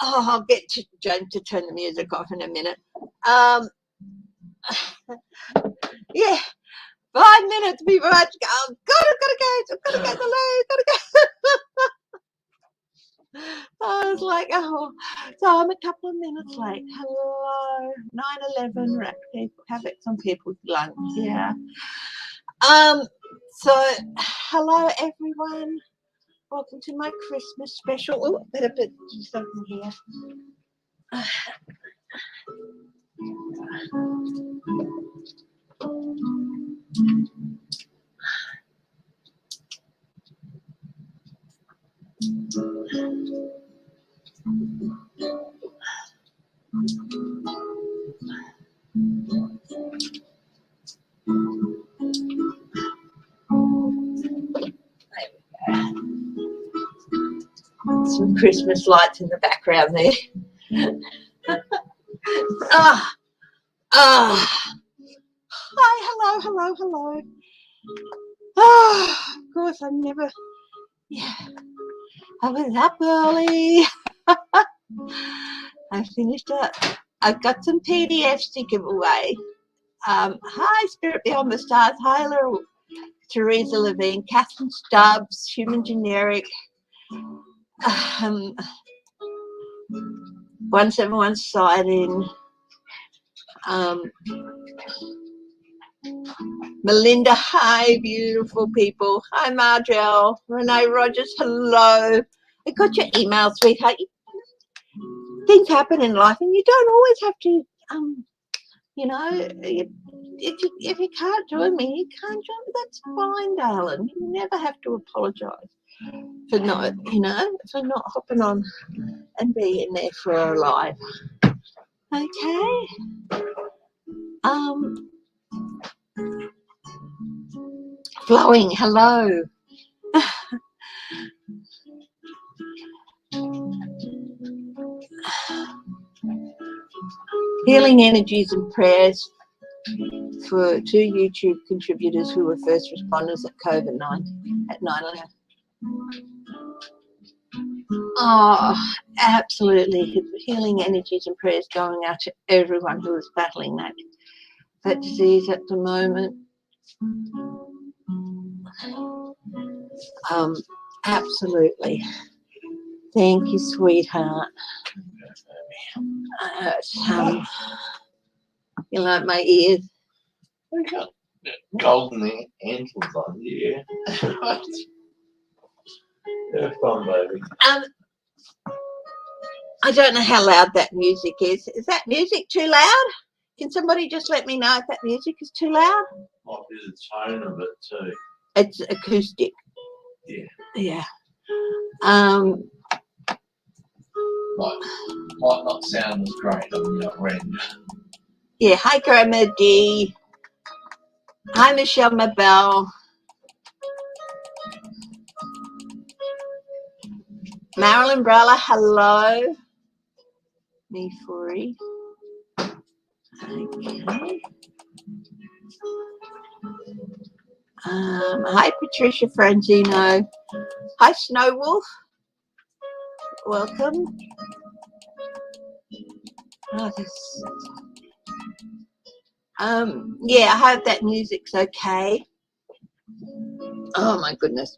Oh, I'll get to Joan to turn the music off in a minute. Yeah, 5 minutes before I go. Oh, God, I've got to go. I've got to go. Hello, got to go. I was like, oh, so I'm a couple of minutes late. Hello, 9:11. Havoc on people's lunch. Yeah. So, hello everyone. Welcome to my Christmas special. Oh, better put something here. Some Christmas lights in the background there. Hi, hello. Of course, I was up early. I finished up. I've got some PDFs to give away. Hi, Spirit Beyond the Stars. Hi, Teresa Levine, Catherine Stubbs, Human Generic, 171 Siding, Melinda. Hi, beautiful people. Hi, Margelle. Renee Rogers. Hello. I got your email, sweetheart. Things happen in life, and you don't always have to. You know, if you can't join me, you can't join me. That's fine, darling. You never have to apologise for not, for not hopping on and being there for our live. Okay. Flowing. Hello. Healing energies and prayers for 2 YouTube contributors who were first responders at COVID-19 at 9/11. Oh, absolutely. Healing energies and prayers going out to everyone who is battling that disease at the moment. Absolutely. Thank you, sweetheart. You like my ears? I got golden antlers on you. They're fun, baby. I don't know how loud that music is. Is that music too loud? Can somebody just let me know if that music is too loud? Might be the tone of it too. It's acoustic. Yeah. Yeah. Might not sound as great on your end. Yeah. Hi, Grandma D. Hi, Michelle Mabel. Marilyn Brella, hello. Me Furi. Okay. Hi, Patricia Franzino. Hi, Snow Wolf. Welcome. Oh, this. Yeah, I hope that music's okay. Oh my goodness.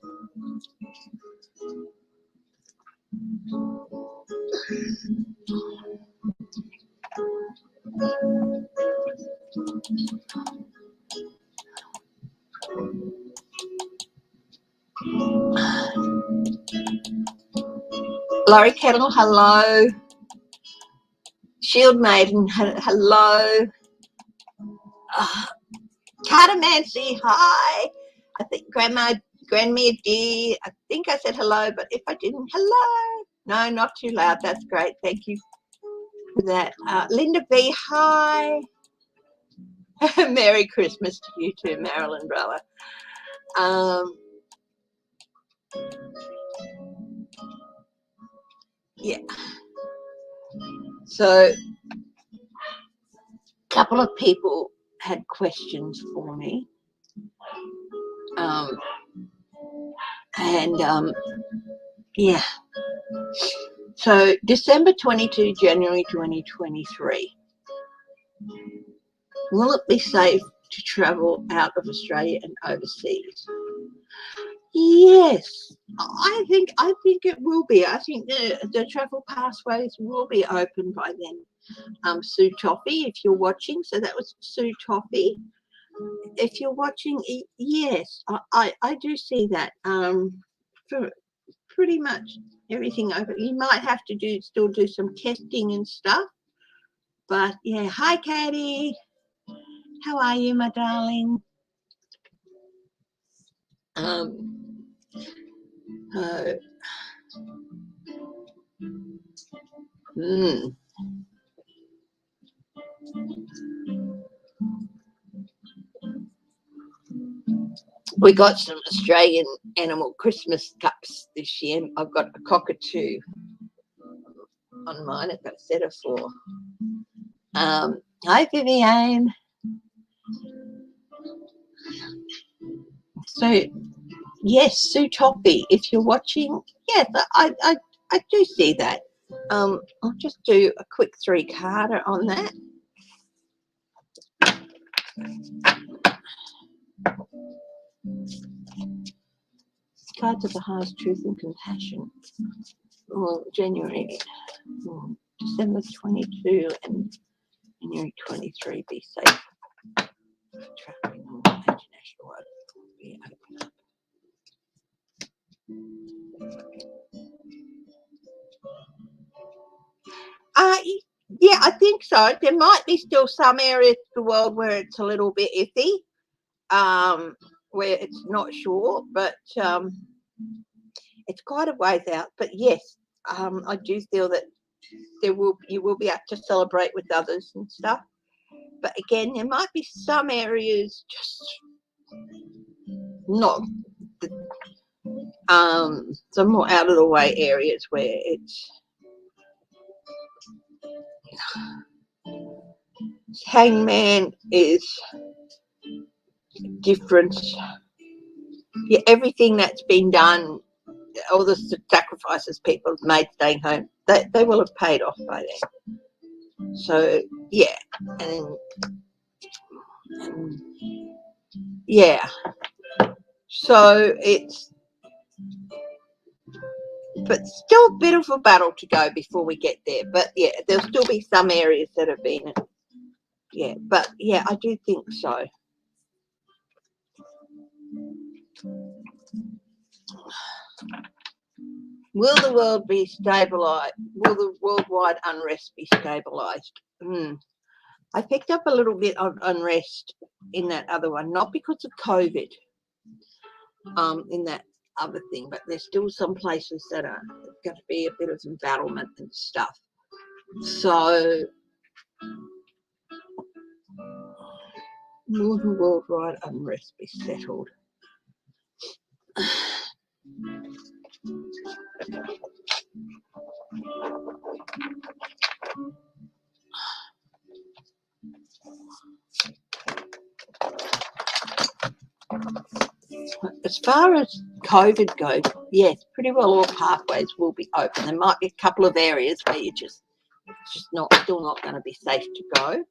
Laurie Kettle, hello. Shield Maiden, hello. Catamancy, hi. I think Grandmere D, I think I said hello, but if I didn't, hello. No, not too loud. That's great. Thank you for that. Linda B, hi. Merry Christmas to you too, Marilyn Brella. Yeah. So, a couple of people had questions for me. Yeah. So December 22, January 2023. Will it be safe to travel out of Australia and overseas? Yes, I think it will be. I think the travel pathways will be open by then. Sue Toffee, if you're watching, so that was Sue Toffee. If you're watching, yes, I do see that. For pretty much everything over, you might have to still do some testing and stuff. But yeah, hi Katie, how are you, my darling? We got some Australian animal Christmas cups this year. I've got a cockatoo on mine. I've got a set of 4. Hi Viviane. So yes, Sue Toppy, if you're watching, yes, I do see that. I'll just do a quick 3-carder on that. Cards of the highest truth and compassion. Well, January, December 22 and January 23, be safe. Traveling on international road will be open up. Yeah, I think so. There might be still some areas of the world where it's a little bit iffy, where it's not sure, but it's quite a ways out. But yes, I do feel that you will be able to celebrate with others and stuff. But again, there might be some areas just not some more out of the way areas where it's Hangman is different. Yeah, everything that's been done, all the sacrifices people have made staying home, they will have paid off by then. So yeah, and yeah, so it's, but still a bit of a battle to go before we get there. But yeah, there'll still be some areas that have been, yeah, but yeah, I do think so. Will the world be stabilized? Will the worldwide unrest be stabilized? I picked up a little bit of unrest in that other one, not because of COVID, in that other thing, but there's still some places that are going to be a bit of embattlement and stuff. So will the worldwide unrest be settled? As far as COVID goes, yes, pretty well all pathways will be open. There might be a couple of areas where you're just still not going to be safe to go.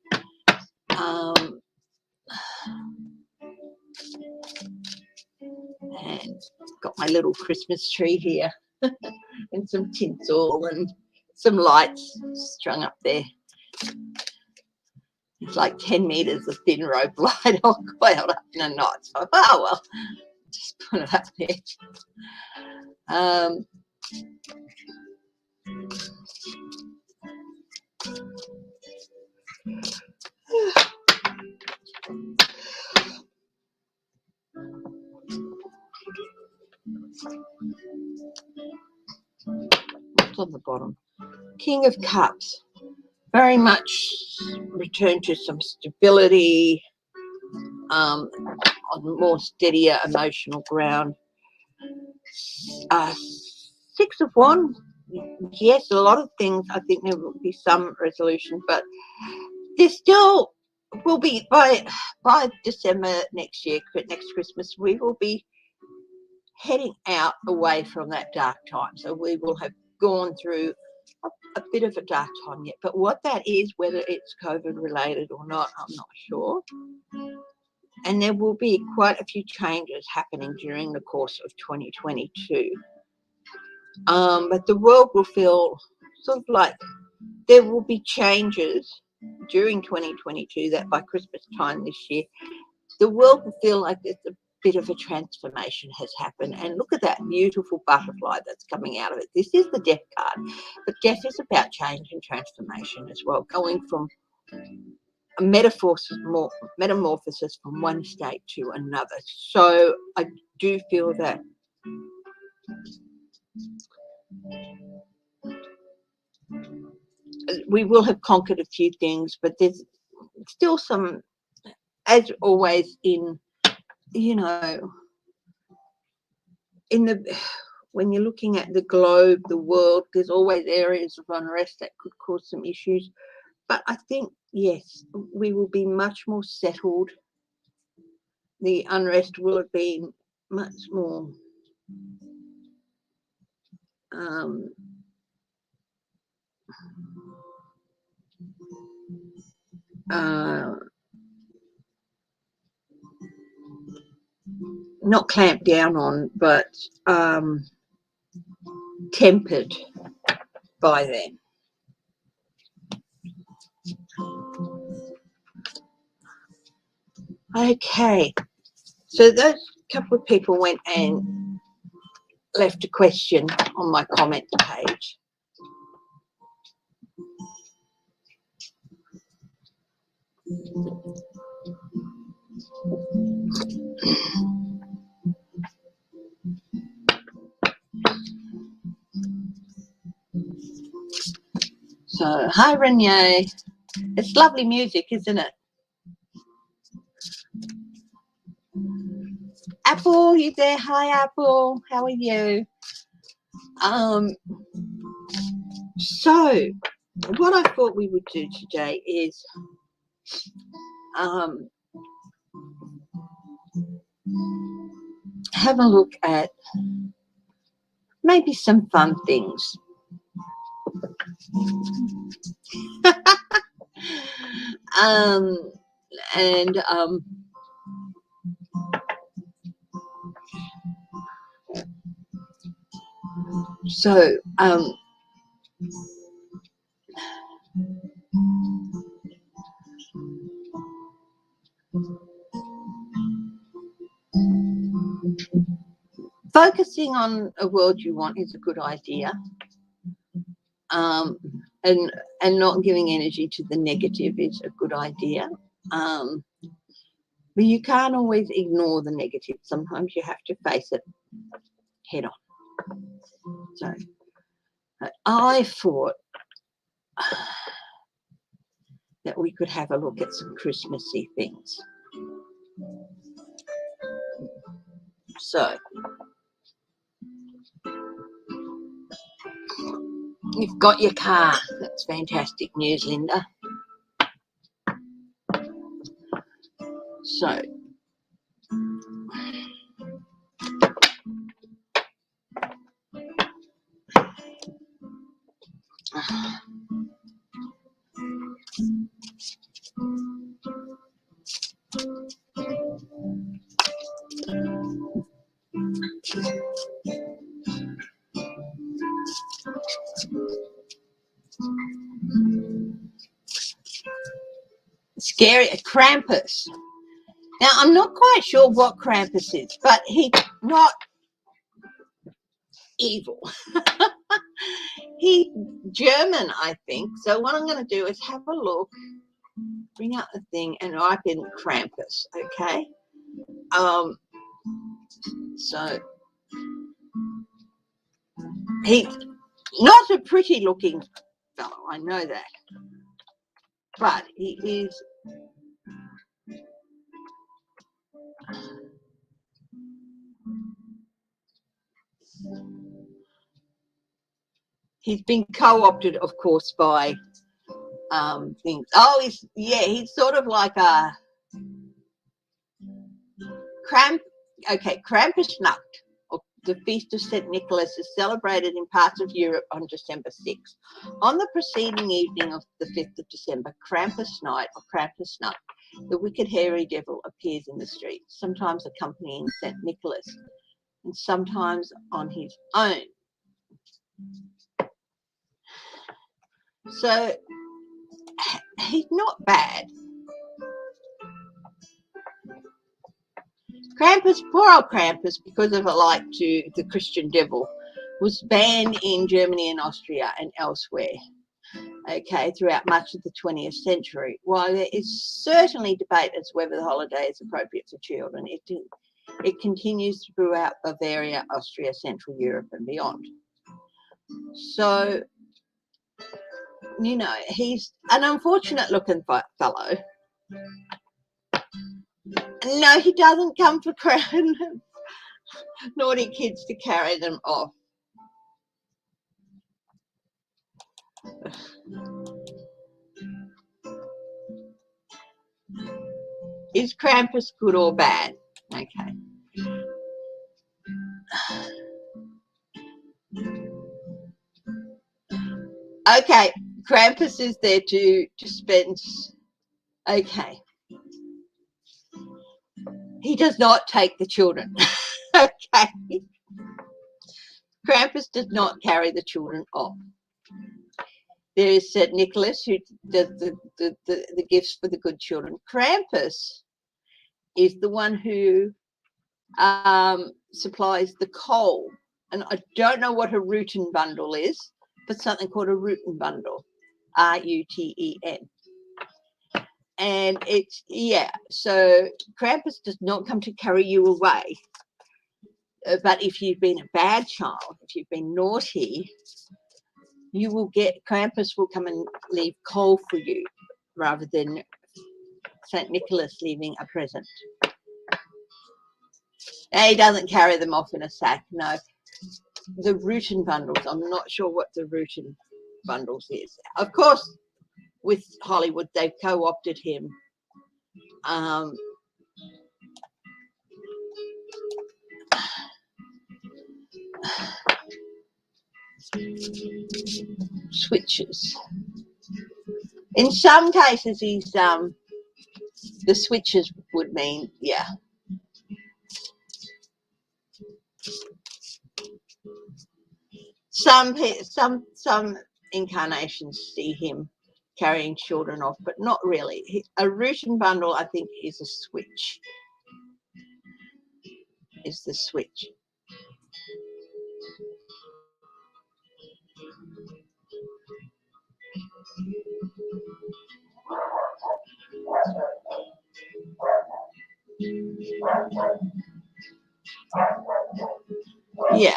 And got my little Christmas tree here and some tinsel and some lights strung up there. It's like 10 meters of thin rope light all coiled up in a knot. So, oh well, just put it up there. What's on the bottom? King of Cups. Very much return to some stability, on more steadier emotional ground. 6 of Wands. Yes, a lot of things. I think there will be some resolution, but there still will be by December next year, next Christmas, we will be heading out away from that dark time. So we will have gone through a bit of a dark time yet, but what that is, whether it's COVID related or not, I'm not sure. And there will be quite a few changes happening during the course of 2022. But the world will feel sort of like there will be changes during 2022 that by Christmas time this year, the world will feel like there's a bit of a transformation has happened. And look at that beautiful butterfly that's coming out of it. This is the death card, but death is about change and transformation as well, going from a metamorphosis from one state to another. So I do feel that we will have conquered a few things, but there's still some, as always in, you know, in the, when you're looking at the globe, the world, there's always areas of unrest that could cause some issues. But I think, yes, we will be much more settled. The unrest will have been much more not clamped down on, but tempered by then. Okay, so those couple of people went and left a question on my comment page. So, hi Renee. It's lovely music, isn't it? Apple, you there? Hi Apple, how are you? So what I thought we would do today is have a look at maybe some fun things. So focusing on a world you want is a good idea, and not giving energy to the negative is a good idea, but you can't always ignore the negative. Sometimes you have to face it head on. So I thought that we could have a look at some Christmassy things. So you've got your car. That's fantastic news, Linda. So scary, Krampus. Now, I'm not quite sure what Krampus is, but he's not evil. He's German, I think. So what I'm going to do is have a look, bring out the thing, and type in Krampus, okay? So he's not a pretty-looking fellow, I know that, but he is. He's been co-opted, of course, by things. Oh, he's sort of like a Krampusnacht, or the feast of St. Nicholas is celebrated in parts of Europe on December 6th. On the preceding evening of the 5th of December, Krampus night or Krampus night, the wicked hairy devil appears in the streets, sometimes accompanying St. Nicholas and sometimes on his own. So he's not bad. Krampus, poor old Krampus, because of a like to the Christian devil, was banned in Germany and Austria and elsewhere, okay, throughout much of the 20th century. While there is certainly debate as to whether the holiday is appropriate for children, it continues throughout Bavaria, Austria, Central Europe and beyond. So, you know, he's an unfortunate looking fellow. No, he doesn't come for naughty kids to carry them off. Is Krampus good or bad? Okay. Okay, Krampus is there to dispense. Okay. He does not take the children. Okay. Krampus does not carry the children off. There is St. Nicholas who does the gifts for the good children. Krampus is the one who supplies the coal. And I don't know what a Ruten bundle is, but something called a Ruten bundle, R-U-T-E-N. And it's, yeah, so Krampus does not come to carry you away. But if you've been a bad child, if you've been naughty, you will get, Krampus will come and leave coal for you rather than St. Nicholas leaving a present. And he doesn't carry them off in a sack, no. The Ruten bundles, I'm not sure what the Ruten bundles is. Of course, with Hollywood, they've co-opted him. Switches. In some cases, he's the switches would mean, yeah. Some incarnations see him carrying children off, but not really. A Ruten bundle, I think, is a switch. Is the switch. Yeah.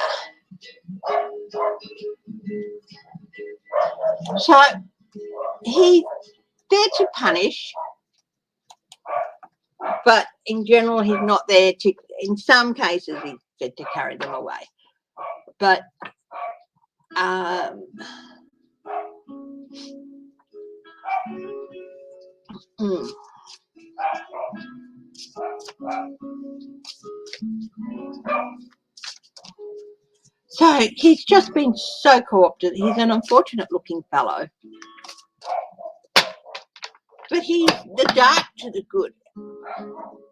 So he's there to punish, but in general he's not there to, in some cases he's there to carry them away. But so he's just been so co-opted. He's an unfortunate looking fellow. But he's the dark to the good.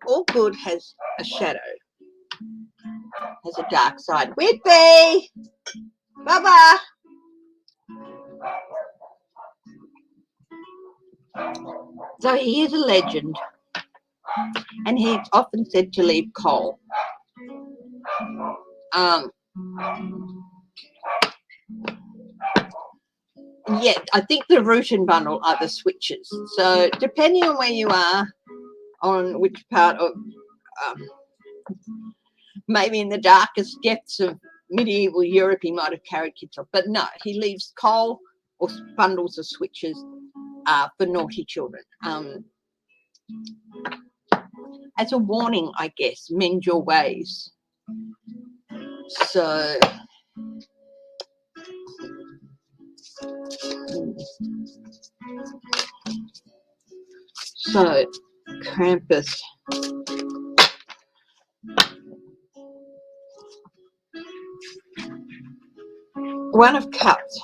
All good has a shadow, has a dark side. Whitby! Baba! So he is a legend. And he's often said to leave coal. Yeah, I think the Ruten bundle are the switches. So depending on where you are, on which part of, maybe in the darkest depths of medieval Europe, he might have carried kids off. But no, he leaves coal or bundles of switches for naughty children. As a warning, I guess, mend your ways. So Krampus. One of Cups.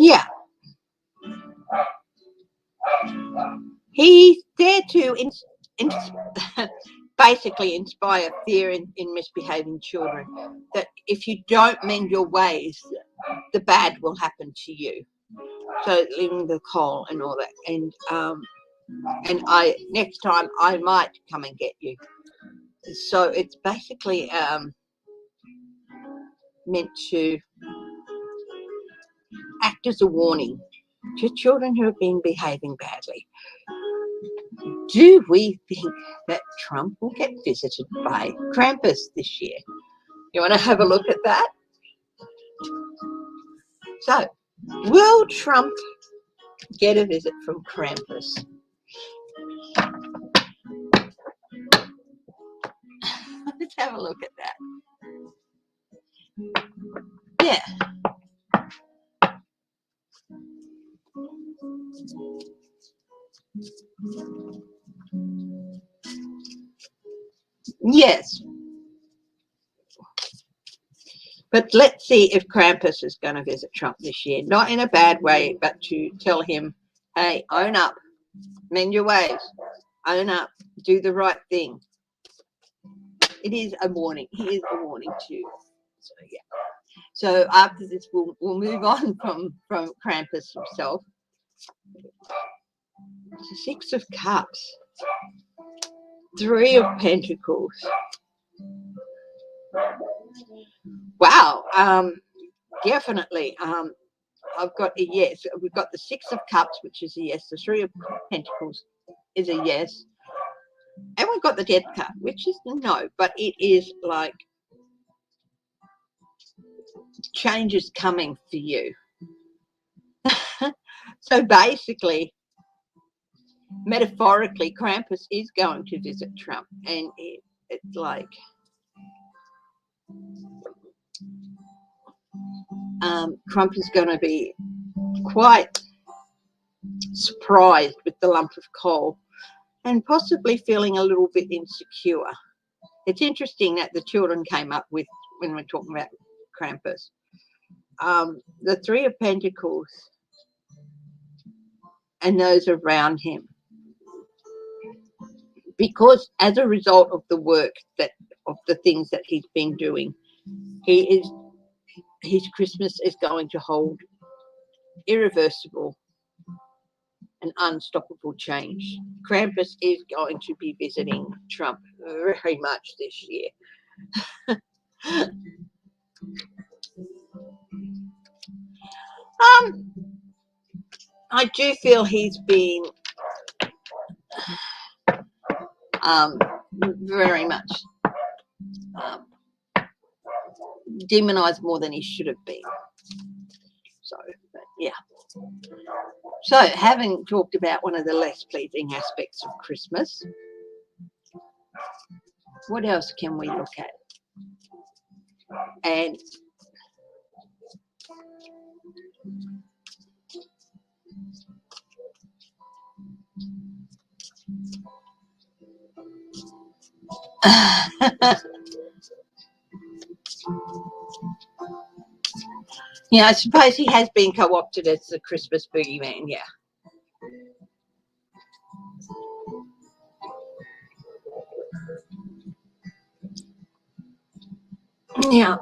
Yeah. He's there to basically inspire fear in misbehaving children, that if you don't mend your ways, the bad will happen to you. So leaving the coal and all that. And next time I might come and get you. So it's basically meant to act as a warning to children who have been behaving badly. Do we think that Trump will get visited by Krampus this year? You want to have a look at that? So, will Trump get a visit from Krampus? Let's have a look at that. Yeah. Yes. But let's see if Krampus is going to visit Trump this year. Not in a bad way, but to tell him, hey, own up, mend your ways, own up, do the right thing. It is a warning. He is a warning to you. So, yeah. So after this, we'll move on from Krampus himself. The Six of Cups. Three of Pentacles. Wow. Definitely. I've got a yes. We've got the Six of Cups, which is a yes. The Three of Pentacles is a yes. And we've got the Death card, which is no. But it is like change is coming for you. So basically, metaphorically, Krampus is going to visit Trump. And it's like... Trump is going to be quite surprised with the lump of coal and possibly feeling a little bit insecure. It's interesting that the children came up with when we're talking about Krampus. The Three of Pentacles and those around him. Because as a result of the work of the things that he's been doing, his Christmas is going to hold irreversible and unstoppable change. Krampus is going to be visiting Trump very much this year. I do feel he's been very much demonized more than he should have been. So, but yeah. So, having talked about one of the less pleasing aspects of Christmas, what else can we look at? And yeah, I suppose he has been co-opted as the Christmas boogeyman, yeah. Yeah.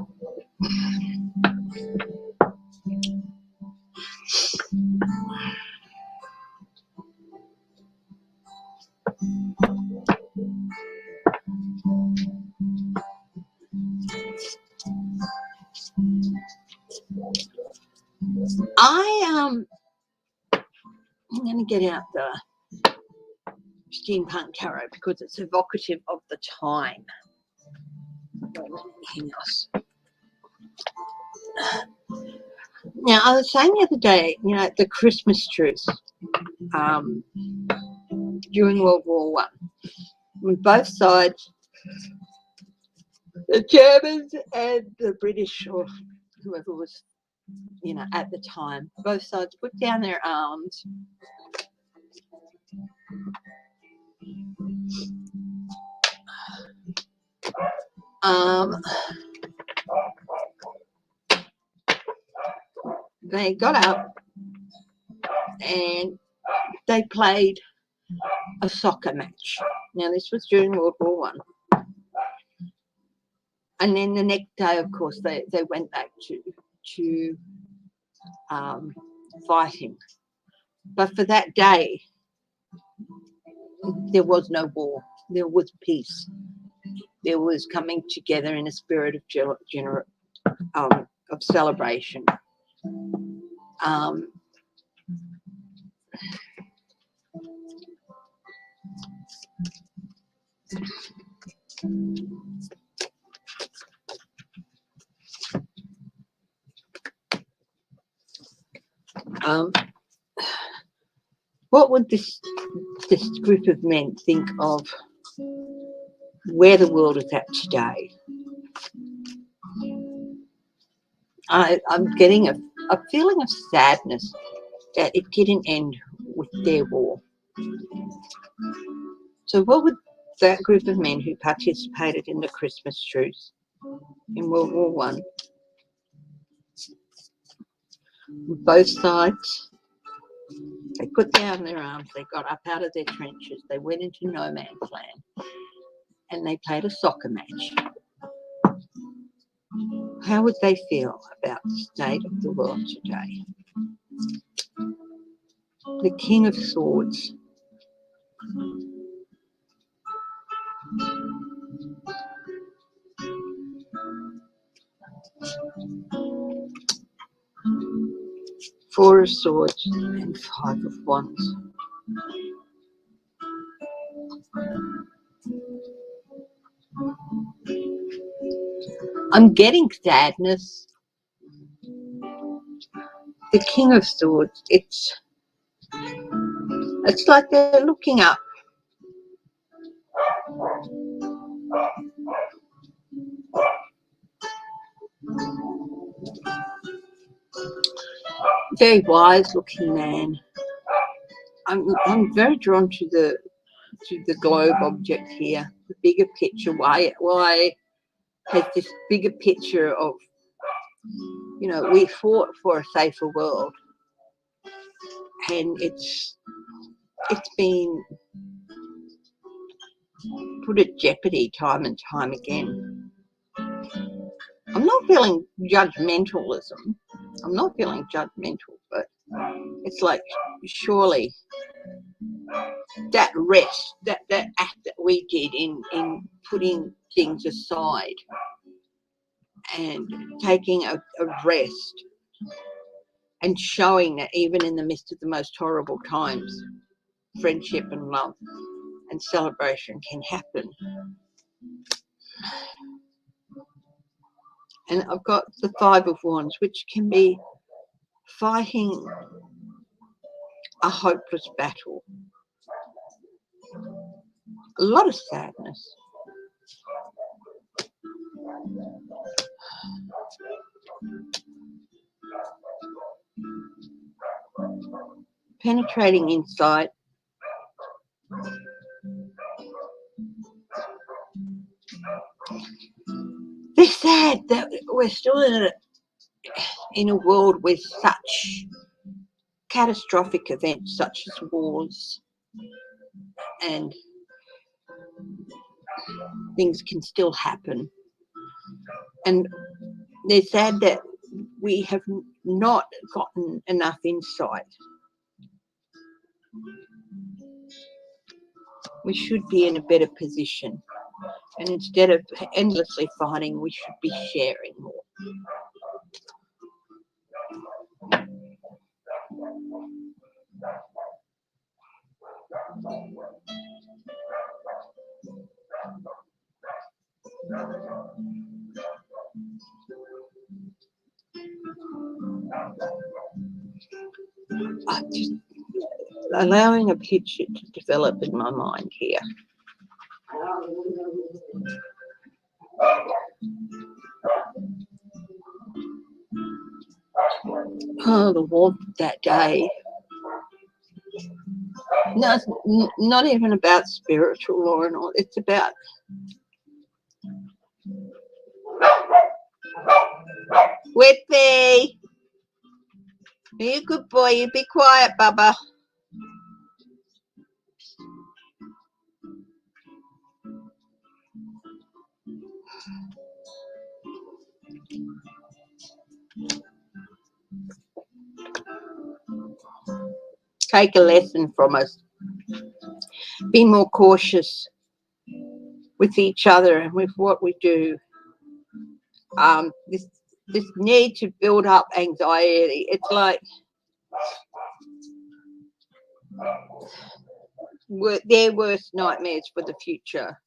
I'm going to get out the steampunk tarot because it's evocative of the time. Now, I was saying the other day, the Christmas truce during World War One, when both sides, the Germans and the British or whoever was, at the time, both sides put down their arms They got up and they played a soccer match. Now, this was during World War One. And then the next day, of course, they went back to fighting. But for that day, there was no war. There was peace. There was coming together in a spirit of celebration. What would this group of men think of where the world is at today? I'm getting a feeling of sadness that it didn't end with their war. So what would that group of men who participated in the Christmas truce in World War One, both sides, they put down their arms, they got up out of their trenches, they went into no man's land, and they played a soccer match. How would they feel about the state of the world today? The King of Swords. Four of Swords and Five of Wands. I'm getting sadness. The King of Swords, it's like they're looking up. Very wise looking man. I'm very drawn to the globe object here, the bigger picture. Why has this bigger picture of, you know, we fought for a safer world, and it's been put at jeopardy time and time again. I'm not feeling judgmentalism. I'm not feeling judgmental, but it's like, surely that rest, that act that we did in putting things aside and taking a rest and showing that even in the midst of the most horrible times, friendship and love and celebration can happen. And I've got the Five of Wands, which can be fighting a hopeless battle. A lot of sadness. Penetrating insight. They're sad that we're still in a world with such catastrophic events such as wars, and things can still happen. And they're sad that we have not gotten enough insight. We should be in a better position. And instead of endlessly fighting, we should be sharing more. Just allowing a picture to develop in my mind here. Oh, the warmth of that day. No, it's not even about spiritual law and all. It's about Whitby, you're a good boy. You be quiet, Bubba. Take a lesson from us. Be more cautious with each other and with what we do. This need to build up anxiety. It's like their worst nightmares for the future,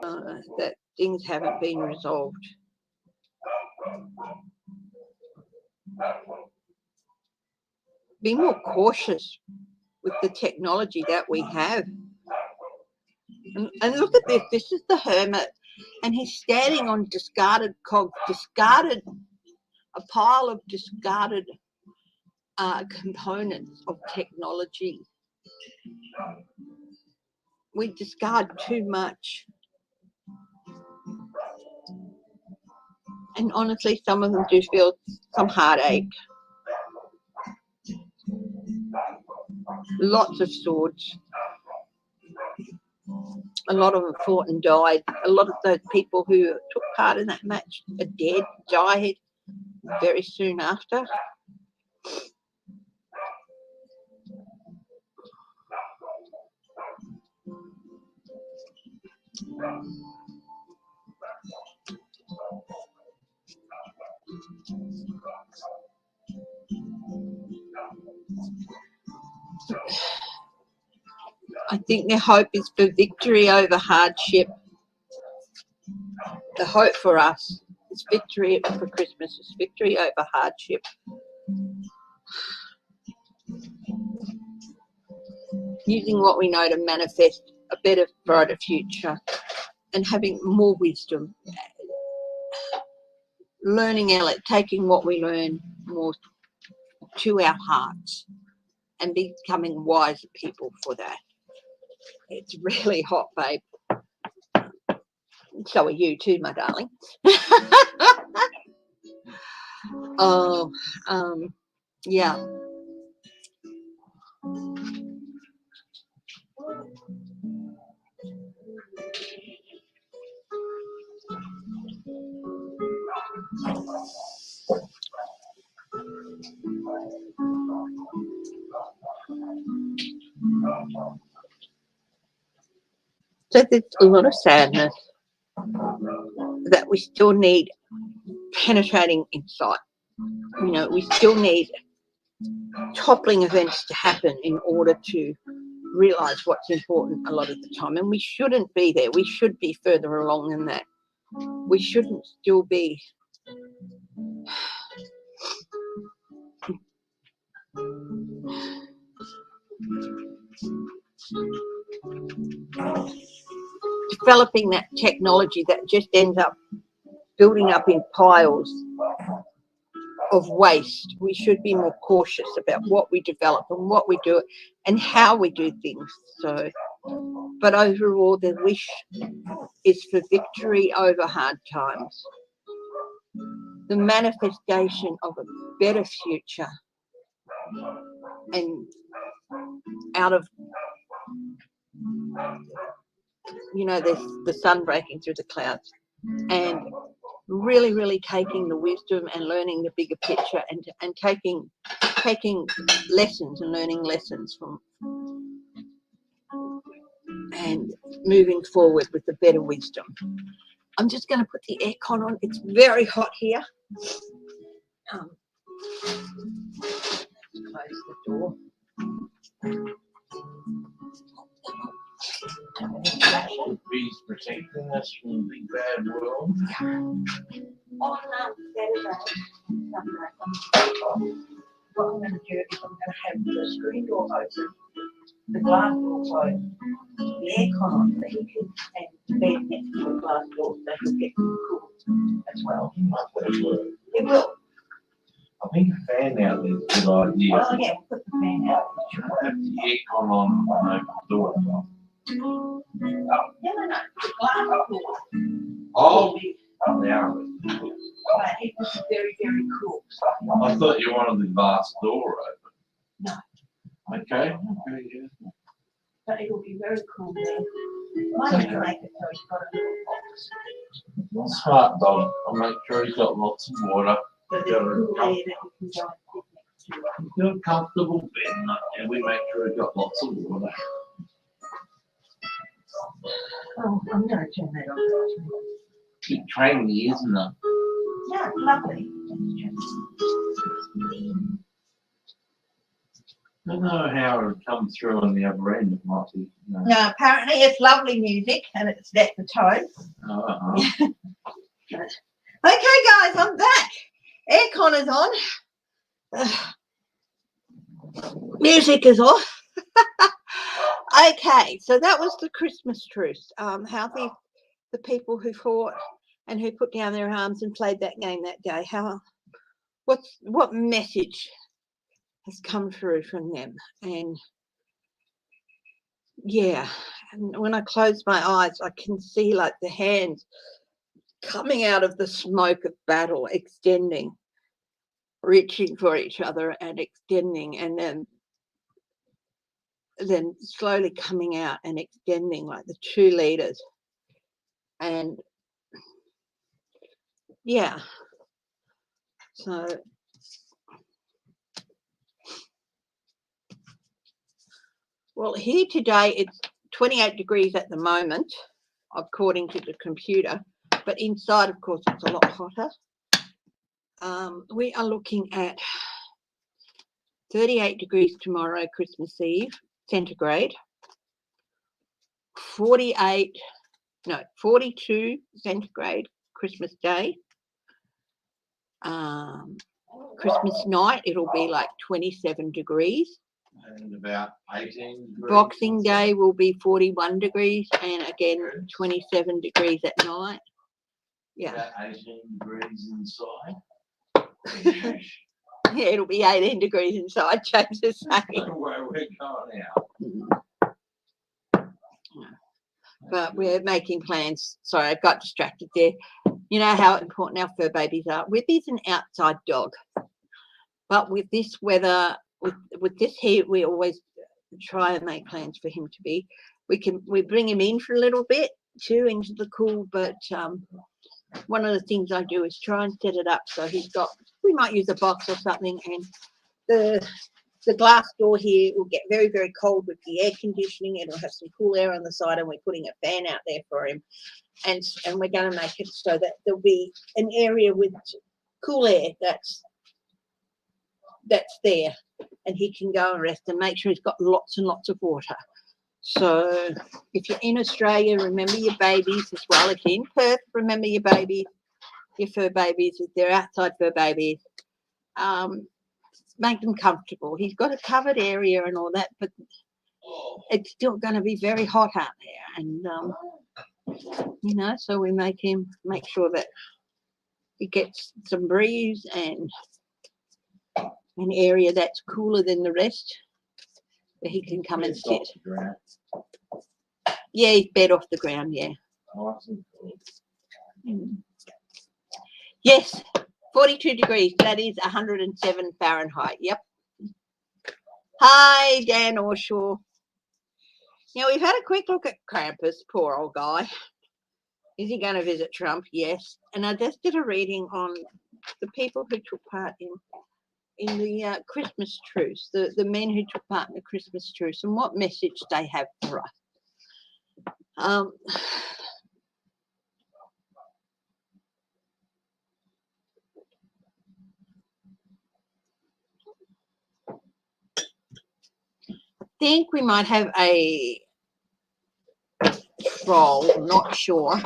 that things haven't been resolved. Be more cautious with the technology that we have. And look at this. This is the hermit, and he's standing on discarded cogs, a pile of discarded components of technology. We discard too much. And honestly, some of them do feel some heartache. Lots of swords. A lot of them fought and died. A lot of those people who took part in that match are dead, died very soon after. I think their hope is for victory over hardship. The hope for us is victory for Christmas, is victory over hardship. Using what we know to manifest a better, brighter future, and having more wisdom. Learning taking what we learn more to our hearts and becoming wiser people for that. It's really hot, babe. So are you too, my darling. Oh, yeah. So there's a lot of sadness that we still need penetrating insight. You know, we still need toppling events to happen in order to realize what's important a lot of the time. And we shouldn't be there. We should be further along than that. We shouldn't still be developing that technology that just ends up building up in piles of waste. We should be more cautious about what we develop and what we do and how we do things. So, but overall, the wish is for victory over hard times, the manifestation of a better future, and out of, you know, there's the sun breaking through the clouds, and really, really taking the wisdom and learning the bigger picture, and taking lessons and learning lessons from, and moving forward with the better wisdom. I'm just going to put the aircon on. It's very hot here. Close the door. He's protecting us from the big bad world. On Saturday, what I'm going to do is I'm going to have the screen door open, the glass door closed, the aircon on, so he can stand the bed next to the glass door so he'll get cool as well. It will. I think the fan out there is a good idea. Oh yeah, we'll put the fan out. Have the aircon on and open the door. No, the glass door. Oh, now. But it was very, very cool. So I thought you wanted the glass door open. No. Okay. Okay. Yeah. But it'll be very cool there. Might even make it so he's got a little box. Smart dog. I'll make sure he's got lots of water. But there's a cool area that we can go and sit next to. He's got a comfortable bed, and we make sure he's got lots of water. Oh, I'm going to turn that on. Keep training, isn't it? Yeah, lovely. I don't know how it would come through on the other end. It might be. No, apparently it's lovely music and it's set the tone. Uh-huh. Okay, guys, I'm back. Aircon is on. Music is off. Okay, so that was the Christmas truce. How the people who fought and who put down their arms and played that game that day. What message has come through from them? And yeah, and when I close my eyes, I can see like the hands coming out of the smoke of battle, extending, reaching for each other and extending, and then slowly coming out and extending like the two leaders. And yeah, so well, here today it's 28 degrees at the moment, according to the computer, but inside, of course, it's a lot hotter. We are looking at 38 degrees tomorrow, Christmas Eve, centigrade. 42 centigrade, Christmas Day. Christmas night, it'll be like 27 degrees. And about 18 degrees. Boxing Day will be 41 degrees, and again 27 degrees at night. Yeah. About 18 degrees inside. Yeah, it'll be 18 degrees inside, James is saying. Where we're going out. But we're making plans. Sorry, I got distracted there. You know how important our fur babies are. Whippy's an outside dog, but with this weather, with this heat, we always try and make plans for him to be. We bring him in for a little bit too into the cool, but one of the things I do is try and set it up so we might use a box or something, and the glass door here will get very, very cold with the air conditioning. It'll have some cool air on the side, and we're putting a fan out there for him, and we're going to make it so that there'll be an area with cool air that's there, and he can go and rest and make sure he's got lots and lots of water. So if you're in Australia, remember your babies as well. If you're in Perth, remember your babies, your fur babies, if they're outside fur babies. Make them comfortable. He's got a covered area and all that, but it's still going to be very hot out there. And, so we make sure that he gets some breeze and an area that's cooler than the rest, where he can come and sit. Yeah, he's bed off the ground, yeah. Yes, 42 degrees. That is 107 Fahrenheit. Yep. Hi, Dan Orshaw. Now, we've had a quick look at Krampus, poor old guy. Is he going to visit Trump? Yes. And I just did a reading on the people who took part in the Christmas truce, the men who took part in the Christmas truce, and what message they have for us. I think we might have a troll, I'm not sure.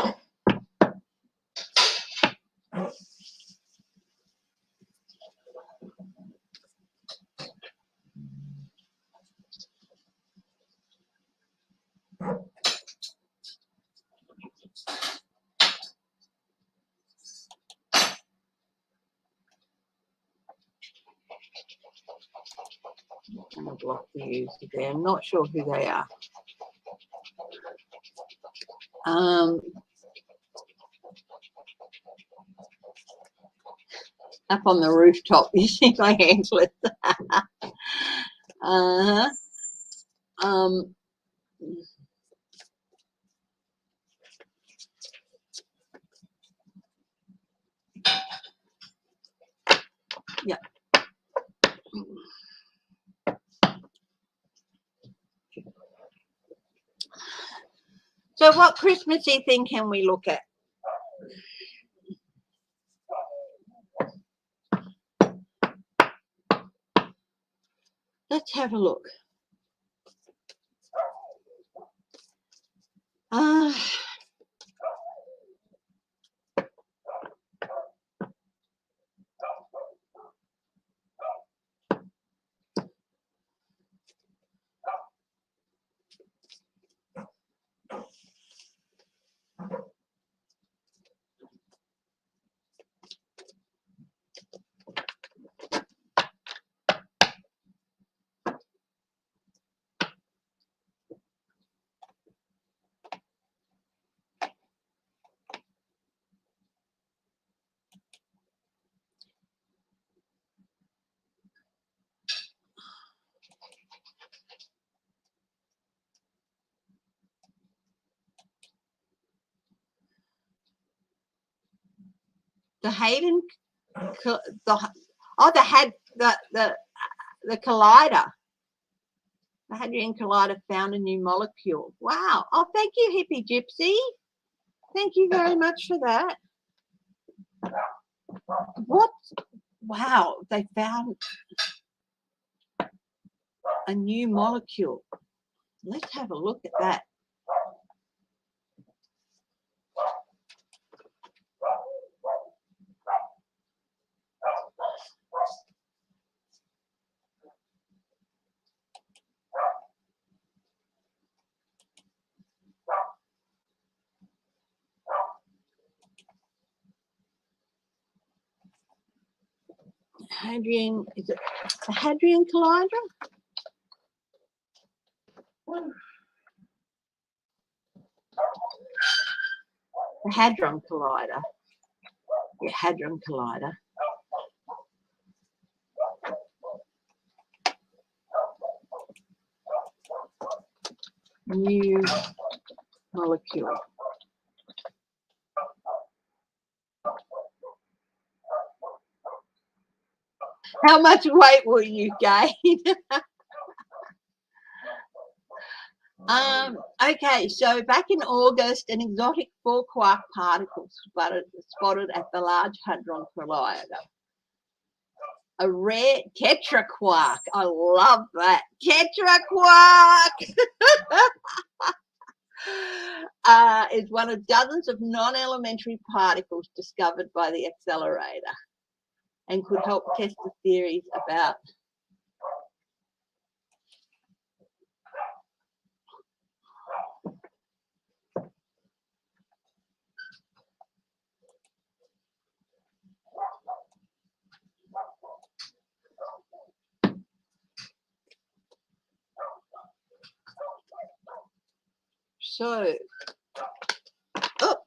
I'm going to block the user there. I'm not sure who they are. Up on the rooftop. You see my antlers. Yeah. So what Christmassy thing can we look at? Let's have a look. The Hayden, the collider, the Hadrian Collider found a new molecule. Wow! Oh, thank you, Hippie Gypsy. Thank you very much for that. What? Wow! They found a new molecule. Let's have a look at that. Hadrian, is it the Hadrian Collider? The Hadron Collider. Yeah, Hadron Collider. New molecule. How much weight will you gain? Okay, so back in August, an exotic 4-quark particle spotted at the Large Hadron Collider. A rare tetraquark. I love that. Tetraquark is one of dozens of non-elementary particles discovered by the accelerator and could help test the theories about so. Oh.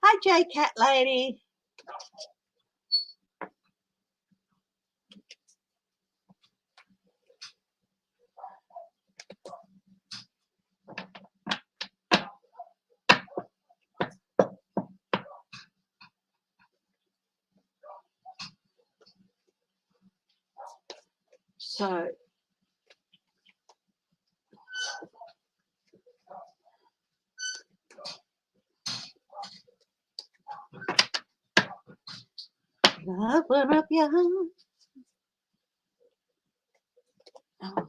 Hi, J Cat Lady. So open up your heart. Oh,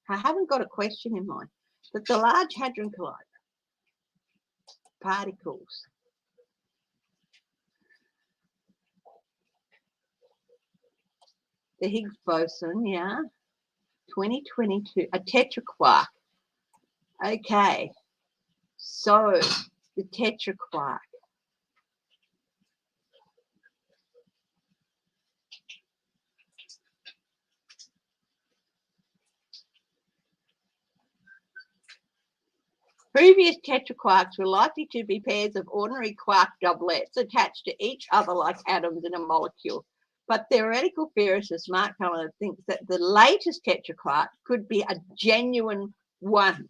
I haven't got a question in mind, but the Large Hadron Collider particles. The Higgs boson, yeah. 2022, a tetraquark. Okay, so the tetraquark. Previous tetraquarks were likely to be pairs of ordinary quark doublets attached to each other like atoms in a molecule. But theoretical theorist Mark Cullen thinks that the latest tetraquark could be a genuine one,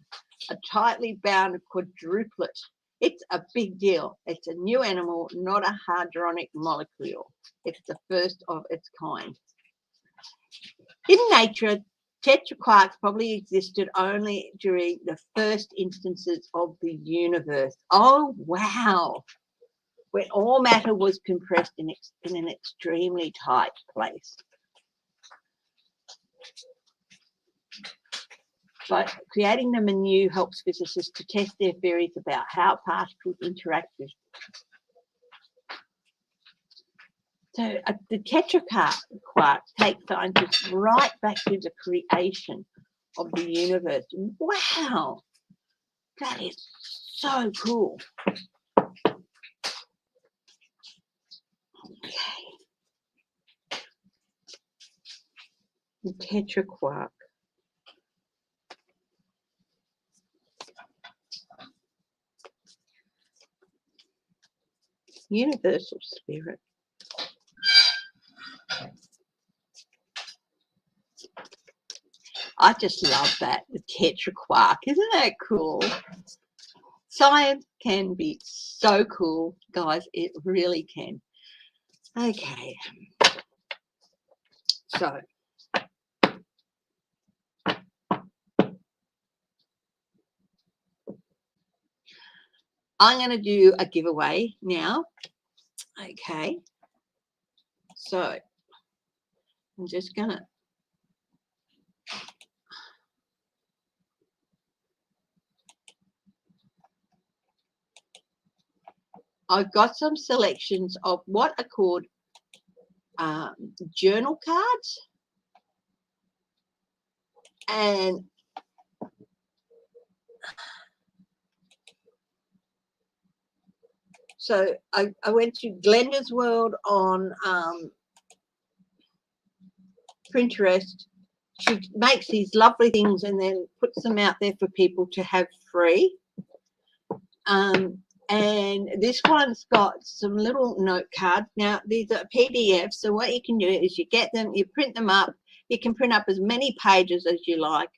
a tightly bound quadruplet. It's a big deal. It's a new animal, not a hadronic molecule. It's the first of its kind. In nature, tetraquarks probably existed only during the first instances of the universe. Oh, wow. When all matter was compressed in an extremely tight place. But creating them anew helps physicists to test their theories about how particles interact with. So the tetraquark takes scientists right back to the creation of the universe. Wow, that is so cool. Okay. The tetraquark. Universal spirit. I just love that, the tetraquark. Isn't that cool? Science can be so cool, guys. It really can. Okay. So I'm going to do a giveaway now. Okay. So I'm just going to I've got some selections of what are called journal cards. And so I went to Glenda's World on Pinterest. She makes these lovely things and then puts them out there for people to have free. And this one's got some little note cards. Now, these are PDFs, so what you can do is you get them, you print them up. You can print up as many pages as you like.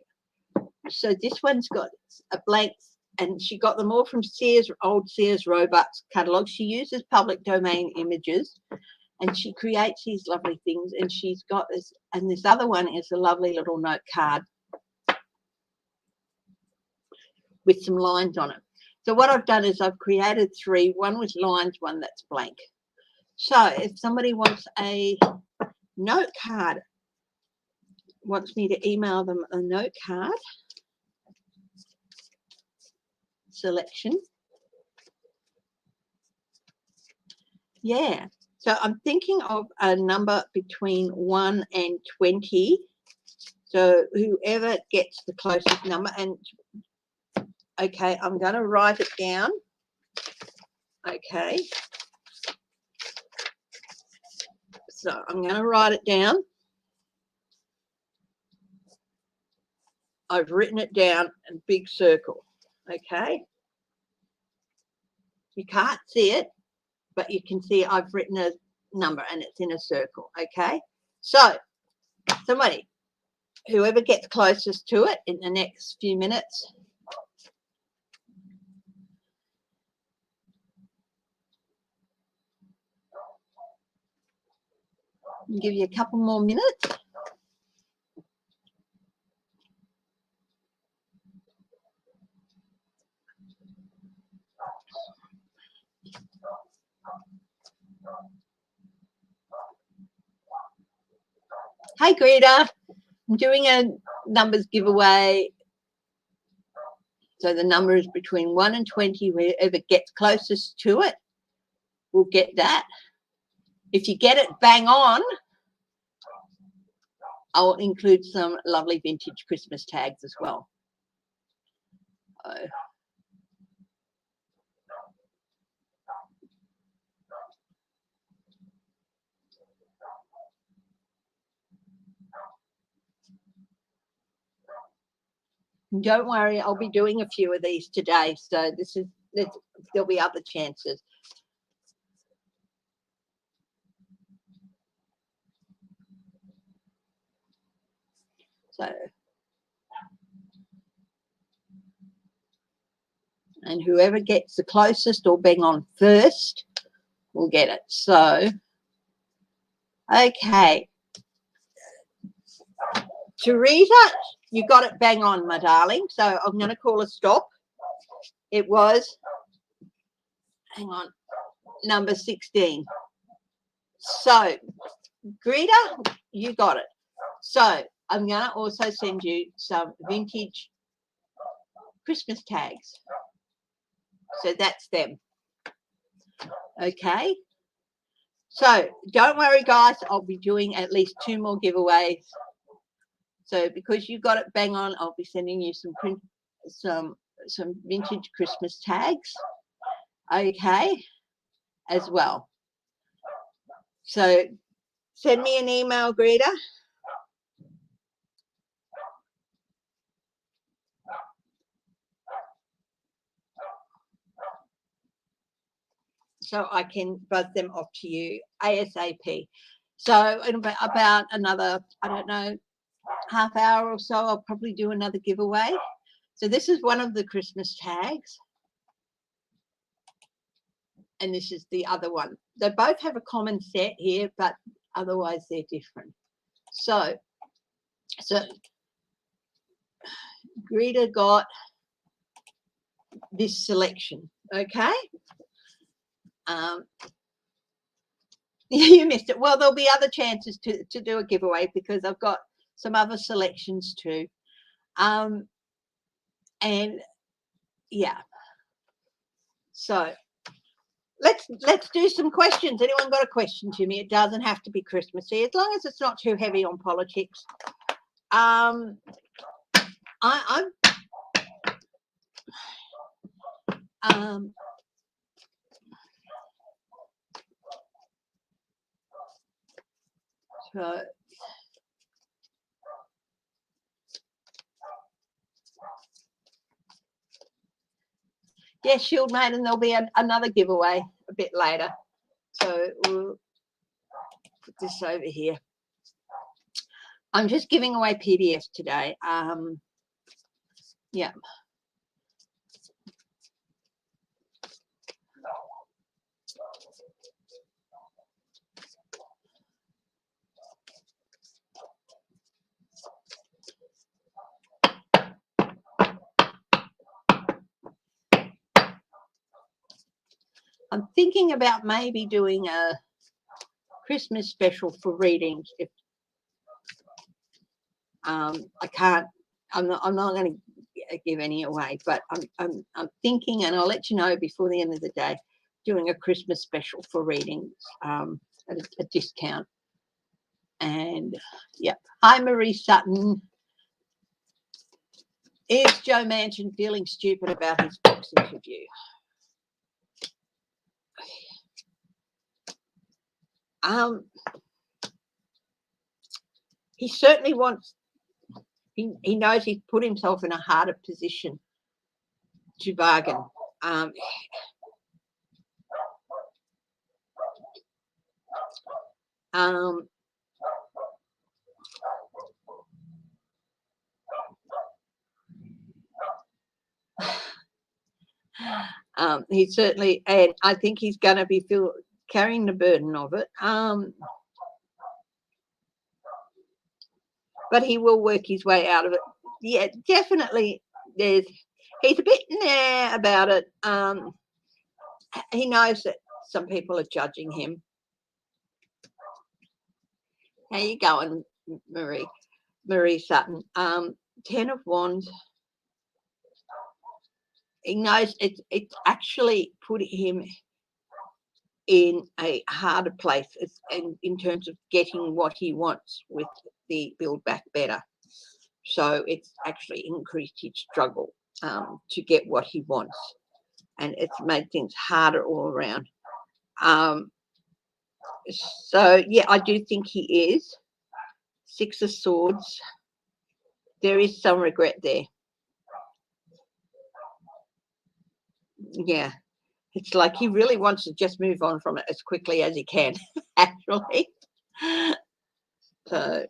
So this one's got a blank, and she got them all from Sears, old Sears Roebuck catalogue. She uses public domain images, and she creates these lovely things. And she's got this, and this other one is a lovely little note card with some lines on it. So what I've done is I've created three, one with lines, one that's blank. So if somebody wants a note card, wants me to email them a note card selection. Yeah. So I'm thinking of a number between 1 and 20. So whoever gets the closest number, and okay, I'm going to write it down. Okay. So I'm going to write it down. I've written it down in big circle. Okay. You can't see it, but you can see I've written a number and it's in a circle. Okay. So somebody, whoever gets closest to it in the next few minutes, I'll give you a couple more minutes. Hi, Greta. I'm doing a numbers giveaway. So the number is between 1 and 20. Whoever gets closest to it will get that. If you get it bang on, I'll include some lovely vintage Christmas tags as well. Don't worry, I'll be doing a few of these today. So there'll be other chances. So, and whoever gets the closest or bang on first will get it. So, okay. Teresa, you got it bang on, my darling. So I'm going to call a stop. It was, hang on, number 16. So, Greta, you got it. So I'm going to also send you some vintage Christmas tags. So that's them. Okay. So don't worry, guys. I'll be doing at least 2 more giveaways. So because you got it bang on, I'll be sending you some vintage Christmas tags. Okay, as well. So send me an email, Greta. So I can buzz them off to you ASAP. So in about another, I don't know, half hour or so, I'll probably do another giveaway. So this is one of the Christmas tags. And this is the other one. They both have a common set here, but otherwise they're different. So Greta got this selection, okay? You missed it. Well, there'll be other chances to do a giveaway because I've got some other selections too. And yeah. So let's do some questions. Anyone got a question to me? It doesn't have to be Christmassy, as long as it's not too heavy on politics. I'm so yeah, Shield Maiden, there'll be another giveaway a bit later. So we'll put this over here. I'm just giving away PDFs today. Yeah. I'm thinking about maybe doing a Christmas special for readings. If I can't, I'm not going to give any away, but I'm thinking, and I'll let you know before the end of the day, doing a Christmas special for readings at a discount. And yeah, hi Marie Sutton. Is Joe Manchin feeling stupid about his Fox interview? He certainly wants, he knows he's put himself in a harder position to bargain. He certainly, and I think he's going to be carrying the burden of it. But he will work his way out of it. Yeah, definitely. He's a bit nah about it. He knows that some people are judging him. How you going, Marie Sutton? 10 of Wands. He knows it's actually put him in a harder place in terms of getting what he wants with the Build Back Better. So it's actually increased his struggle to get what he wants, and it's made things harder all around. So yeah, I do think he is. 6 of Swords. There is some regret there. Yeah, it's like he really wants to just move on from it as quickly as he can, actually. So,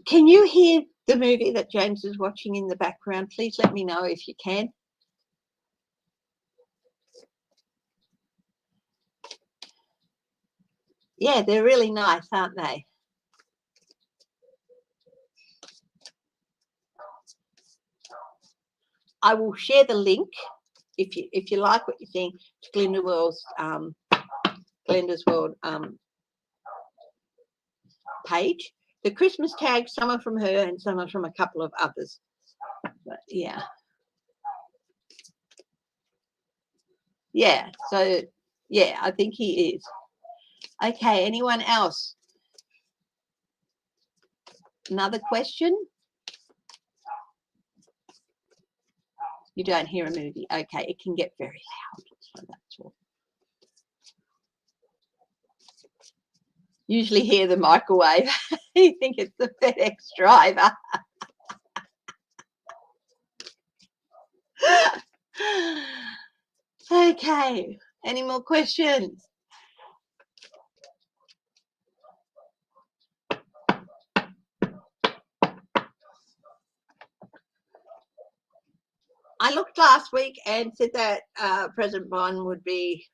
can you hear the movie that James is watching in the background? Please let me know if you can. Yeah, they're really nice, aren't they? I will share the link if you like what you're seeing to Glenda's World page. The Christmas tags, some are from her and some are from a couple of others. But yeah. Yeah, so yeah, I think he is. Okay, anyone else? Another question? You don't hear a movie. Okay, it can get very loud. So that's all. Usually hear the microwave. You think it's the FedEx driver. Okay, any more questions? I looked last week and said that President Biden would be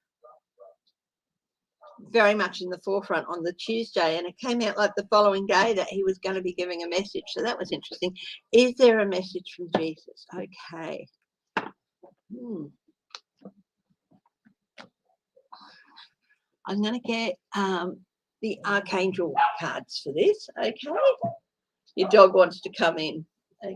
very much in the forefront on the Tuesday, and it came out like the following day that he was going to be giving a message. So that was interesting. Is there a message from Jesus? Okay. I'm going to get the Archangel cards for this. Okay. Your dog wants to come in. Okay.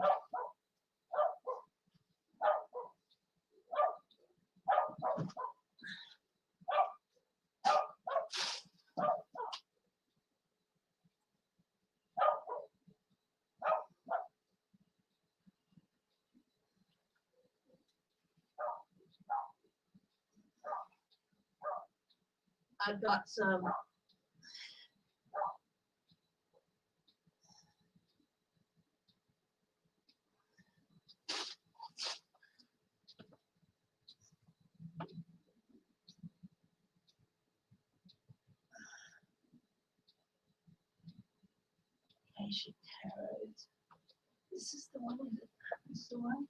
I've got some Asian tarots. This is the one, is it? This is the one?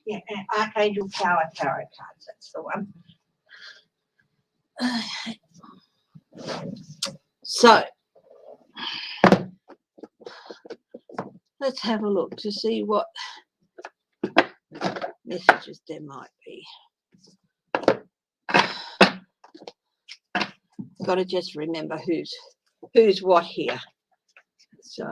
Yeah, Archangel Power Tarot cards. That's the one. So let's have a look to see what messages there might be. Got to just remember who's what here. So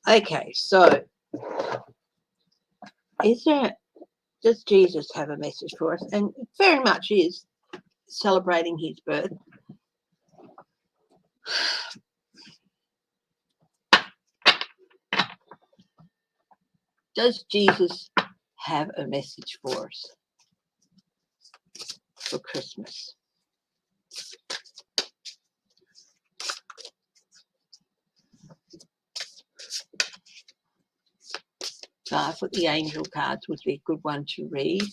okay, so does Jesus have a message for us? And it very much is celebrating his birth. Does Jesus have a message for us for Christmas? So I thought the angel cards would be a good one to read.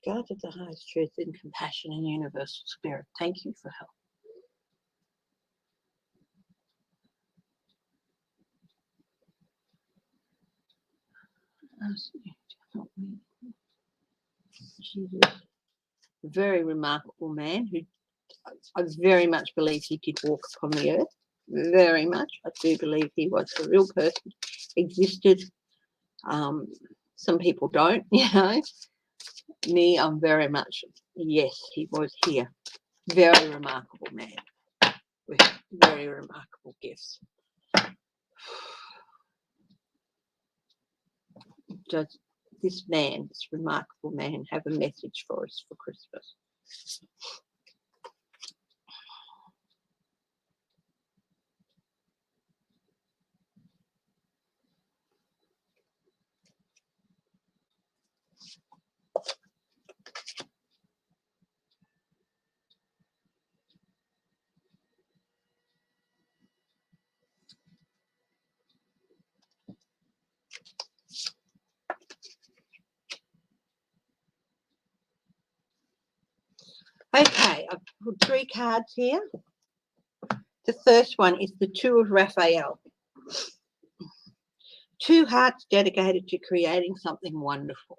God of the highest truth and compassion and universal spirit, thank you for help. Ask you to help me. Jesus. Very remarkable man who I very much believe he did walk upon the earth. Very much. I do believe he was a real person, existed. Some people don't, you know. Me, I'm very much, yes, he was here. Very remarkable man with very remarkable gifts. Does this man, this remarkable man, have a message for us for Christmas? Okay, I've put 3 cards here. The first one is the 2 of Raphael. 2 hearts dedicated to creating something wonderful.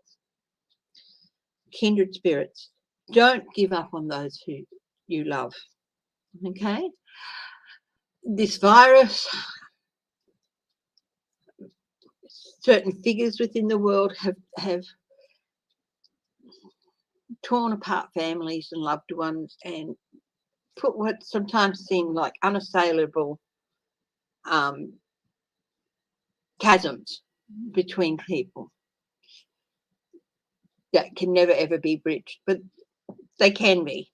Kindred spirits. Don't give up on those who you love. Okay? This virus, certain figures within the world have torn apart families and loved ones and put what sometimes seem like unassailable chasms between people that can never ever be bridged, but they can be.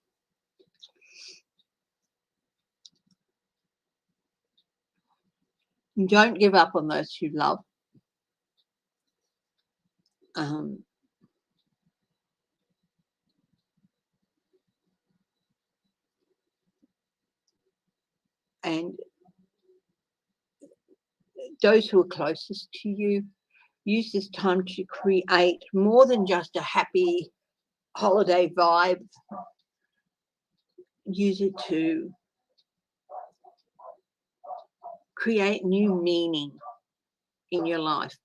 Don't give up on those you love. And those who are closest to you, use this time to create more than just a happy holiday vibe. Use it to create new meaning in your life,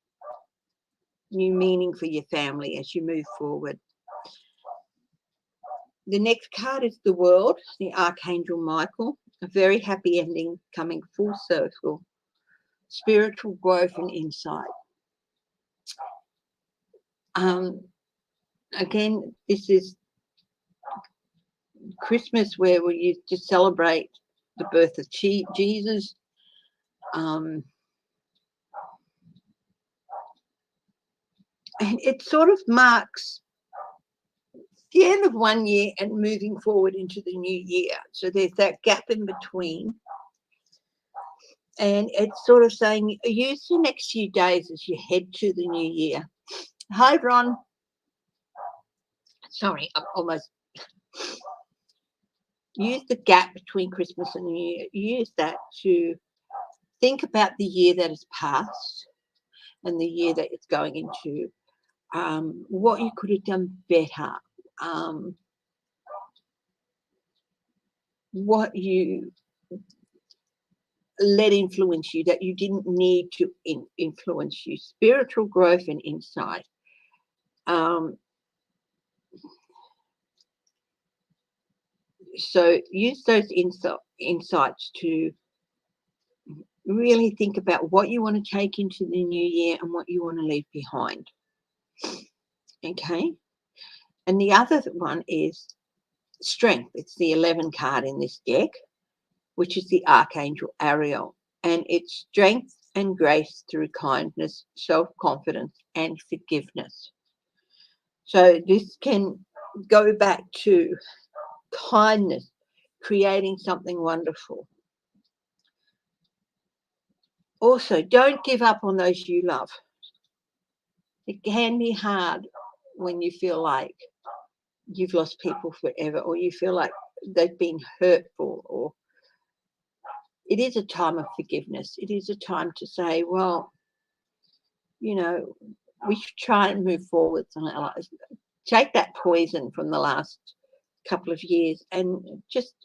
new meaning for your family as you move forward. The next card is the World, the Archangel Michael. A very happy ending coming full circle. Spiritual growth and insight. Again, this is Christmas where we used to celebrate the birth of Jesus. And it sort of marks the end of one year and moving forward into the new year. So there's that gap in between. And it's sort of saying, use the next few days as you head to the new year. Hi, Ron. Sorry, I'm almost. Use the gap between Christmas and New Year. Use that to think about the year that has passed and the year that it's going into. What you could have done better. What you let influence you that you didn't need to influence you. Spiritual growth and insight. So use those insights to really think about what you want to take into the new year and what you want to leave behind. Okay. And the other one is strength. It's the 11 card in this deck, which is the Archangel Ariel. And it's strength and grace through kindness, self-confidence, and forgiveness. So this can go back to kindness, creating something wonderful. Also, don't give up on those you love. It can be hard when you feel like you've lost people forever, or you feel like they've been hurtful, or it is a time of forgiveness. It is a time to say, well, you know, we should try and move forward. take that poison from the last couple of years and just,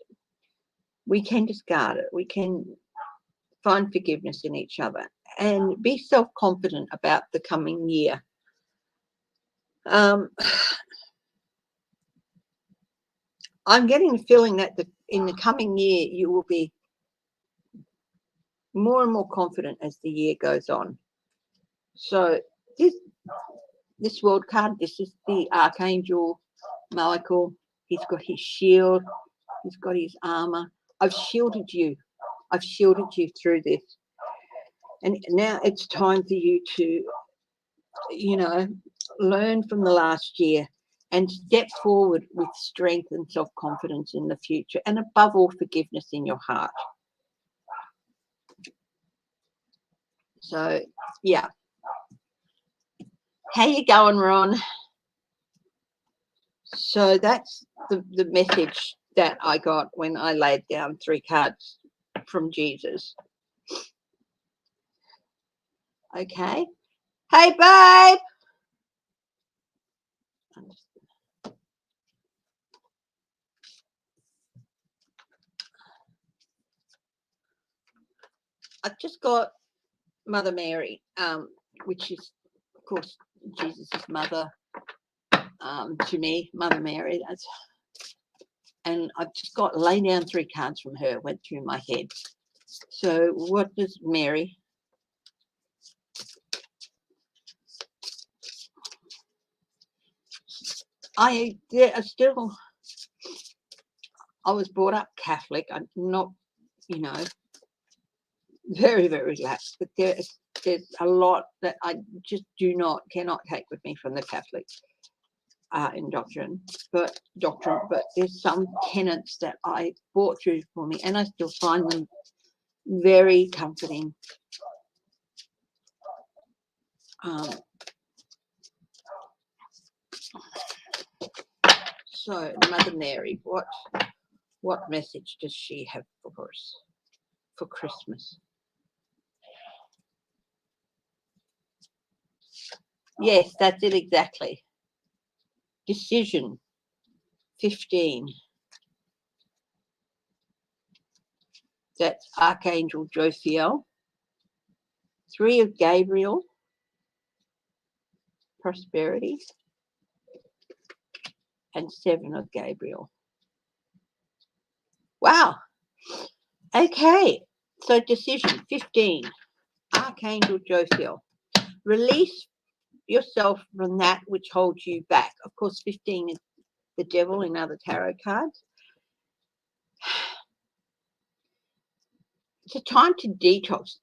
we can discard it. We can find forgiveness in each other and be self-confident about the coming year. I'm getting the feeling that in the coming year you will be more and more confident as the year goes on. So this world card, this is the Archangel Michael. He's got his shield. He's got his armor. I've shielded you. I've shielded you through this. And now it's time for you to, you know, learn from the last year and step forward with strength and self-confidence in the future. And above all, forgiveness in your heart. So, yeah. How you going, Ron? So that's the message that I got when I laid down 3 cards from Jesus. Okay. Hey, babe. I've just got Mother Mary, which is, of course, Jesus' mother to me, Mother Mary. And I've just got lay down 3 cards from her, went through my head. So what does Mary? I was brought up Catholic. I'm not, you know, very, very lax, but there's a lot that I just cannot take with me from the Catholic doctrine, but there's some tenets that I brought through for me, and I still find them very comforting. So, Mother Mary, what message does she have for us for Christmas? Yes, that's it exactly. Decision 15. That's Archangel Jophiel. 3 of Gabriel, prosperity, and 7 of Gabriel. Wow. Okay, so decision 15, Archangel Jophiel. Release yourself from that which holds you back. Of course, 15 is the devil in other tarot cards. It's a time to detox,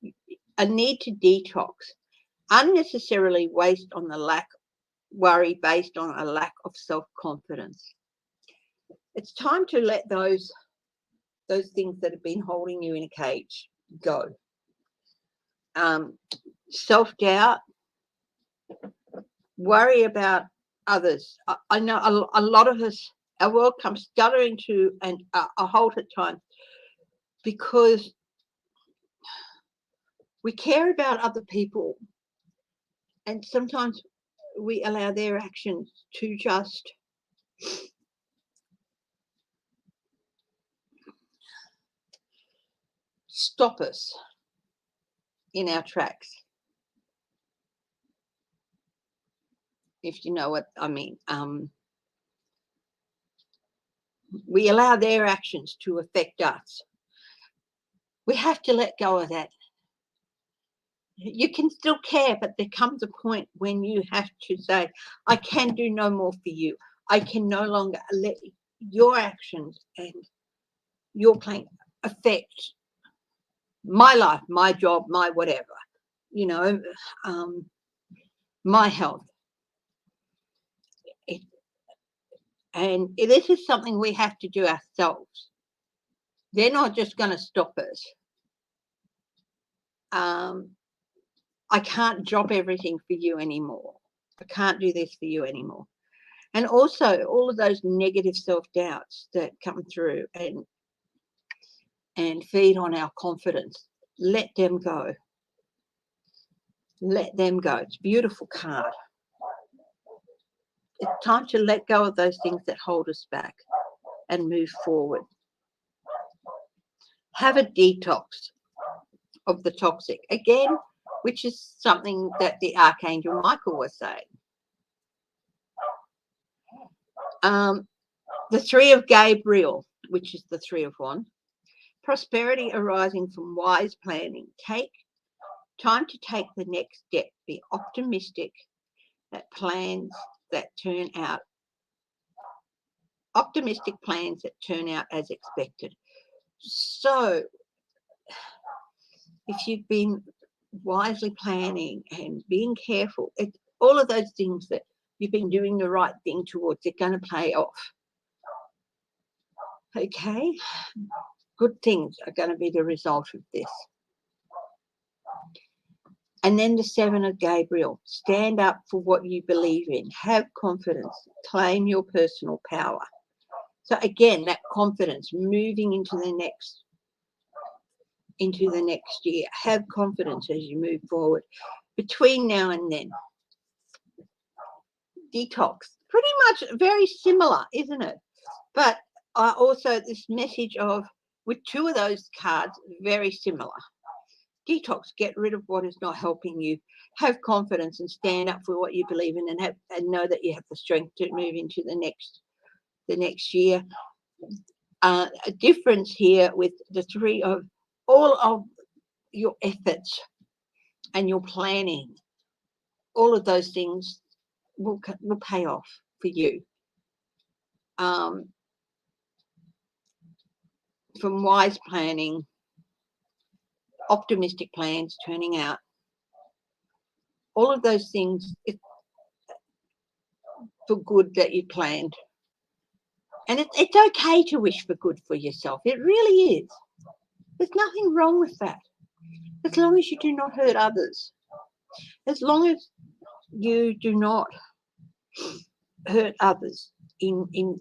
a need to detox, unnecessarily waste on the worry based on a lack of self-confidence. It's time to let those things that have been holding you in a cage go. Self-doubt, worry about others. I know a lot of us, our world comes stuttering to a halt at times because we care about other people, and sometimes we allow their actions to just stop us in our tracks, if you know what I mean. We allow their actions to affect us. We have to let go of that. You can still care, but there comes a point when you have to say, I can do no more for you. I can no longer let your actions and your playing affect my life, my job, my whatever, you know, my health. And this is something we have to do ourselves. They're not just going to stop us. I can't drop everything for you anymore. I can't do this for you anymore. And also all of those negative self-doubts that come through and feed on our confidence, let them go. Let them go. It's a beautiful card. It's time to let go of those things that hold us back and move forward. Have a detox of the toxic. Again, which is something that the Archangel Michael was saying. The Three of Gabriel, which is the Three of Wands. Prosperity arising from wise planning. Take time to take the next step. Be optimistic that plans that turn out as expected. So if you've been wisely planning and being careful, all of those things that you've been doing the right thing towards, they're going to pay off. Okay, good things are going to be the result of this. And then the Seven of Gabriel. Stand up for what you believe in. Have confidence. Claim your personal power. So again, that confidence moving into the next year. Have confidence as you move forward. Between now and then. Detox. Pretty much very similar, isn't it? But also this message of, with two of those cards, very similar. Detox, get rid of what is not helping you. Have confidence and stand up for what you believe in, and know that you have the strength to move into the next year. A difference here with the three of all of your efforts and your planning, all of those things will pay off for you. From wise planning, optimistic plans turning out, all of those things for good that you planned. And it's okay to wish for good for yourself. It really is. There's nothing wrong with that. As long as you do not hurt others. As long as you do not hurt others in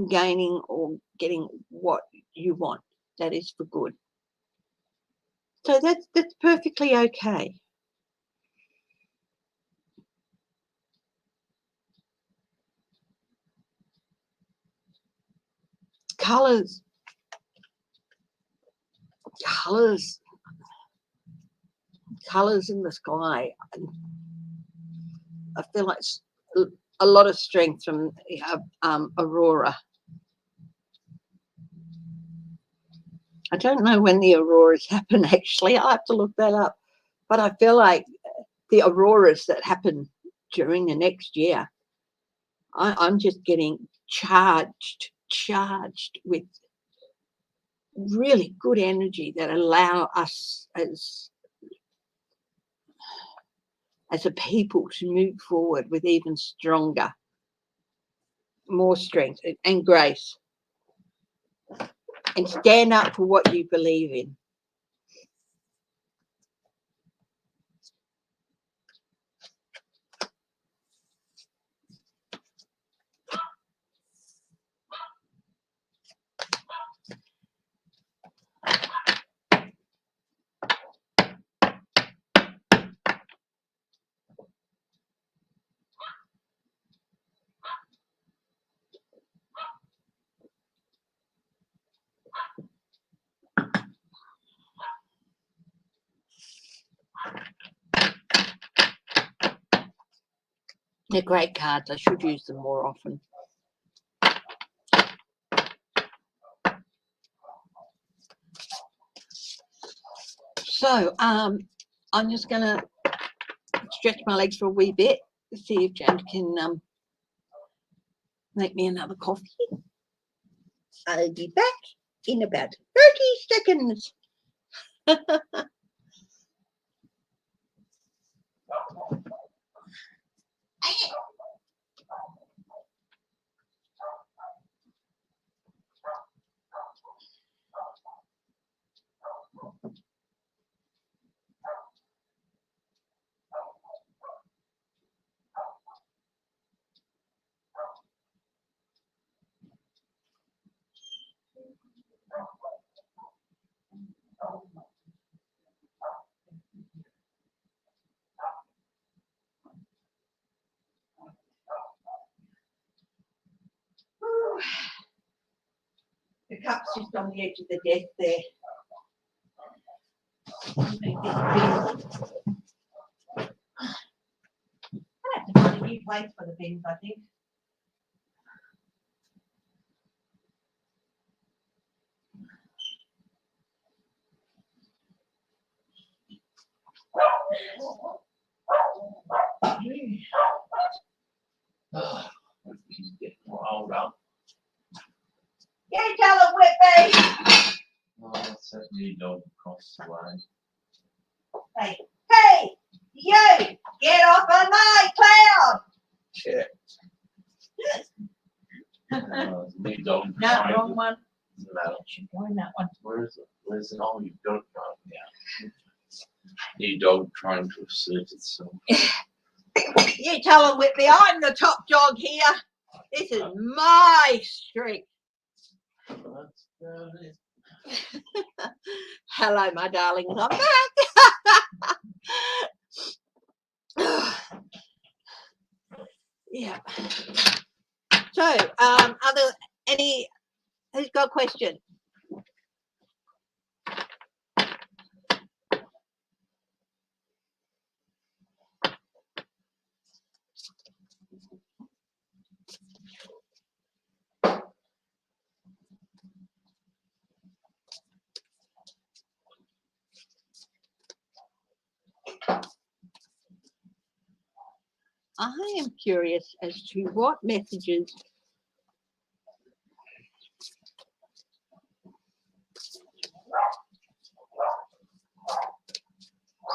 gaining or getting what you want. That is for good. So that's perfectly okay. Colours in the sky. I feel like a lot of strength from Aurora. I don't know when the auroras happen, actually. I'll have to look that up. But I feel like the auroras that happen during the next year, I'm just getting charged with really good energy that allow us as a people to move forward with even stronger, more strength and grace, and stand up for what you believe in. They're great cards. I should use them more often. So I'm just going to stretch my legs for a wee bit, see if Jan can make me another coffee. I'll be back in about 30 seconds. The cup's just on the edge of the desk there. I have to find a new place for the bins, I think. Oh, he's getting riled up. Yeah, tell him, Whitby. Oh, that's that new dog across the way. Hey, hey, you, get off of my cloud. Yeah. New dog. No, wrong one. Doesn't matter. Going that one. Where is it? Where's it? Oh, you've got it right now. New dog trying to assert itself. You tell him, Whitby, I'm the top dog here. This is my street. That's about it. Hello, my darlings. I'm back. Yeah. So, who's got a question? I am curious as to what messages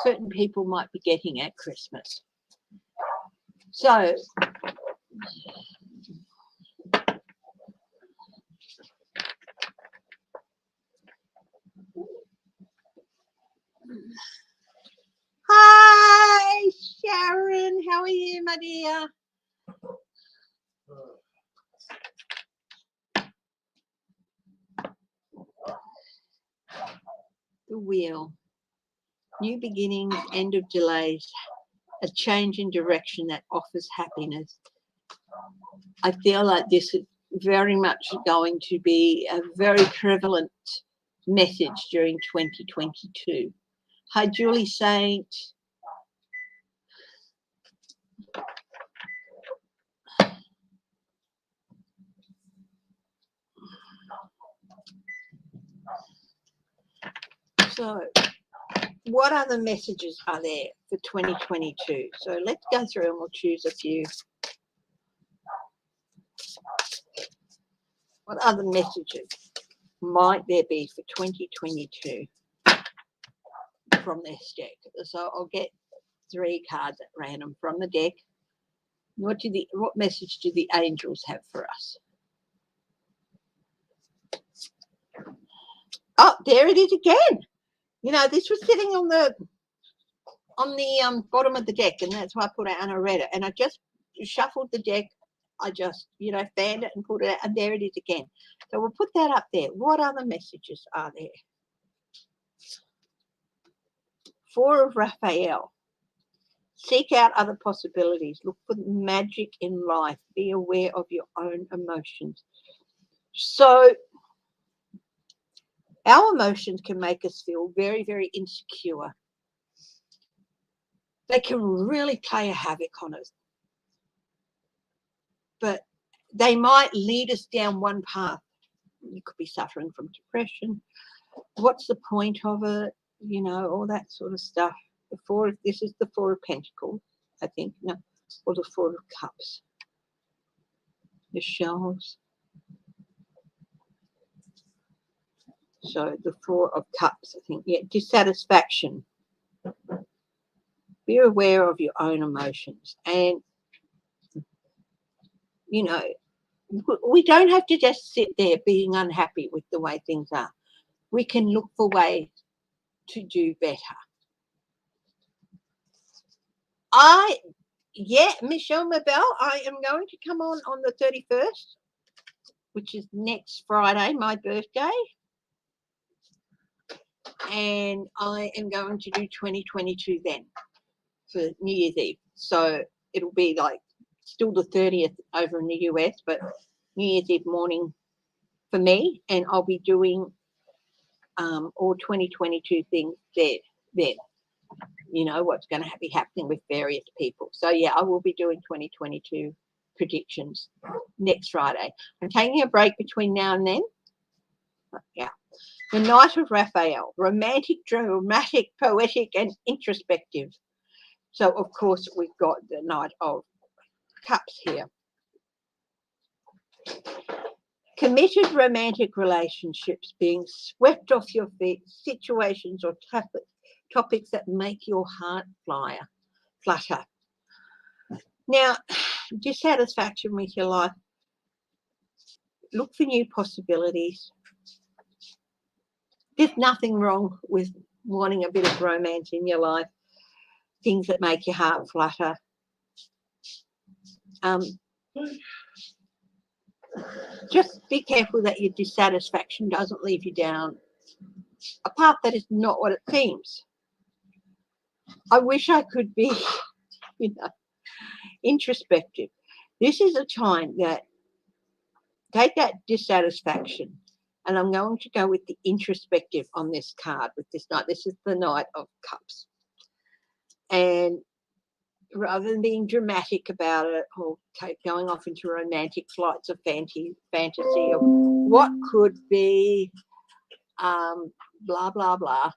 certain people might be getting at Christmas. So, hi, Sharon. How are you, my dear? The wheel. New beginnings, end of delays, a change in direction that offers happiness. I feel like this is very much going to be a very prevalent message during 2022. Hi, Julie Saint. So, what other messages are there for 2022? So let's go through and we'll choose a few. What other messages might there be for 2022 from this deck? So I'll get 3 cards at random from the deck. What message do the angels have for us? Oh, there it is again. You know, this was sitting on the bottom of the deck, and that's why I put it and I read it. And I just shuffled the deck. I just, fanned it and put it out, and there it is again. So we'll put that up there. What other messages are there? 4 of Raphael. Seek out other possibilities. Look for magic in life. Be aware of your own emotions. So our emotions can make us feel very, very insecure. They can really play a havoc on us. But they might lead us down one path. You could be suffering from depression. What's the point of it? All that sort of stuff. This is the 4 of Pentacles, I think. No, or the 4 of Cups. The shells. So the 4 of Cups, I think. Yeah, dissatisfaction. Be aware of your own emotions. And, we don't have to just sit there being unhappy with the way things are. We can look for ways to do better. Michelle Mabel, I am going to come on the 31st, which is next Friday, my birthday. And I am going to do 2022 then for New Year's Eve. So it'll be like still the 30th over in the US, but New Year's Eve morning for me, and I'll be doing all 2022 things then. You know what's going to be happening with various people. So yeah, I will be doing 2022 predictions next Friday. I'm taking a break between now and then. Yeah. The Knight of Raphael, romantic, dramatic, poetic, and introspective. So of course we've got the Knight of Cups here. Committed romantic relationships, being swept off your feet, situations or topics that make your heart flutter. Now, dissatisfaction with your life, look for new possibilities. There's nothing wrong with wanting a bit of romance in your life, things that make your heart flutter. Just be careful that your dissatisfaction doesn't leave you down a path that is not what it seems. I wish I could be, introspective. This is a time that take that dissatisfaction, and I'm going to go with the introspective on this card with this Knight. This is the Knight of Cups. And rather than being dramatic about it or going off into romantic flights of fantasy of what could be, blah, blah, blah.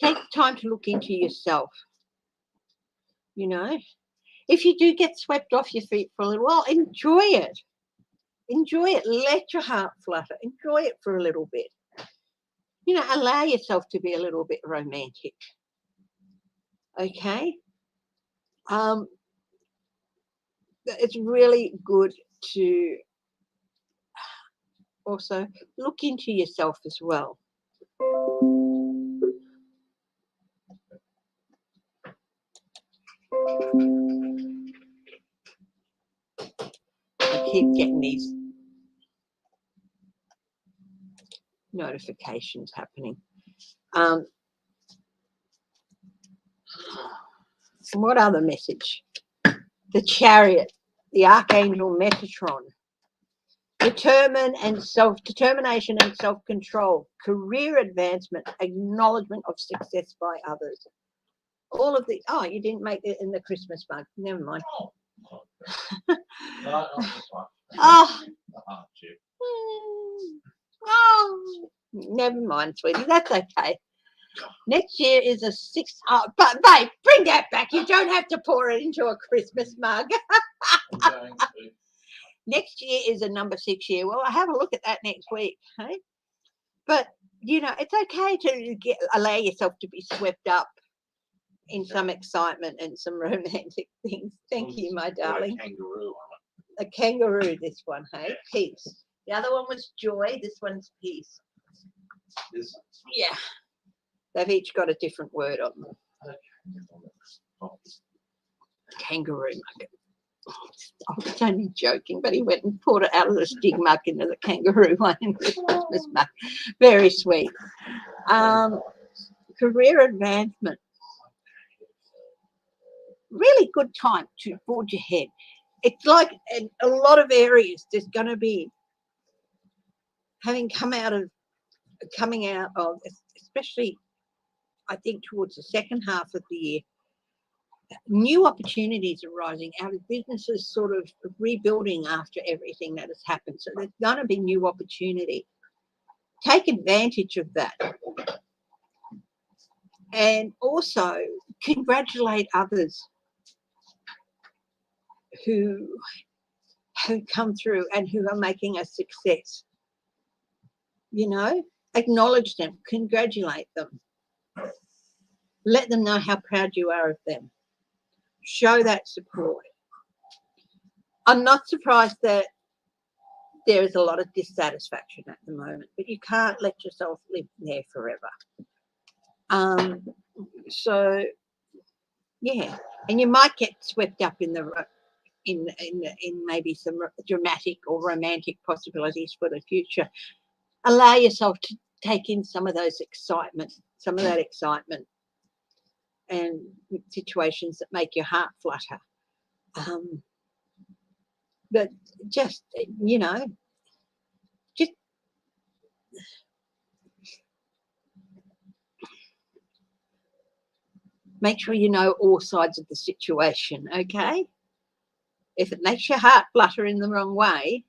Take time to look into yourself. If you do get swept off your feet for a little while, enjoy it. Enjoy it. Let your heart flutter. Enjoy it for a little bit. Allow yourself to be a little bit romantic. Okay? It's really good to also look into yourself as well. I keep getting these notifications happening. What other message? The Chariot, the Archangel Metatron. Determination and self-control, career advancement, acknowledgement of success by others. All of the, you didn't make it in the Christmas mug. Never mind. Never mind, sweetie. That's okay. Next year is a 6. But babe, bring that back. You don't have to pour it into a Christmas mug. Next year is a number 6 year. Well, I'll have a look at that next week. Hey? But, it's okay to allow yourself to be swept up in some excitement and some romantic things. Thank you, my darling. A kangaroo, this one, hey? Peace. The other one was joy. This one's peace. Yeah. They've each got a different word on them. Kangaroo mug. I was only joking, but he went and poured it out of the stig mug into the kangaroo one in the Christmas mug. Very sweet. Career advancement. Really good time to forge ahead. It's like in a lot of areas there's going to be coming out of, especially I think towards the second half of the year, new opportunities arising out of businesses sort of rebuilding after everything that has happened. So there's going to be new opportunity. Take advantage of that. And also congratulate others who come through and who are making a success. Acknowledge them, congratulate them. Let them know how proud you are of them. Show that support. I'm not surprised that there is a lot of dissatisfaction at the moment, but you can't let yourself live there forever. So yeah, and you might get swept up in maybe some dramatic or romantic possibilities for the future. Allow yourself to take in some of that excitement and situations that make your heart flutter. But just, you know, just make sure you know all sides of the situation, okay? If it makes your heart flutter in the wrong way,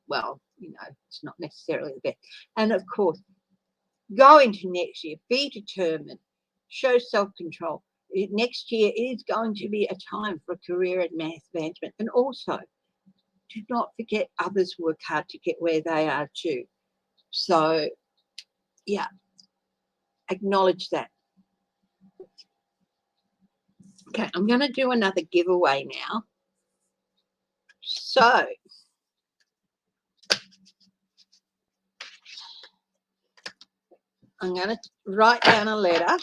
well, you know, it's not necessarily the best. And of course, go into next year, be determined, show self-control. Next year is going to be a time for career advancement. And also, do not forget others work hard to get where they are too. So, yeah, acknowledge that. Okay, I'm going to do another giveaway now. So, I'm going to write down a letter.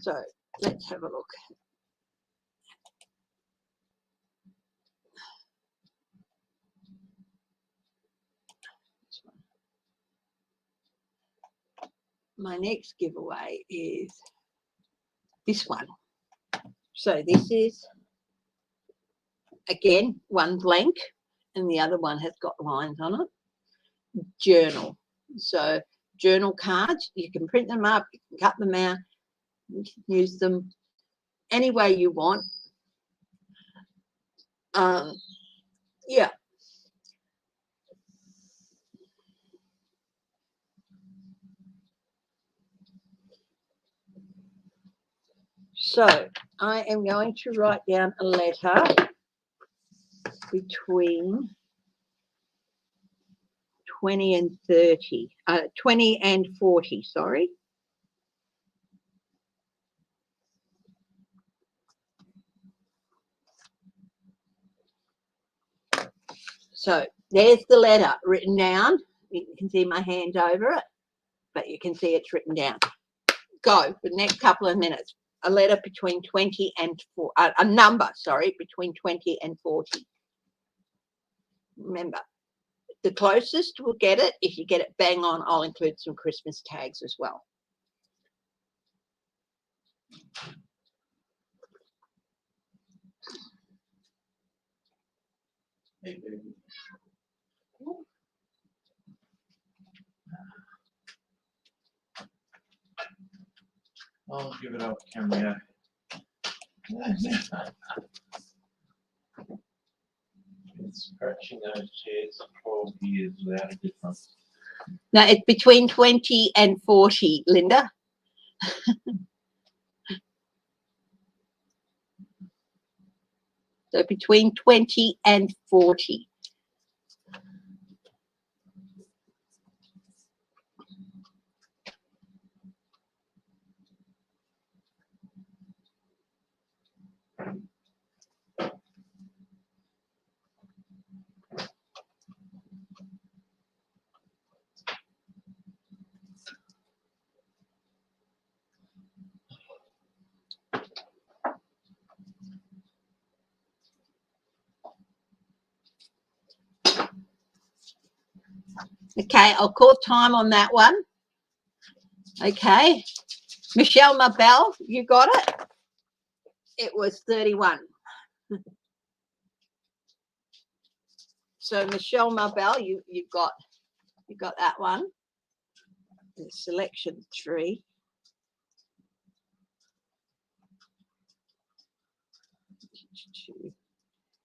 So, let's have a look. My next giveaway is this one. So this is, again, one blank and the other one has got lines on it. Journal. So journal cards, you can print them up, you can cut them out, you can use them any way you want. Yeah. So I am going to write down a letter between 20 and 30, 20 and 40, sorry. So there's the letter written down. You can see my hand over it, but you can see it's written down. Go for the next couple of minutes. A letter between 20 and 40, a number, sorry, between 20 and 40. Remember, the closest will get it. If you get it bang on, I'll include some Christmas tags as well. Hey, baby. I'll give it up, camera. It's scratching those chairs for 12 years without a difference. Now, it's between 20 and 40, Linda. So between 20 and 40. Okay, I'll call time on that one. Okay. Michelle Mabel, you got it? It was 31. So Michelle Mabel, you got that one. Selection 3.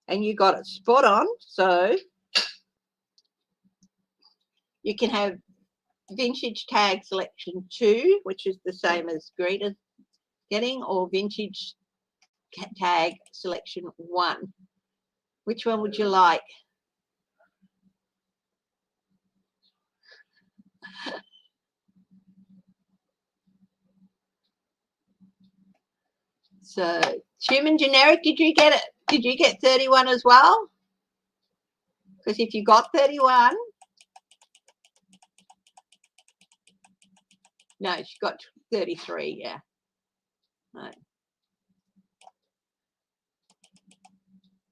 And you got it spot on. So you can have vintage tag selection 2, which is the same as Greta's getting, or vintage tag selection 1. Which one would you like? So human generic, did you get it? Did you get 31 as well? Because if you got 31, no, she got 33, yeah. No.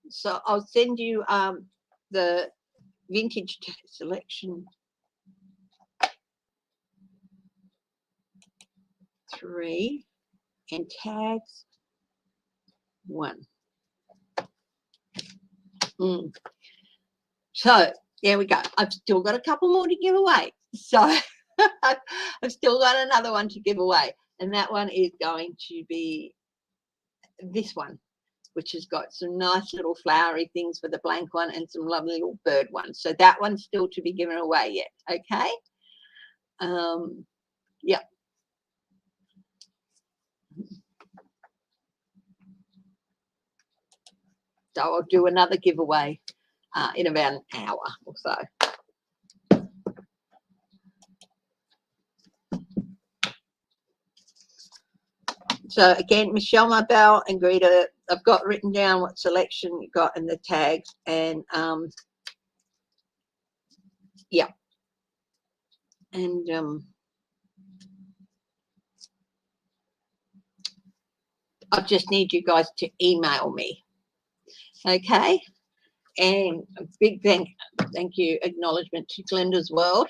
So I'll send you the vintage selection 3 and tags 1. So there we go. I've still got a couple more to give away. So I've still got another one to give away. And that one is going to be this one, which has got some nice little flowery things for the blank one and some lovely little bird ones. So that one's still to be given away yet. Okay. Yeah. So I'll do another giveaway in about an hour or so. So again, Michelle Marbell and Greta, I've got written down what selection you got and the tags, and yeah, and I just need you guys to email me, okay? And a big thank you, acknowledgement to Glenda's World.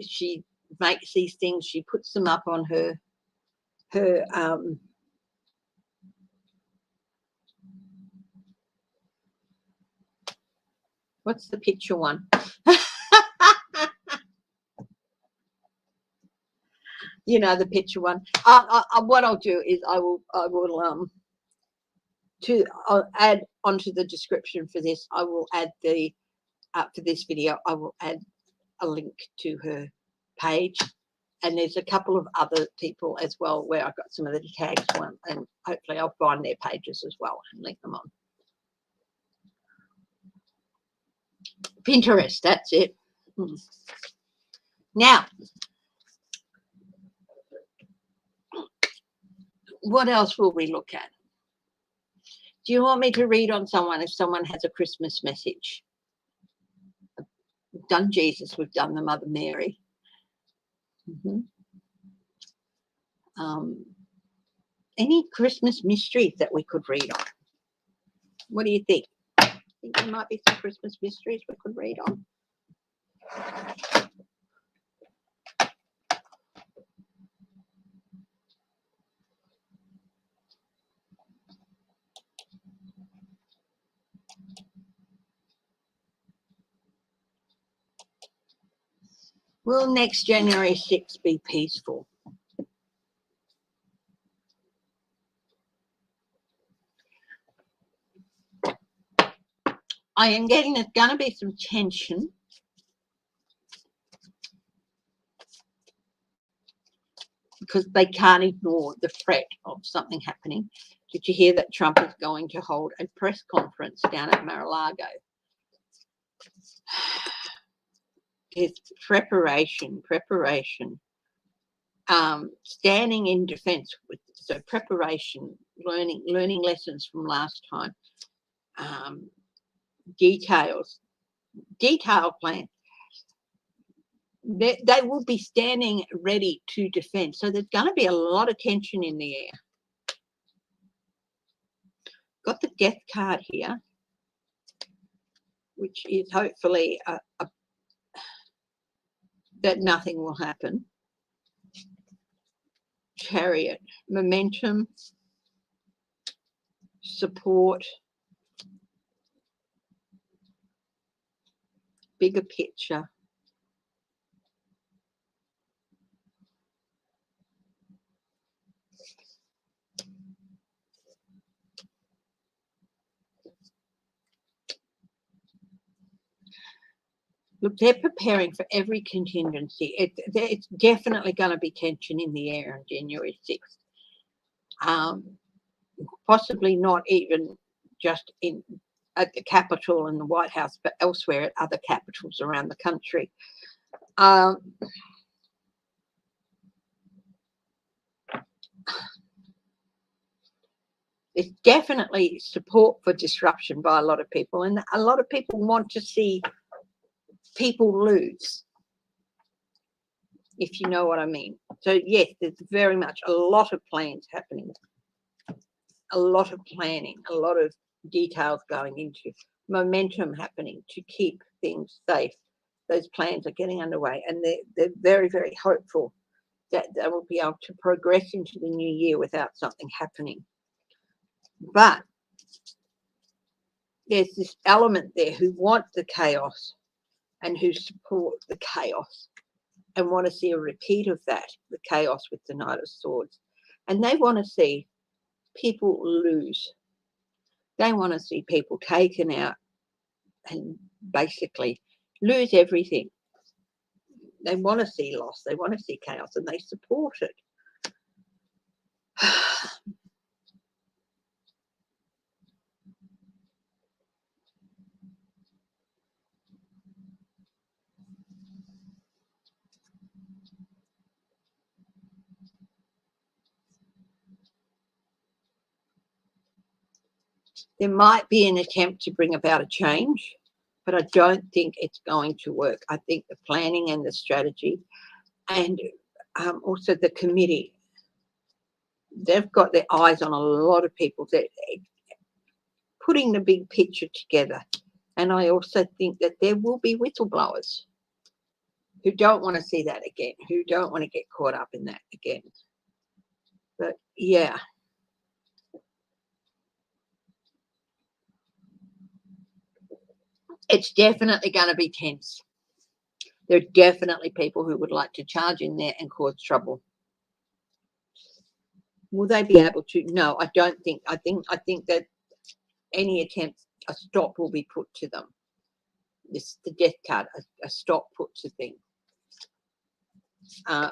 She makes these things, she puts them up on her what's the picture one? You know, the picture one. What I'll do is I'll add onto the description for this. I will add the for this video. I will add a link to her page, and there's a couple of other people as well where I've got some of the tags on, and hopefully I'll find their pages as well and link them on. Pinterest, that's it. Now, what else will we look at? Do you want me to read on someone if someone has a Christmas message? We've done Jesus, we've done the Mother Mary. Any Christmas mysteries that we could read on? What do you think? I think there might be some Christmas mysteries we could read on. Will next January 6th be peaceful? I am getting there's going to be some tension. Because they can't ignore the threat of something happening. Did you hear that Trump is going to hold a press conference down at Mar-a-Lago? It's preparation. Standing in defense with, so preparation, learning lessons from last time, detailed plan. They will be standing ready to defend. So there's going to be a lot of tension in the air. Got the death card here, which is hopefully that nothing will happen. Chariot, momentum, support, bigger picture. Look, they're preparing for every contingency. It's definitely going to be tension in the air on January 6th. Possibly not even just at the Capitol and the White House, but elsewhere at other capitals around the country. There's definitely support for disruption by a lot of people, and a lot of people want to see people lose, if you know what I mean. So yes, there's very much a lot of plans happening, a lot of planning, a lot of details going into momentum happening to keep things safe. Those plans are getting underway, and they're very, very hopeful that they will be able to progress into the new year without something happening. But there's this element there who want the chaos and who support the chaos and want to see a repeat of that, the chaos with the Knight of Swords. And they want to see people lose. They want to see people taken out and basically lose everything. They want to see loss. They want to see chaos, and they support it. There might be an attempt to bring about a change, but I don't think it's going to work. I think the planning and the strategy and also the committee, they've got their eyes on a lot of people. They're putting the big picture together. And I also think that there will be whistleblowers who don't want to see that again, who don't want to get caught up in that again. But yeah. It's definitely going to be tense. There are definitely people who would like to charge in there and cause trouble. Will they be able to? No, I don't think. I think that any attempt, a stop will be put to them. This the death card, a stop put to things,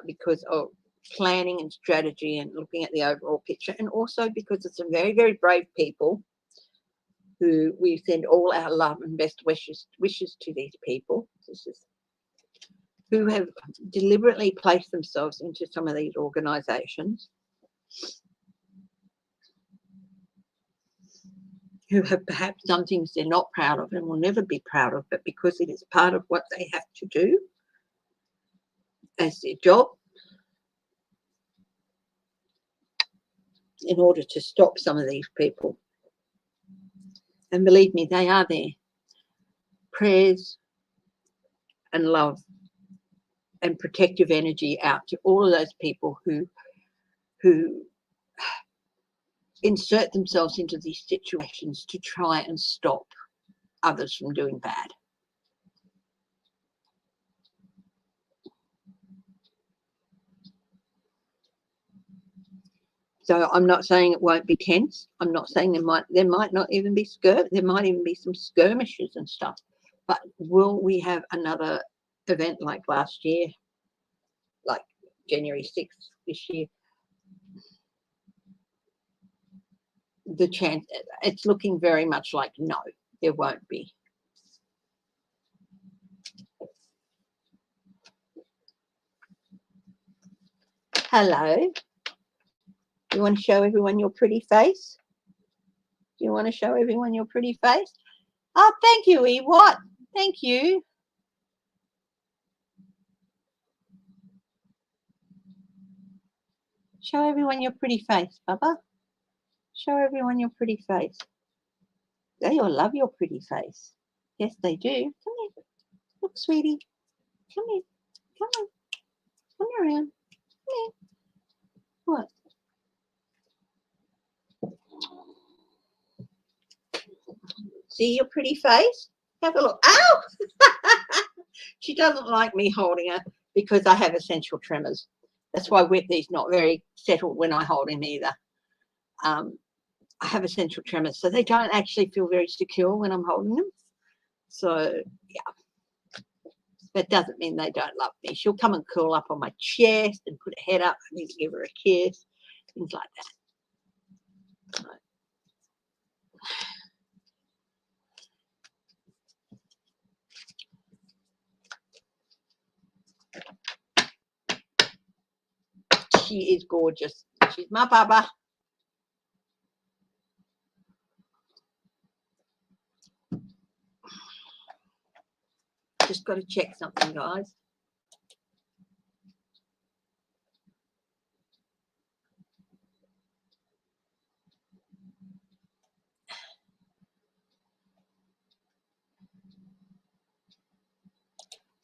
because of planning and strategy and looking at the overall picture, and also because of some very, very brave people who we send all our love and best wishes to these people. Who have deliberately placed themselves into some of these organisations, who have perhaps done things they're not proud of and will never be proud of, but because it is part of what they have to do as their job in order to stop some of these people. And believe me, they are there. Prayers and love and protective energy out to all of those people who insert themselves into these situations to try and stop others from doing bad. So I'm not saying it won't be tense. I'm not saying there might not even be there might even be some skirmishes and stuff. But will we have another event like last year, like January 6th this year? The chance, it's looking very much like no, there won't be. Hello. You want to show everyone your pretty face? Do you want to show everyone your pretty face? Oh, thank you, Ewart. Thank you. Show everyone your pretty face, Bubba. Show everyone your pretty face. They all love your pretty face. Yes, they do. Come here. Look, sweetie. Come here. Come on. Come around. Come here. What? See your pretty face? Have a look. Ow! She doesn't like me holding her because I have essential tremors. That's why Whitney's not very settled when I hold him either. I have essential tremors, so they don't actually feel very secure when I'm holding them. So, yeah. That doesn't mean they don't love me. She'll come and curl up on my chest and put her head up. I need to give her a kiss, things like that. So, she is gorgeous. She's my Baba. Just got to check something, guys.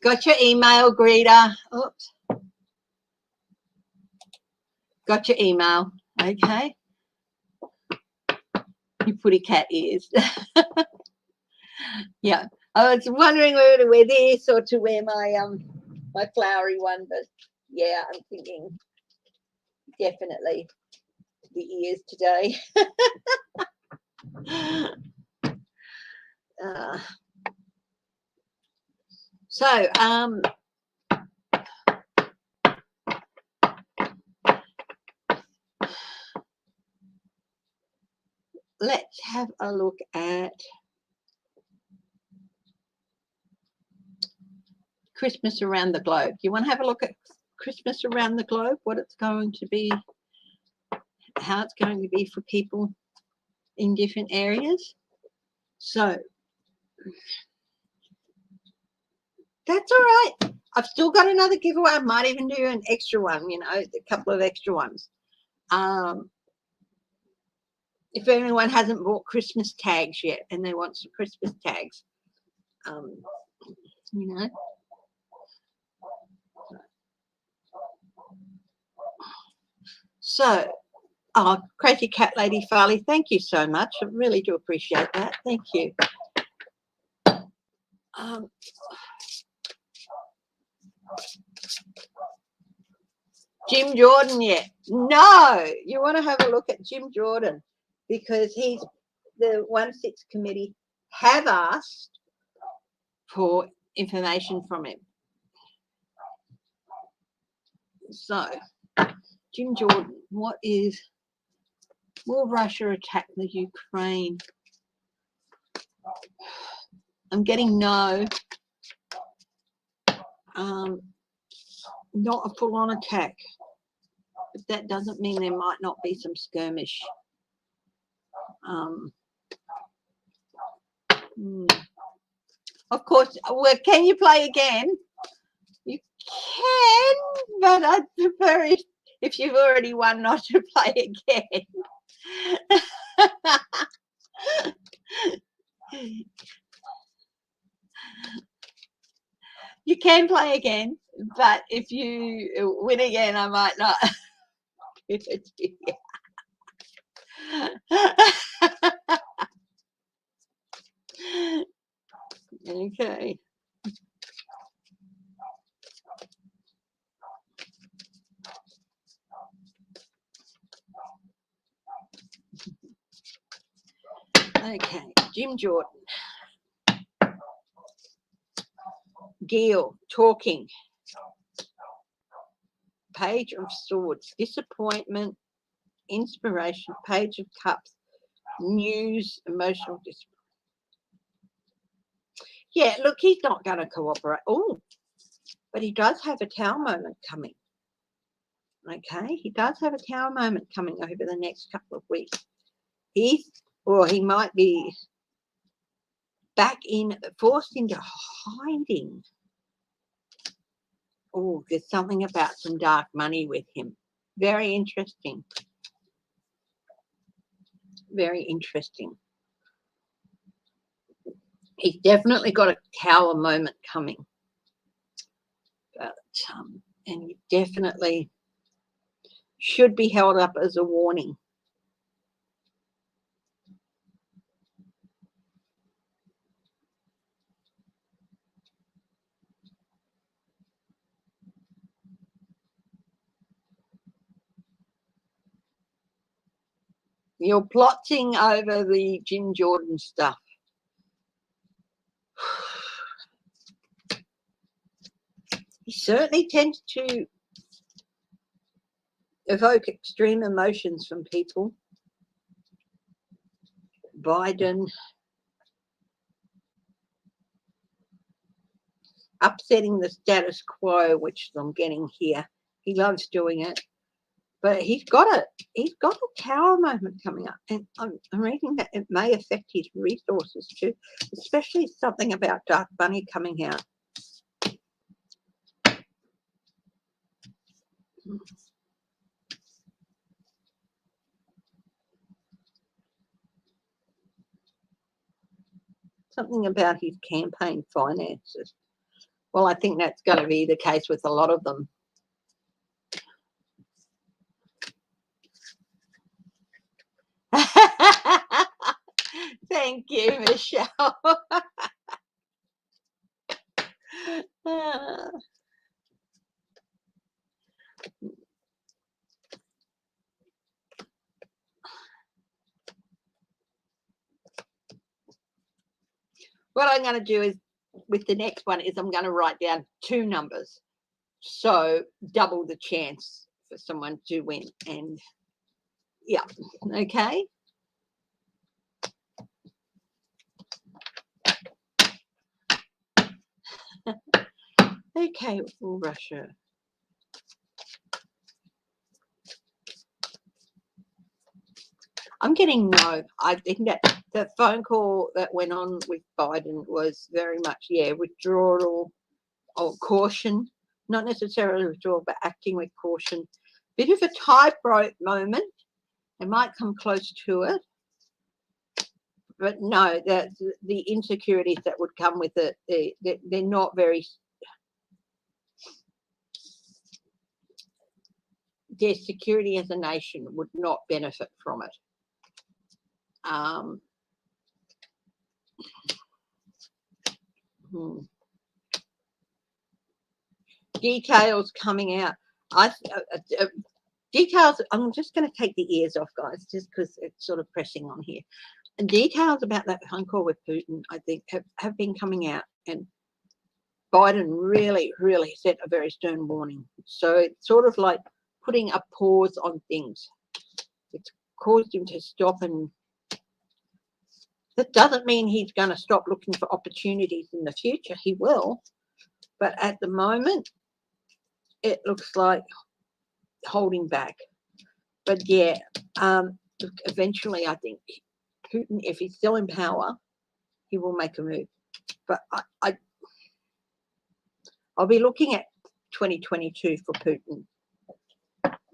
Got your email, Greta. Oops. Got your email. Okay. You pretty cat ears. Yeah, I was wondering whether to wear this or to wear my my flowery one, but yeah, I'm thinking definitely the ears today. So let's have a look at Christmas around the globe. You want to have a look at Christmas around the globe, what it's going to be, how it's going to be for people in different areas. So that's all right. I've still got another giveaway. I might even do an extra one, you know, a couple of extra ones. If anyone hasn't bought Christmas tags yet and they want some Christmas tags, you know. So, oh, Crazy Cat Lady Farley, thank you so much. I really do appreciate that. Thank you. Jim Jordan yet? No, you want to have a look at Jim Jordan because he's the 1-6 committee have asked for information from him. So, Jim Jordan, what is, will Russia attack the Ukraine? I'm getting no. Not a full-on attack, but that doesn't mean there might not be some skirmish. Of course, well, can you play again? You can, but I'd prefer if you've already won not to play again. You can play again, but if you win again, I might not give it to you. Okay. Okay, Jim Jordan. Gil, talking. Page of Swords, disappointment, inspiration, Page of Cups, news, emotional disappointment. Yeah, look, he's not going to cooperate. Oh, but he does have a tower moment coming. Okay, he does have a tower moment coming over the next couple of weeks. He might be forced into hiding. Oh, there's something about some dark money with him. Very interesting. Very interesting. He's definitely got a tower moment coming. But, and he definitely should be held up as a warning. You're plotting over the Jim Jordan stuff. He certainly tends to evoke extreme emotions from people. Biden upsetting the status quo, which I'm getting here. He loves doing it. But he's got a tower moment coming up, and I'm reading that it may affect his resources too, especially something about dark money coming out. Something about his campaign finances. Well, I think that's going to be the case with a lot of them. Thank you, Michelle. What I'm going to do is, with the next one, is I'm going to write down 2 numbers. So double the chance for someone to win. And yeah, okay. Okay, Russia. I'm getting no. I think that the phone call that went on with Biden was very much, withdrawal or caution. Not necessarily withdrawal, but acting with caution. Bit of a tightrope moment. It might come close to it. But no, the insecurities that would come with it, they're not very... Their security as a nation would not benefit from it. Details coming out. Details, I'm just going to take the ears off, guys, just because it's sort of pressing on here. And details about that phone call with Putin, I think, have been coming out. And Biden really, really set a very stern warning. So it's sort of like putting a pause on things. It's caused him to stop, and that doesn't mean he's going to stop looking for opportunities in the future. He will. But at the moment, it looks like holding back. But yeah, eventually I think Putin, if he's still in power, he will make a move. But I'll be looking at 2022 for Putin.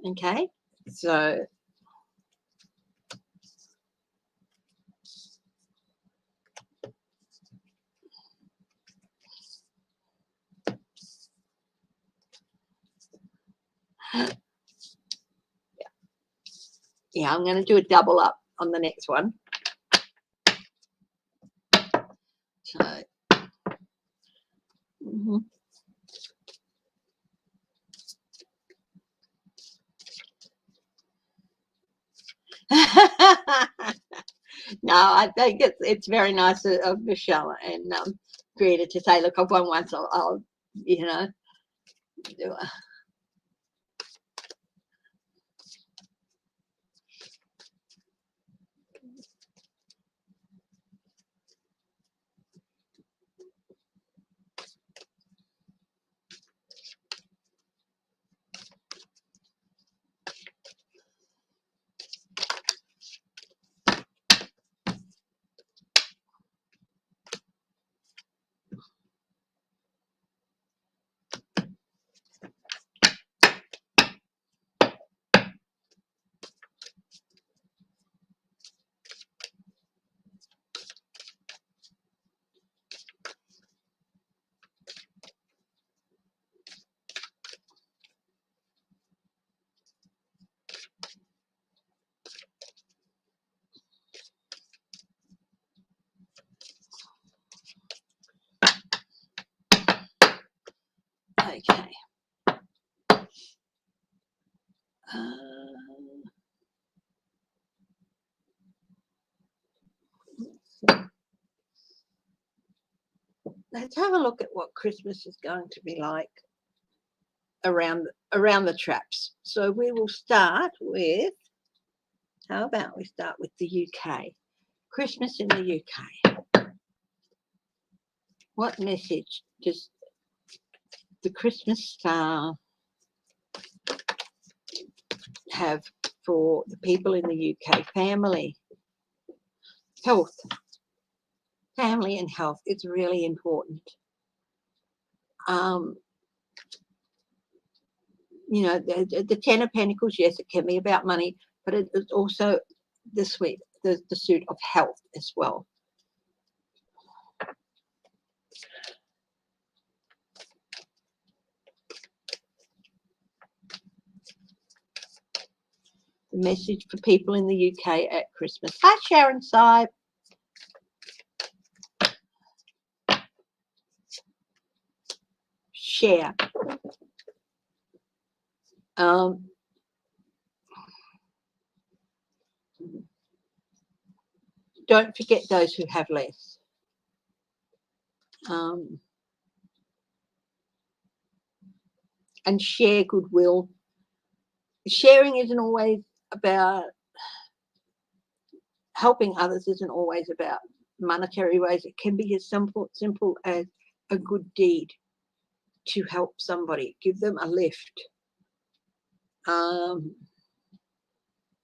Okay, so yeah, I'm going to do a double up on the next one. So, no, I think it's very nice of Michelle and Greta to say, look, I've won once, I'll do a... Okay. Let's have a look at what Christmas is going to be like around the traps. So we will start with, how about we start with the UK? Christmas in the UK. What message does the Christmas star have for the people in the UK? Family, health. Family and health, it's really important. The Ten of Pentacles, yes, it can be about money, but it's also the suit of health as well. The message for people in the UK at Christmas. Hi, Sharon Sibe. share. Don't forget those who have less. And share goodwill. Sharing isn't always about helping others, isn't always about monetary ways. It can be as simple as a good deed to help somebody, give them a lift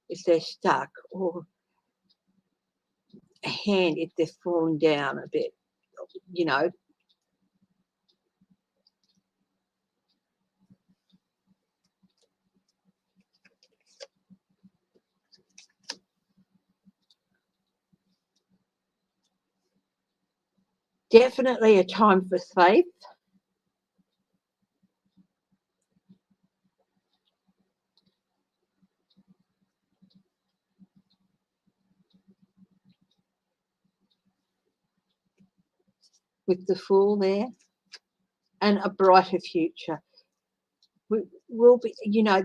if they're stuck, or a hand if they're falling down a bit, you know. Definitely a time for faith. With the Fool there, and a brighter future. We'll be, you know,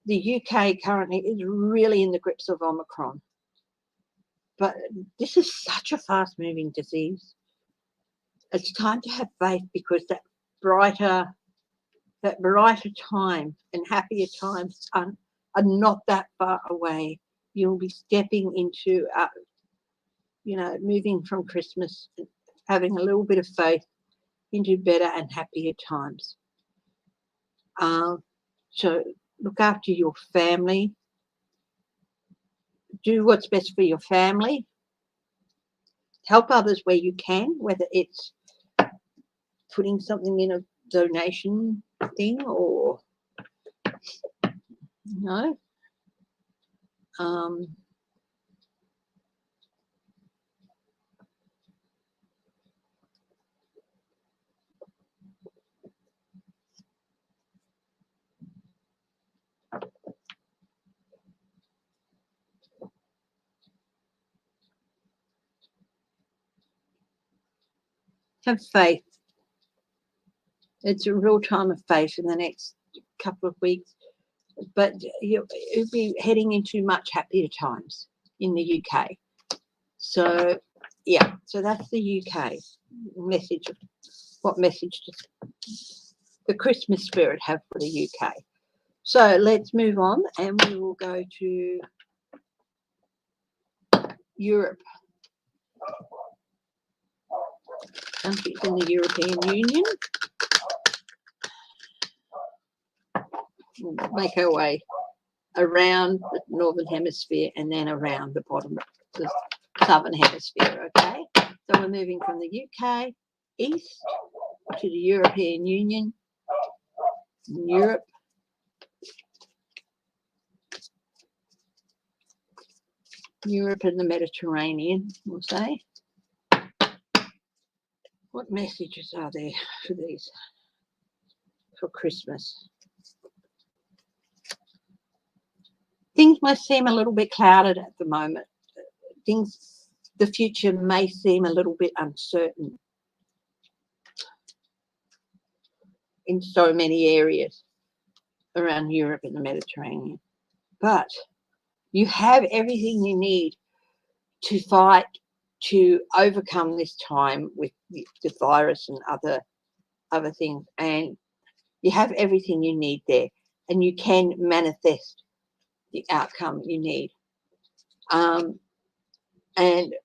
the UK currently is really in the grips of Omicron. But this is such a fast-moving disease. It's time to have faith, because that brighter time and happier times are not that far away. You'll be stepping into, you know, moving from Christmas, having a little bit of faith into better and happier times. So look after your family. Do what's best for your family. Help others where you can, whether it's putting something in a donation thing, or, you know, have faith. It's a real time of faith in the next couple of weeks, but you'll be heading into much happier times in the UK. So, yeah, so that's the UK message. What message does the Christmas spirit have for the UK? So let's move on, and we will go to Europe. Countries in the European Union. We'll make our way around the Northern Hemisphere and then around the bottom of the Southern Hemisphere, okay? So we're moving from the UK east to the European Union, Europe, and the Mediterranean, we'll say. What messages are there for these, for Christmas? Things might seem a little bit clouded at the moment. The future may seem a little bit uncertain in so many areas around Europe and the Mediterranean. But you have everything you need to fight, to overcome this time with the virus and other things. And you have everything you need there, and you can manifest the outcome you need. And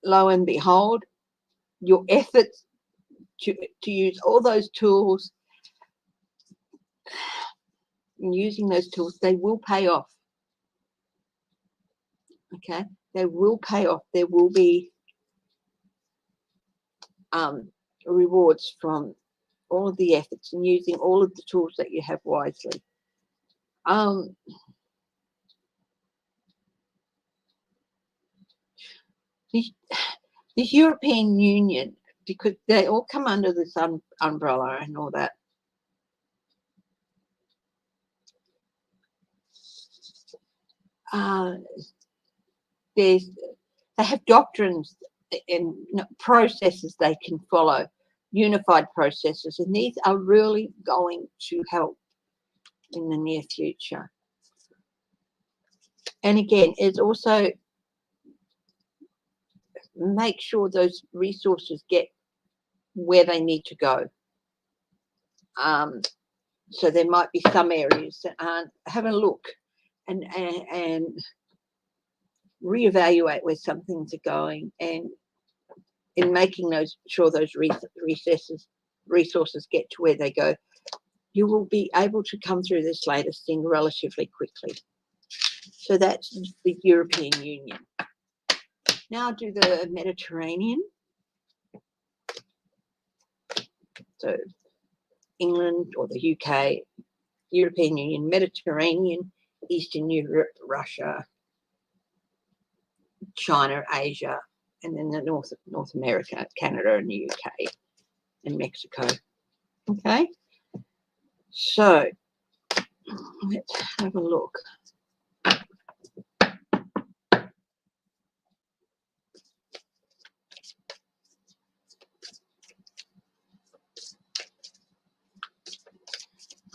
lo and behold, your efforts to use all those tools, and using those tools, they will pay off. Okay, they will pay off. There will be rewards from all of the efforts and using all of the tools that you have wisely. The European Union, because they all come under this umbrella and all that. They have doctrines and processes they can follow unified processes, and these are really going to help in the near future. And again, it's also make sure those resources get where they need to go. So there might be some areas that aren't. Have a look and reevaluate where some things are going, and in making sure those resources get to where they go, you will be able to come through this latest thing relatively quickly. So that's the European Union. Now do the Mediterranean. So England or the UK, European Union, Mediterranean, Eastern Europe, Russia, China, Asia, and then the North America, Canada and the UK and Mexico. Okay, so let's have a look.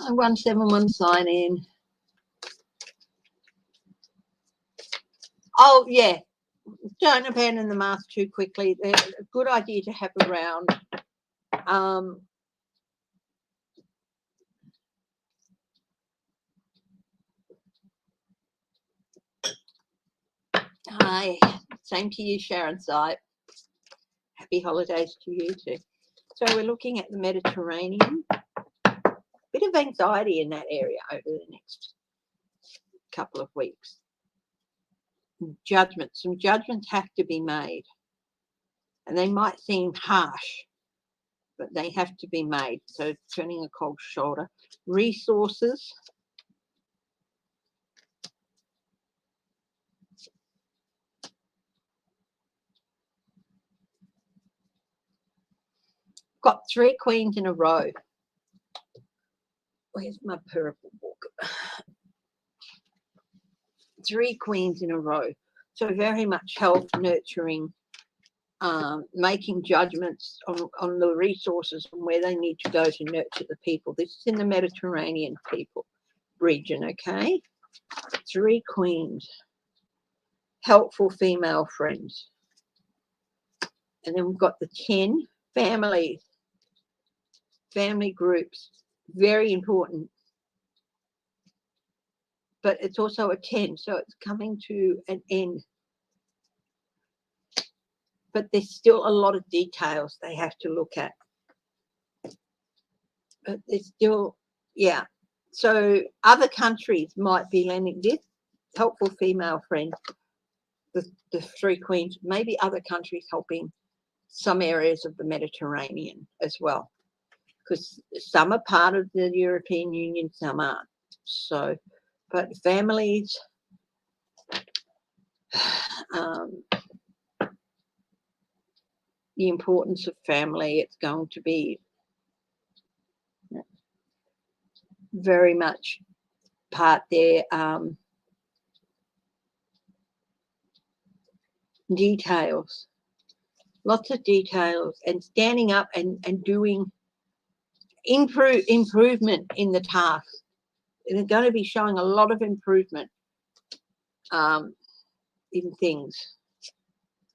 I 171 sign in. Oh yeah, don't abandon the mask too quickly. They're a good idea to have around. Hi, same to you, Sharon Sipe. Happy holidays to you too. So we're looking at the Mediterranean. Bit of anxiety in that area over the next couple of weeks. Some judgments have to be made, and they might seem harsh, but they have to be made. So turning a cold shoulder. Resources. Got 3 queens in a row. Where's my purple book? 3 queens in a row. So very much health, nurturing, making judgments on the resources and where they need to go to nurture the people. This is in the Mediterranean region, okay? 3 queens. Helpful female friends. And then we've got the 10 families, family groups, very important. But it's also a 10, so it's coming to an end. But there's still a lot of details they have to look at. But there's still, yeah. So other countries might be lending this helpful female friend, the 3 queens, maybe other countries helping some areas of the Mediterranean as well, because some are part of the European Union, some aren't. So, but families, the importance of family, it's going to be very much part there. Details, lots of details, and standing up and doing improvement in the task. They're going to be showing a lot of improvement in things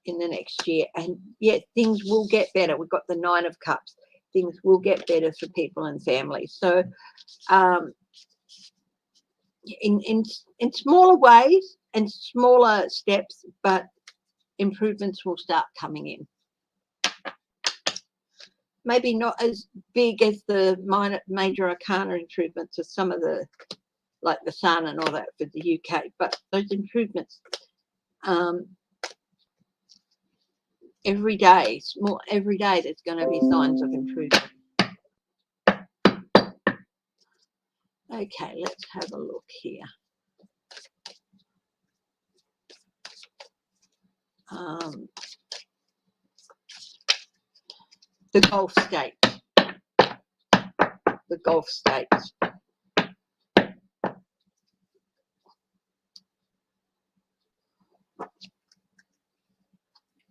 in the next year, and yet things will get better. We've got the 9 of Cups. Things will get better for people and families. So in smaller ways and smaller steps, but improvements will start coming in. Maybe not as big as the major arcana improvements as some of the, like the sun and all that for the UK, but those improvements every day, every day there's going to be signs of improvement. Okay, let's have a look here. The Gulf states. The Gulf states.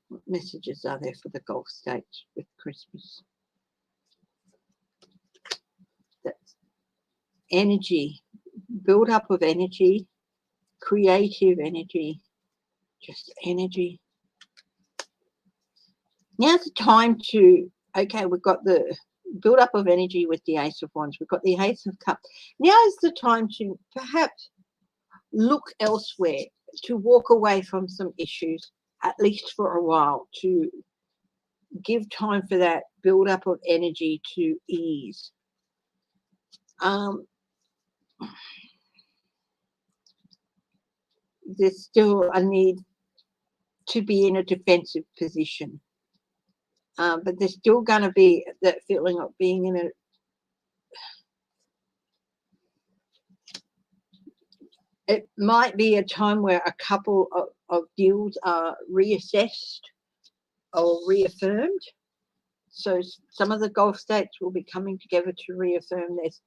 What messages are there for the Gulf states with Christmas? energy, build up of energy, creative energy, just energy. Now's the time to, okay, we've got the build up of energy with the Ace of Wands. We've got the Ace of Cups. Now is the time to perhaps look elsewhere, to walk away from some issues, at least for a while, to give time for that build up of energy to ease. There's still a need to be in a defensive position. But there's still going to be that feeling of being in a it might be a time where a couple of deals are reassessed or reaffirmed. So some of the Gulf states will be coming together to reaffirm this,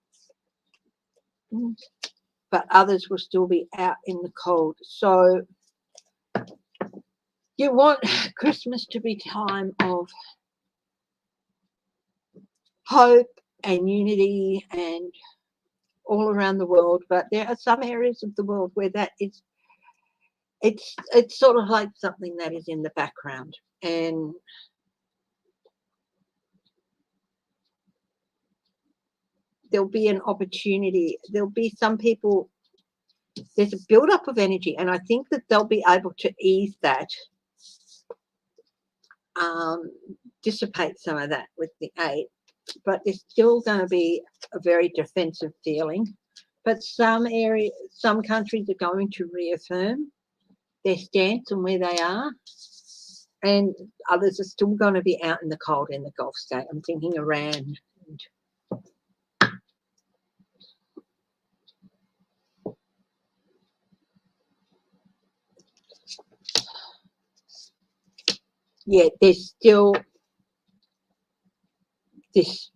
but others will still be out in the cold. So you want Christmas to be time of hope and unity and all around the world, but there are some areas of the world where that is it's sort of like something that is in the background, and there'll be an opportunity. There'll be some people, there's a build-up of energy, and I think that they'll be able to ease that, dissipate some of that with the 8, but there's still going to be a very defensive feeling. But some countries are going to reaffirm their stance and where they are, and others are still going to be out in the cold in the Gulf state. I'm thinking Iran. Yeah, there's still this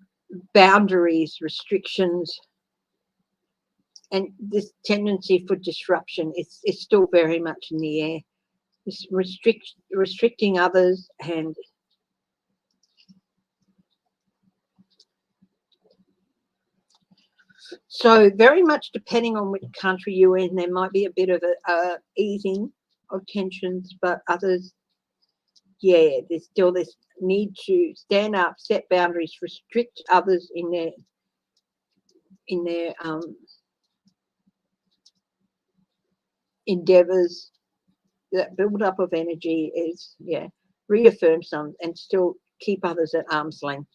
boundaries, restrictions, and this tendency for disruption is still very much in the air. This restricting others, and so very much depending on which country you're in, there might be a bit of a easing of tensions, but others, yeah, there's still this need to stand up, set boundaries, restrict others in their endeavors. That build up of energy is, yeah, reaffirm some and still keep others at arm's length.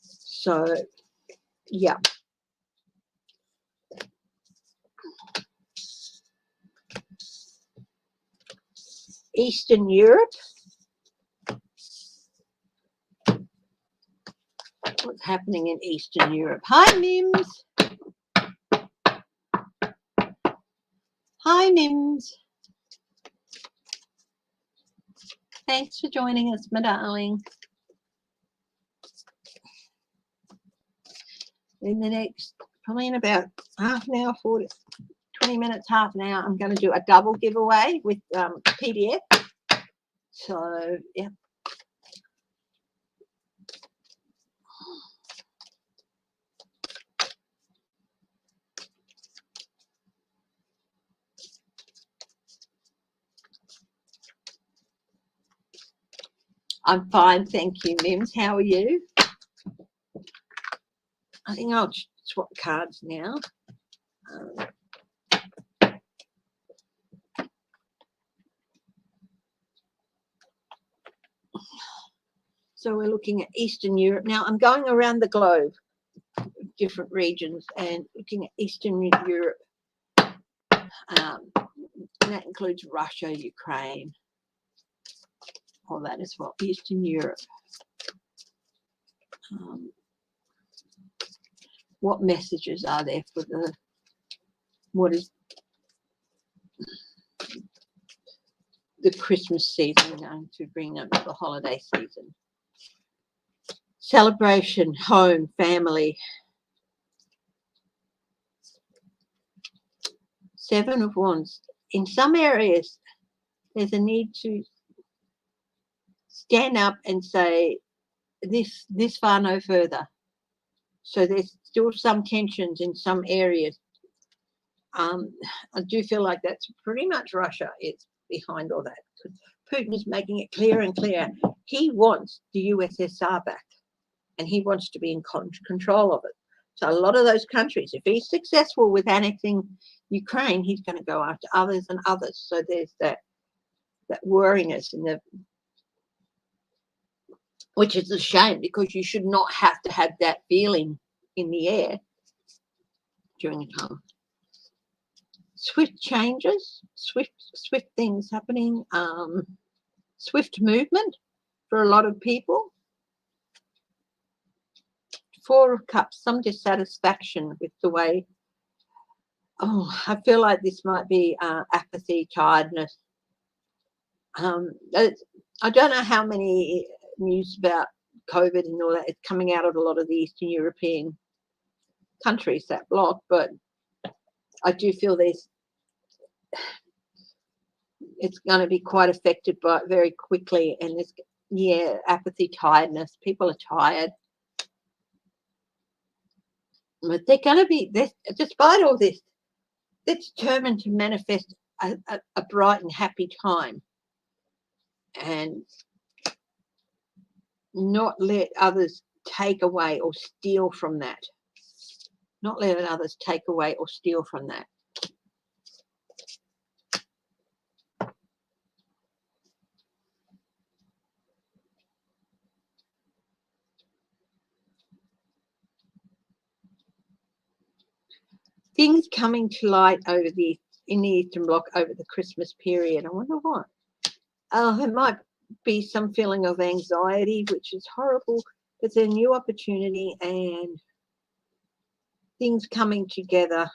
So, yeah. Eastern Europe. What's happening in Eastern Europe? Hi, Mims. Hi, Mims. Thanks for joining us, my darling. In the next, probably in about half an hour, 20 minutes, half an hour, I'm going to do a double giveaway with PDF. So, yeah. I'm fine, thank you, Mims. How are you? I think I'll swap cards now. So we're looking at Eastern Europe. Now I'm going around the globe, different regions, and looking at Eastern Europe. And that includes Russia, Ukraine, all that as well. Eastern Europe. What messages are there for what is the Christmas season going to bring up, the holiday season? Celebration, home, family. 7 of Wands. In some areas, there's a need to stand up and say, this far, no further. So there's still some tensions in some areas. I do feel like that's pretty much Russia is behind all that. Putin is making it clearer and clearer. He wants the USSR back, and he wants to be in control of it. So a lot of those countries, if he's successful with annexing Ukraine, he's going to go after others and others. So there's that worriness in the, which is a shame, because you should not have to have that feeling in the air during a time. Swift changes, swift things happening, swift movement for a lot of people. Four of Cups, some dissatisfaction with the way, I feel like this might be apathy, tiredness. I don't know how many news about COVID and all that is coming out of a lot of the Eastern European countries, that block, but I do feel it's going to be quite affected by it very quickly. And there's, apathy, tiredness. People are tired. But they're going to be, despite all this, they're determined to manifest a bright and happy time and not let others take away or steal from that. Not let others take away or steal from that. Things coming to light in the Eastern Bloc over the Christmas period. I wonder what. It might be some feeling of anxiety, which is horrible. But there's a new opportunity and things coming together.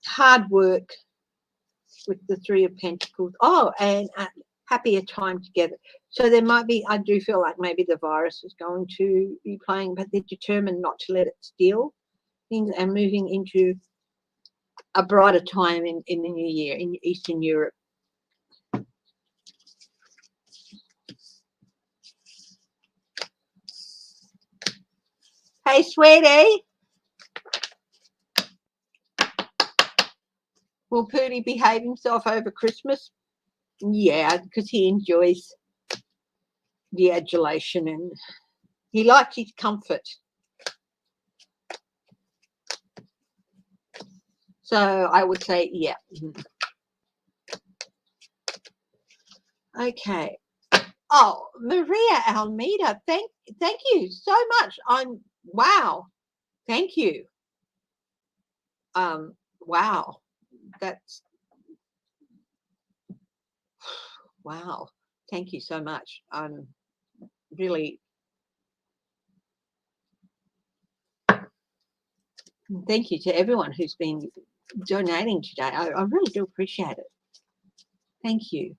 Hard work with the Three of Pentacles. Oh, and a happier time together. So there might be, I do feel like maybe the virus is going to be playing, but they're determined not to let it steal things and moving into a brighter time in the new year in Eastern Europe. Hey, sweetie. Will Pooty behave himself over Christmas? Yeah, because he enjoys the adulation and he likes his comfort. So I would say, yeah. Okay. Oh, Maria Almeida, thank you so much. Wow. Thank you. Wow. That's wow. Thank you so much. Really, thank you to everyone who's been donating today. I really do appreciate it. Thank you.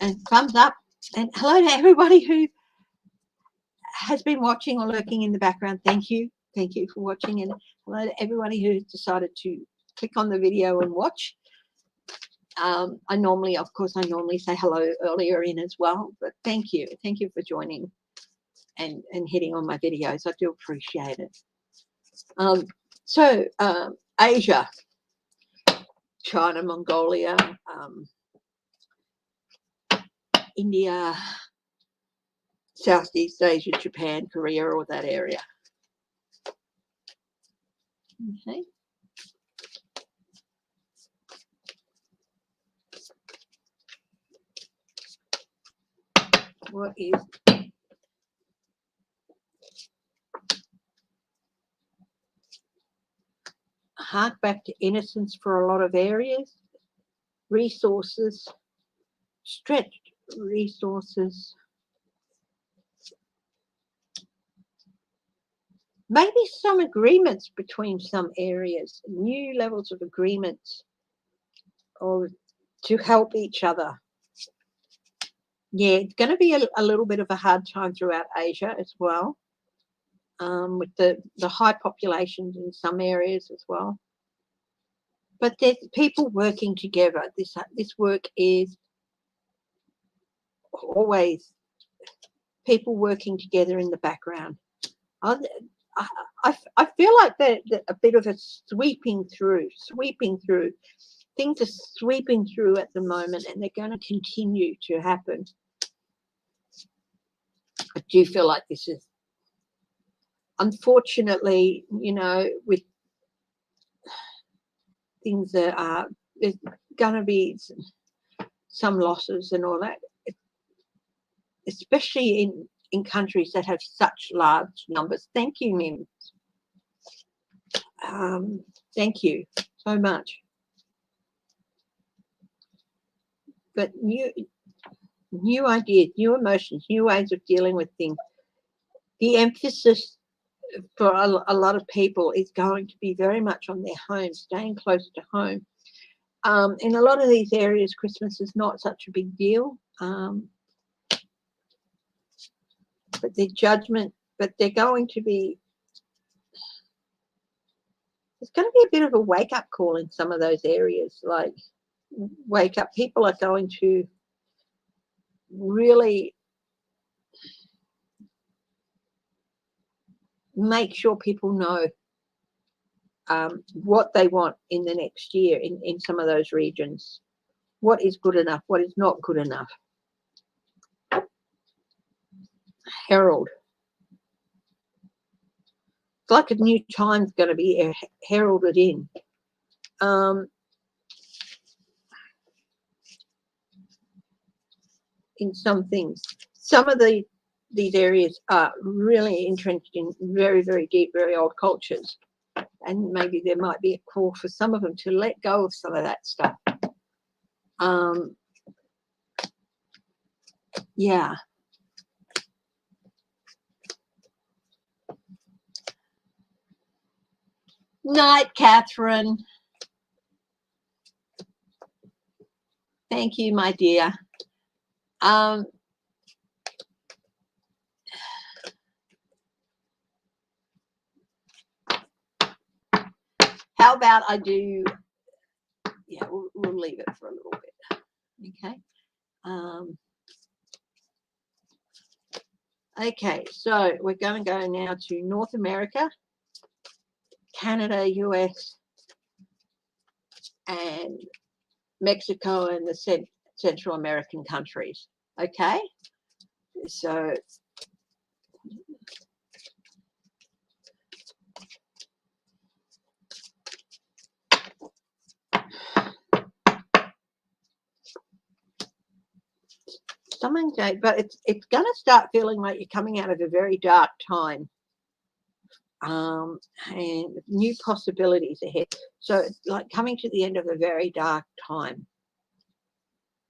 And thumbs up. And hello to everybody who has been watching or lurking in the background. Thank you. Thank you for watching. And hello to everybody who decided to click on the video and watch. I normally say hello earlier in as well, but thank you. Thank you for joining and hitting on my videos. I do appreciate it. Asia, China, Mongolia, India, Southeast Asia, Japan, Korea, or that area. Okay. What is hark back to innocence for a lot of areas, resources, stretched resources, maybe some agreements between some areas, new levels of agreements or to help each other. Yeah, it's going to be a little bit of a hard time throughout Asia as well, with the high populations in some areas as well. But there's people working together. This work is always people working together in the background. I feel like that a bit of a sweeping through. Things are sweeping through at the moment, and they're going to continue to happen. I do feel like this is, unfortunately, you know, with things that are, there's going to be some losses and all that, especially in countries that have such large numbers. Thank you, Mim. Thank you so much. But new ideas, new emotions, new ways of dealing with things. The emphasis for a lot of people is going to be very much on their home, staying close to home. In a lot of these areas, Christmas is not such a big deal. But their judgment, but they're going to be, there's going to be a bit of a wake-up call in some of those areas, like wake up. People are going to really make sure people know what they want in the next year in some of those regions. What is good enough? What is not good enough? Herald. It's like a new time's going to be heralded in. In some things. Some of these areas are really entrenched in very, very deep, very old cultures. And maybe there might be a call for some of them to let go of some of that stuff. Yeah. Night, Catherine. Thank you, my dear. How about I do, yeah, we'll leave it for a little bit. Okay. Okay, so we're going to go now to North America, Canada, US, and Mexico and the Central American countries. Okay, so someone say, but it's going to start feeling like you're coming out of a very dark time, and new possibilities ahead. So it's like coming to the end of a very dark time.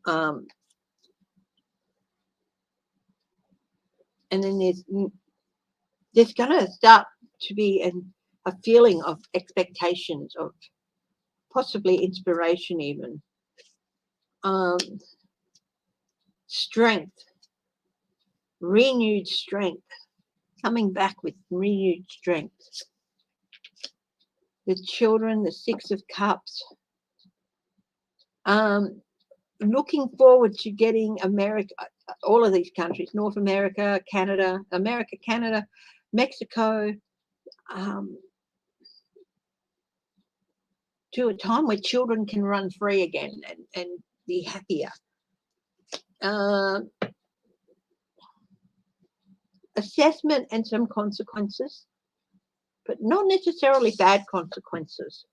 And then there's going to start to be a feeling of expectations, of possibly inspiration even. Strength, renewed strength, coming back with renewed strength. The children, the Six of Cups. Looking forward to getting America, all of these countries, North America, Canada, Mexico, to a time where children can run free again and be happier. Assessment and some consequences, but not necessarily bad consequences.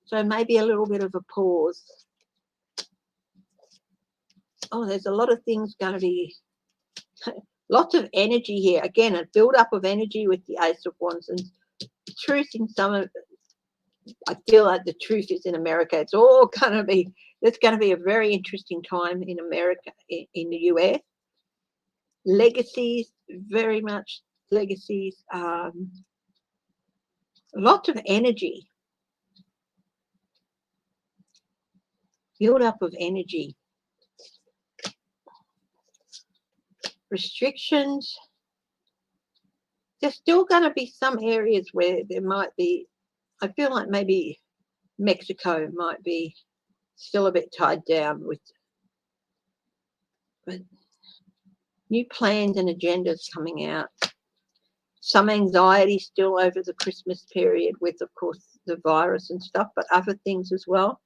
So maybe a little bit of a pause. Oh, there's a lot of things going to be, lots of energy here. Again, a build-up of energy with the Ace of Wands and truth in some of, I feel like the truth is in America. It's all going to be, it's going to be a very interesting time in America, in the US. Legacies, very much legacies. Lots of energy. Build-up of energy. Restrictions. There's still going to be some areas where there might be, I feel like maybe Mexico might be still a bit tied down with, but new plans and agendas coming out. Some anxiety still over the Christmas period with, of course, the virus and stuff, but other things as well.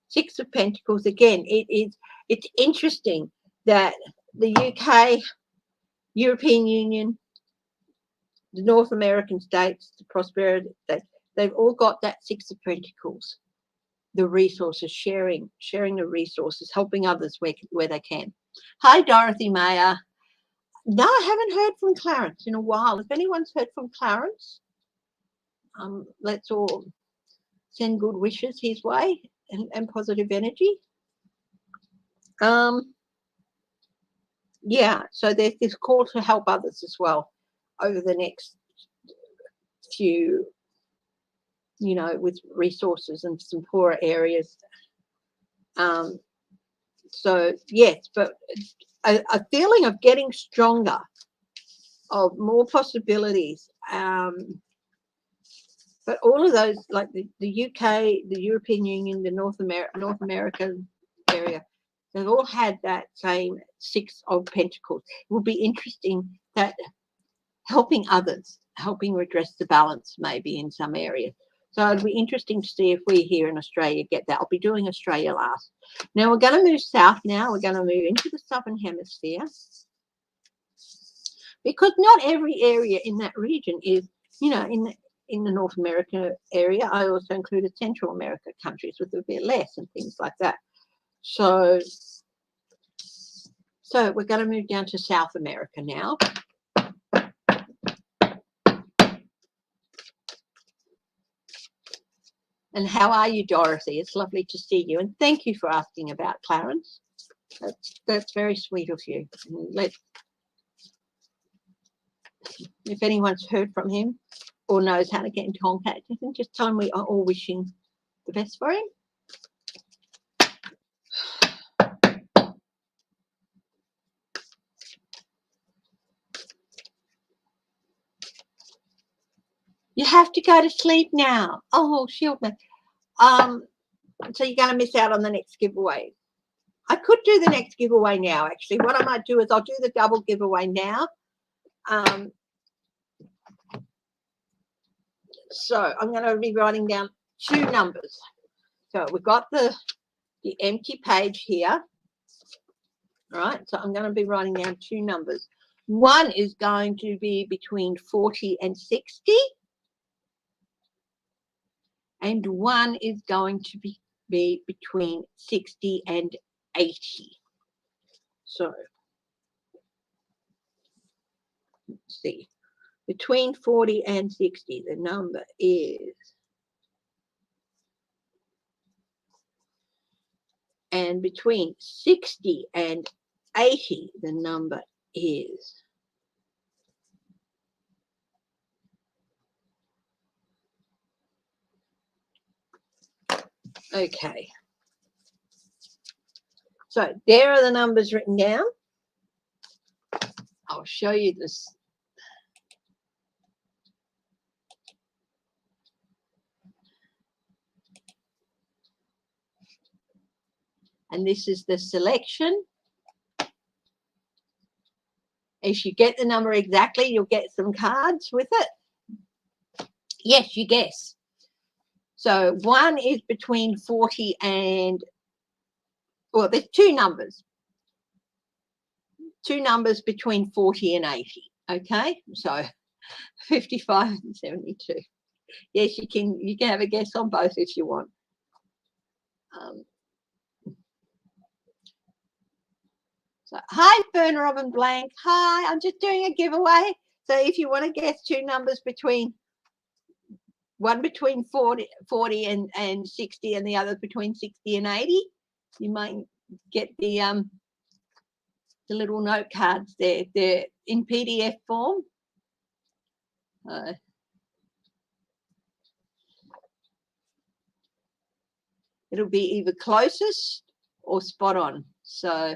Six of Pentacles, again, it's interesting that the UK, European Union, the North American states, the prosperity states, they've all got that Six of Pentacles. The resources, sharing the resources, helping others where they can. Hi, Dorothy Mayer. No, I haven't heard from Clarence in a while. If anyone's heard from Clarence, let's all send good wishes his way and positive energy. Yeah, so there's this call to help others as well over the next few, you know, with resources and some poorer areas. So yes, but a feeling of getting stronger, of more possibilities. But all of those, like the UK, the European Union, the North American area, they've all had that same Six of Pentacles. It will be interesting that helping others, helping redress the balance maybe in some areas. So it'll be interesting to see if we here in Australia get that. I'll be doing Australia last. Now we're going to move south now. We're going to move into the Southern Hemisphere. Because not every area in that region is, you know, in the North America area. I also included Central America countries with a bit less and things like that. So we're going to move down to South America now. And how are you, Dorothy? It's lovely to see you. And thank you for asking about Clarence. That's very sweet of you. If anyone's heard from him or knows how to get in contact with him, just tell him we are all wishing the best for him. You have to go to sleep now. Oh, shield me. So you're going to miss out on the next giveaway. I could do the next giveaway now, actually. What I might do is I'll do the double giveaway now. So I'm going to be writing down two numbers. So we've got the empty page here. All right, so I'm going to be writing down two numbers. One is going to be between 40 and 60. And one is going to be between 60 and 80. So let's see. Between 40 and 60, the number is, and between 60 and 80, the number is, okay. So there are the numbers written down. I'll show you this. And this is the selection. If you get the number exactly, you'll get some cards with it. Yes, you guess. So one is between 40 and, well, there's two numbers. Two numbers between 40 and 80. Okay, so 55 and 72. Yes, you can have a guess on both if you want. So hi, Fern Robin Blank. Hi, I'm just doing a giveaway. So if you want to guess two numbers between, one between 40 and 60 and the other between 60 and 80, you might get the little note cards there. They're in PDF form. It'll be either closest or spot on. So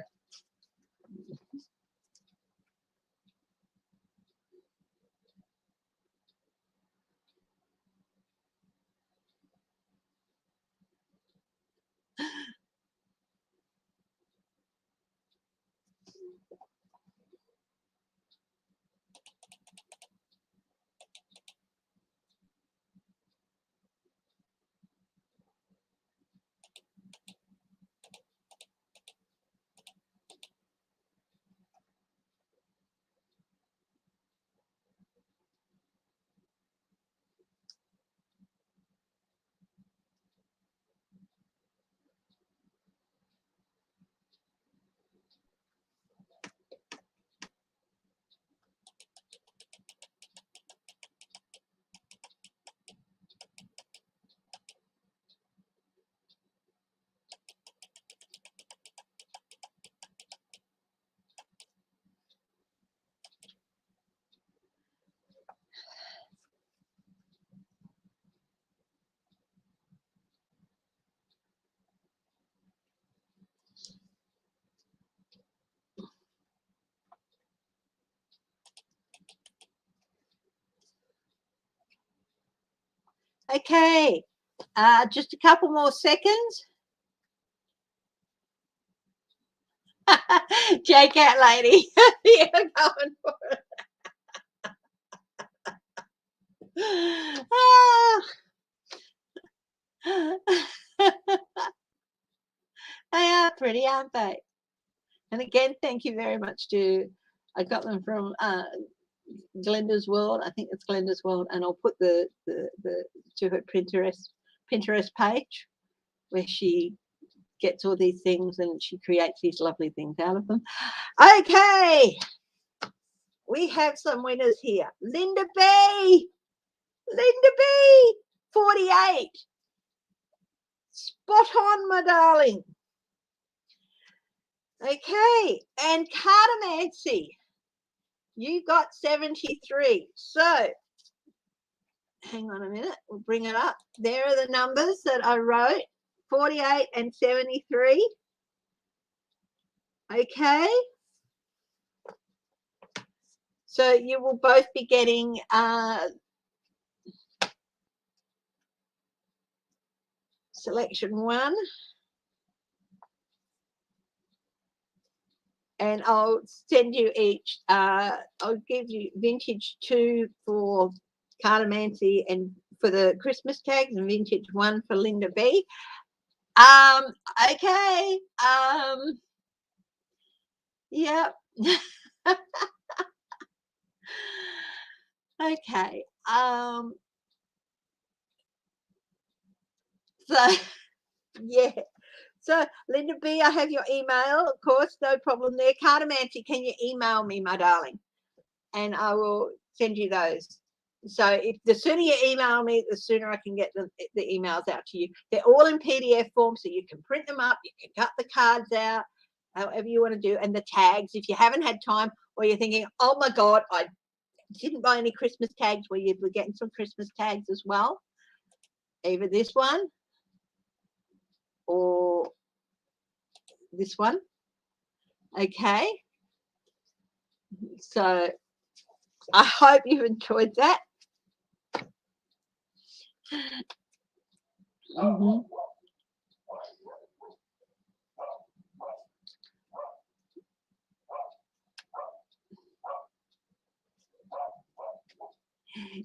Okay, just a couple more seconds. J-Cat lady, you're going for it. They are pretty, aren't they? And again, thank you very much to, I got them from Glenda's World. I think it's Glenda's World, and I'll put the to her Pinterest page where she gets all these things and she creates these lovely things out of them. Okay, we have some winners here. Linda B, 48. Spot on, my darling. Okay, and Cartomancy, you got 73. So hang on a minute, we'll bring it up. There are the numbers that I wrote, 48 and 73. Okay, so you will both be getting selection 1, and I'll send you each, I'll give you vintage 2 for Cartomancy and for the Christmas tags, and vintage 1 for Linda B. Okay, yeah. Okay, so yeah, so Linda B, I have your email, of course, no problem there. Cartomancy, can you email me, my darling, and I will send you those. So if the sooner you email me, the sooner I can get the emails out to you. They're all in PDF form, so you can print them up, you can cut the cards out, however you want to do, and the tags. If you haven't had time, or you're thinking, oh my God, I didn't buy any Christmas tags, well, you'll be getting some Christmas tags as well. Either this one or this one. Okay. So I hope you've enjoyed that. Mm-hmm.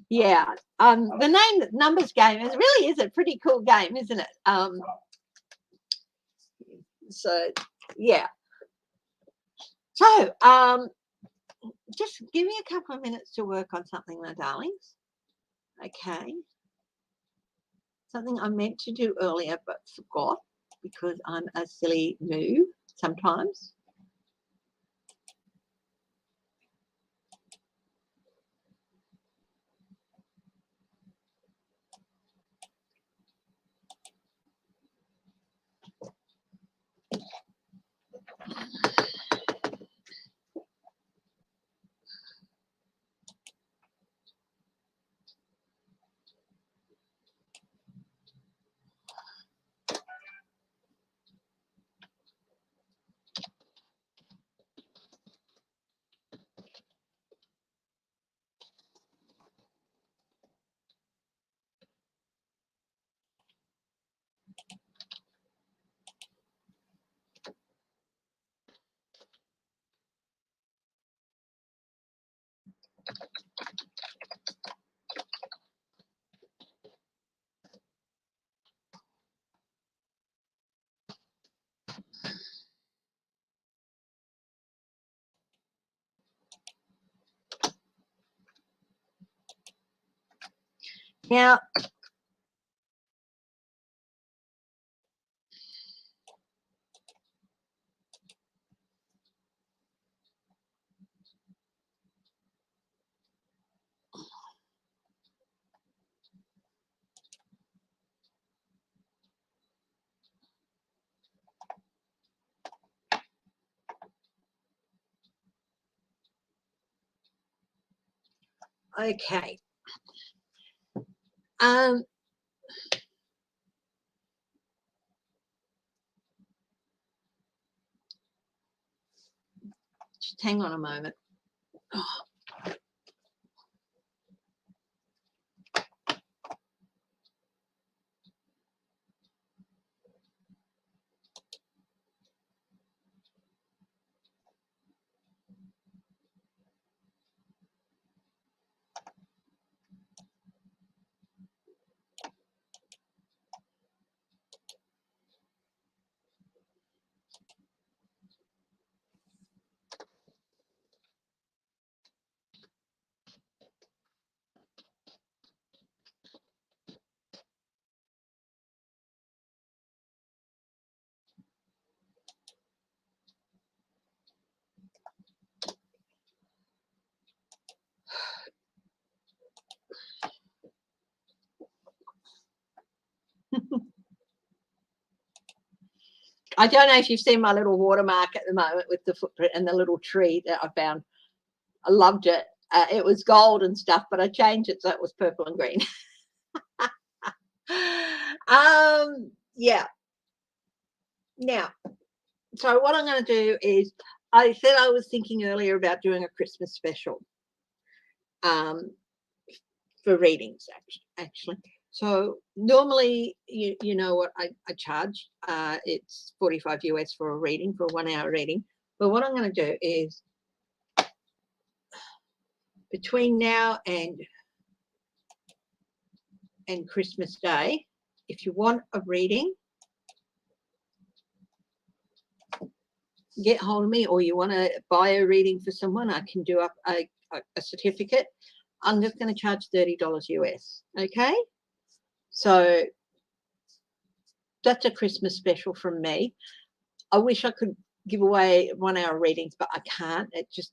Yeah. The name numbers game is really is a pretty cool game, isn't it? So yeah. So just give me a couple of minutes to work on something, my darlings. Okay. Something I meant to do earlier but forgot because I'm a silly moo sometimes. Now, okay. Just hang on a moment. Oh. I don't know if you've seen my little watermark at the moment with the footprint and the little tree that I found. I loved it. It was gold and stuff, but I changed it so it was purple and green. Yeah. Now, so what I'm going to do is, I said I was thinking earlier about doing a Christmas special for readings, actually. So normally, you know what I charge. It's $45 US for a reading, for a 1 hour reading. But what I'm going to do is, between now and Christmas Day, if you want a reading, get hold of me, or you want to buy a reading for someone, I can do up a certificate. I'm just going to charge $30 US. Okay, so that's a Christmas special from me. I wish I could give away 1 hour readings, but I can't. It just,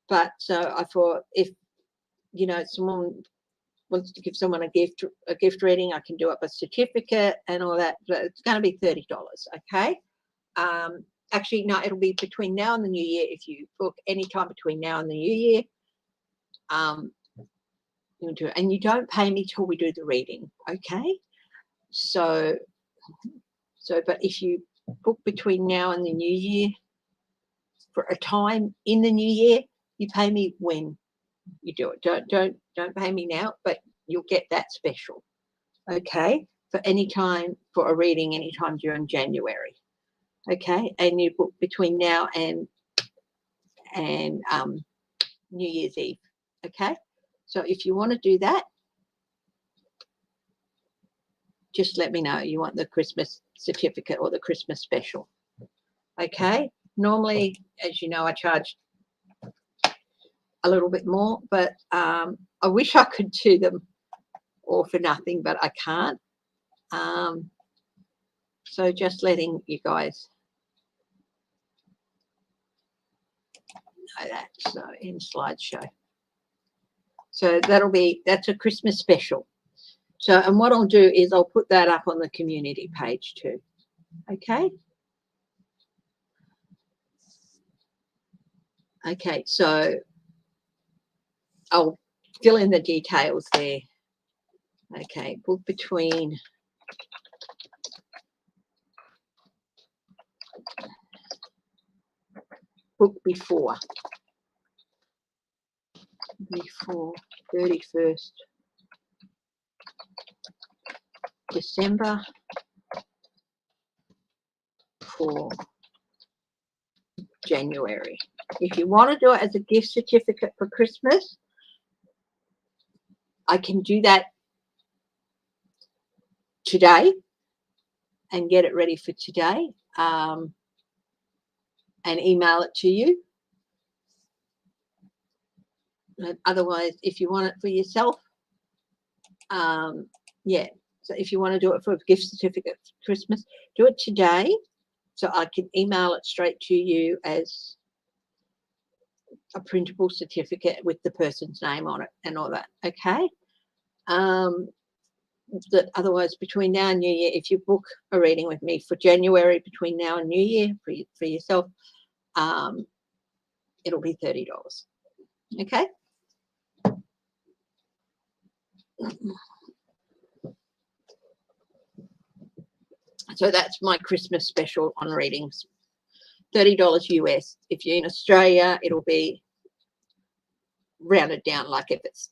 but so I thought, if someone wants to give someone a gift reading, I can do up a certificate and all that. But it's going to be $30. Okay. Actually, no, it'll be between now and the new year. If you book any time between now and the new year, you do it, and you don't pay me till we do the reading. Okay. So, but if you book between now and the new year for a time in the new year, you pay me when you do it. Don't pay me now, but you'll get that special. Okay. For any time, for a reading anytime during January. Okay, and you book between now and New Year's Eve. Okay, so if you want to do that, just let me know. You want the Christmas certificate or the Christmas special. Okay, normally, as you know, I charge a little bit more, but I wish I could do them all for nothing, but I can't. So just letting you guys know that. So in slideshow. So that's a Christmas special. So, and what I'll do is I'll put that up on the community page too. Okay. Okay, so I'll fill in the details there. Okay, book between before 31st December for January. If you want to do it as a gift certificate for Christmas, I can do that today and get it ready for today, and email it to you. Otherwise, if you want it for yourself, yeah. So if you want to do it for a gift certificate for Christmas, do it today, so I can email it straight to you as a printable certificate with the person's name on it and all that. Okay. Otherwise, between now and New Year, if you book a reading with me for January between now and New Year for yourself, it'll be $30. Okay. So that's my Christmas special on readings. $30 US. If you're in Australia, it'll be rounded down, like if it's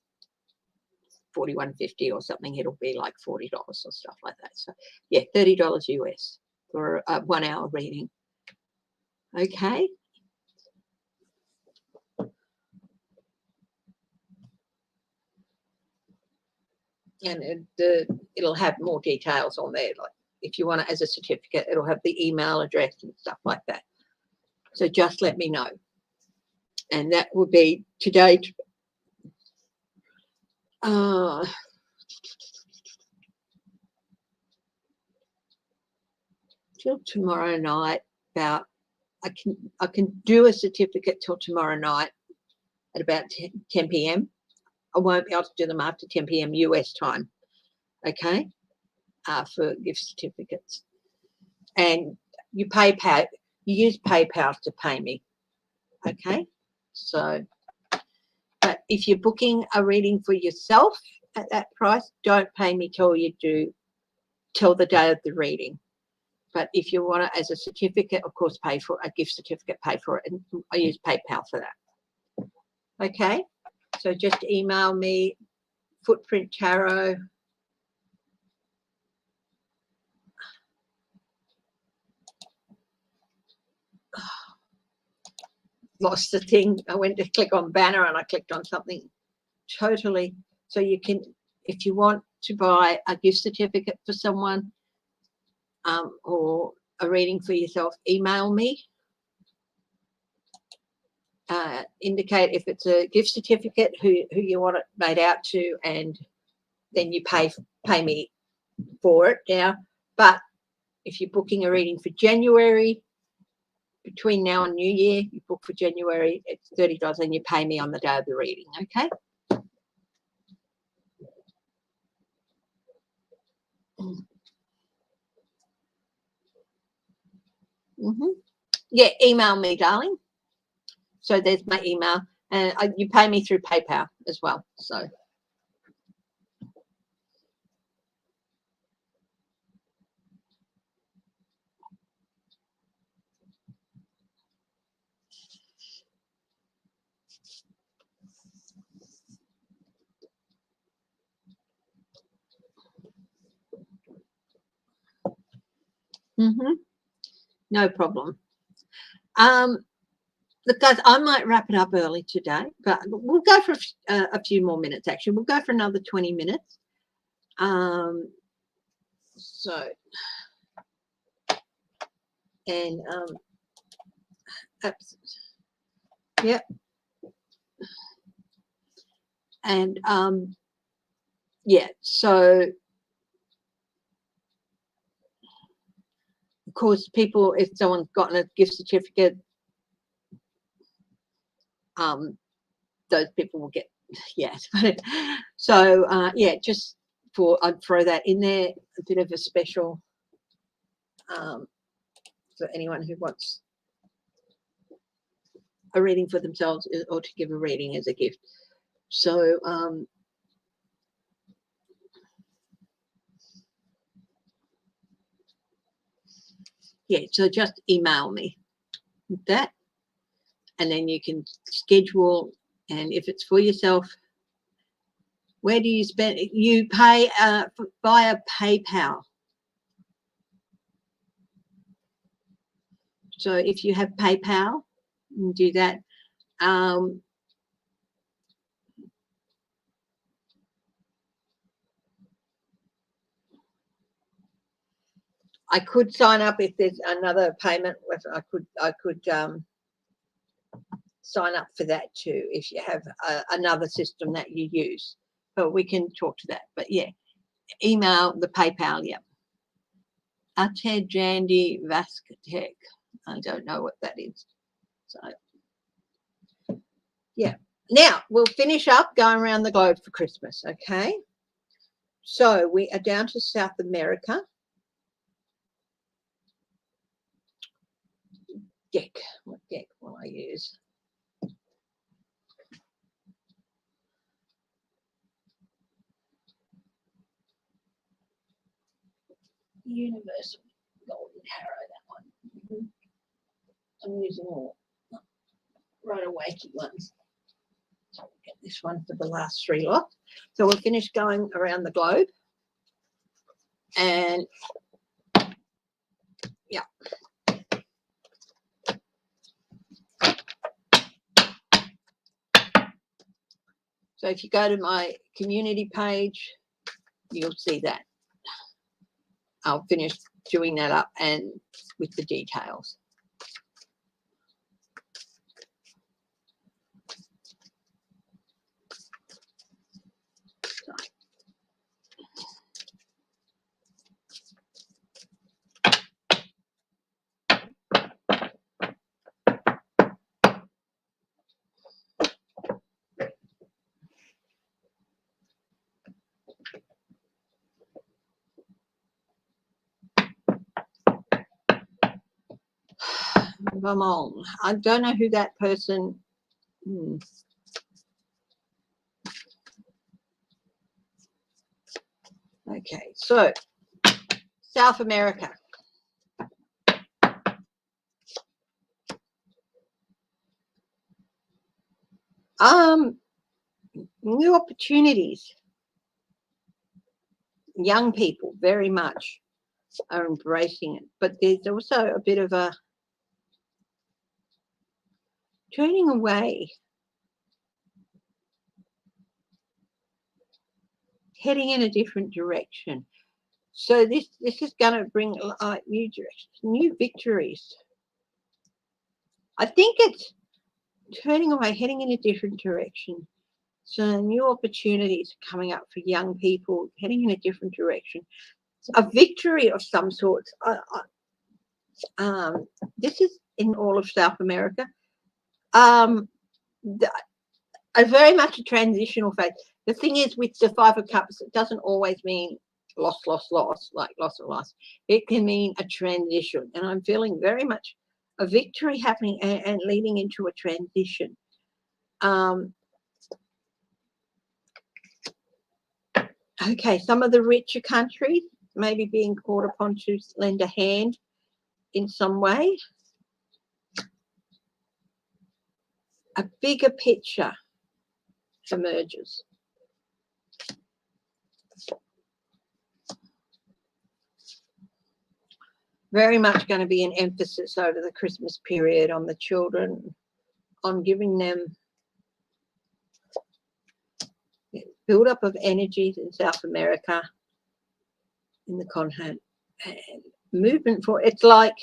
$41.50 or something, it'll be like $40 or stuff like that. So yeah, $30 US for a 1 hour reading. Okay. And it'll have more details on there. Like if you want it as a certificate, it'll have the email address and stuff like that. So just let me know. And that will be today. Till tomorrow night. About I can do a certificate till tomorrow night at about 10 p.m. I won't be able to do them after 10 p.m. US time. Okay, for gift certificates. and you PayPal, you use PayPal to pay me. Okay, so, but if you're booking a reading for yourself at that price, don't pay me till the day of the reading. But if you want it as a certificate, of course, pay for a gift certificate, pay for it, and I use PayPal for that. Okay, so just email me, Footprint Tarot. Lost the thing. I went to click on banner and I clicked on something totally. So you can, if you want to buy a gift certificate for someone or a reading for yourself, email me. Indicate if it's a gift certificate, who you want it made out to, and then you pay me for it now. But if you're booking a reading for January, between now and New Year, you book for January, it's $30 and you pay me on the day of the reading, okay? Yeah, email me, darling. So there's my email, and you pay me through PayPal as well. So no problem. Look, guys, I might wrap it up early today, but we'll go for a few more minutes. Actually, we'll go for another 20 minutes. So, and yep, and yeah. So, of course, people, if someone's gotten a gift certificate, those people will get, yes. So yeah, just I'd throw that in there, a bit of a special for anyone who wants a reading for themselves or to give a reading as a gift. So yeah, so just email me with that, and then you can schedule. And if it's for yourself, where do you spend? You pay via PayPal. So if you have PayPal, you do that. I could sign up if there's another payment. I could sign up for that too if you have another system that you use. But we can talk to that. But yeah, email the PayPal. Yeah, Ate Jandy Vascatek. I don't know what that is. So yeah. Now we'll finish up going around the globe for Christmas. Okay. So we are down to South America. Deck. What deck will I use? Universal Golden Tarot, that one. I'm using all right awakey ones. So we'll get this one for the last three lots. So we'll finish going around the globe. And yeah. So if you go to my community page, you'll see that. I'll finish doing that up and with the details. Vermont. I don't know who that person. Okay, so South America. New opportunities. Young people very much are embracing it, but there's also a bit of a turning away, heading in a different direction. So this is going to bring new directions, new victories. I think it's turning away, heading in a different direction. So new opportunities are coming up for young people, heading in a different direction. A victory of some sort. This is in all of South America. Very much a transitional phase. The thing is, with the Five of Cups, it doesn't always mean loss, like loss of loss. It can mean a transition, and I'm feeling very much a victory happening and leading into a transition. Okay, some of the richer countries maybe being called upon to lend a hand in some way. A bigger picture emerges. Very much going to be an emphasis over the Christmas period on the children, on giving them build up of energies in South America, in the continent, and movement for it's like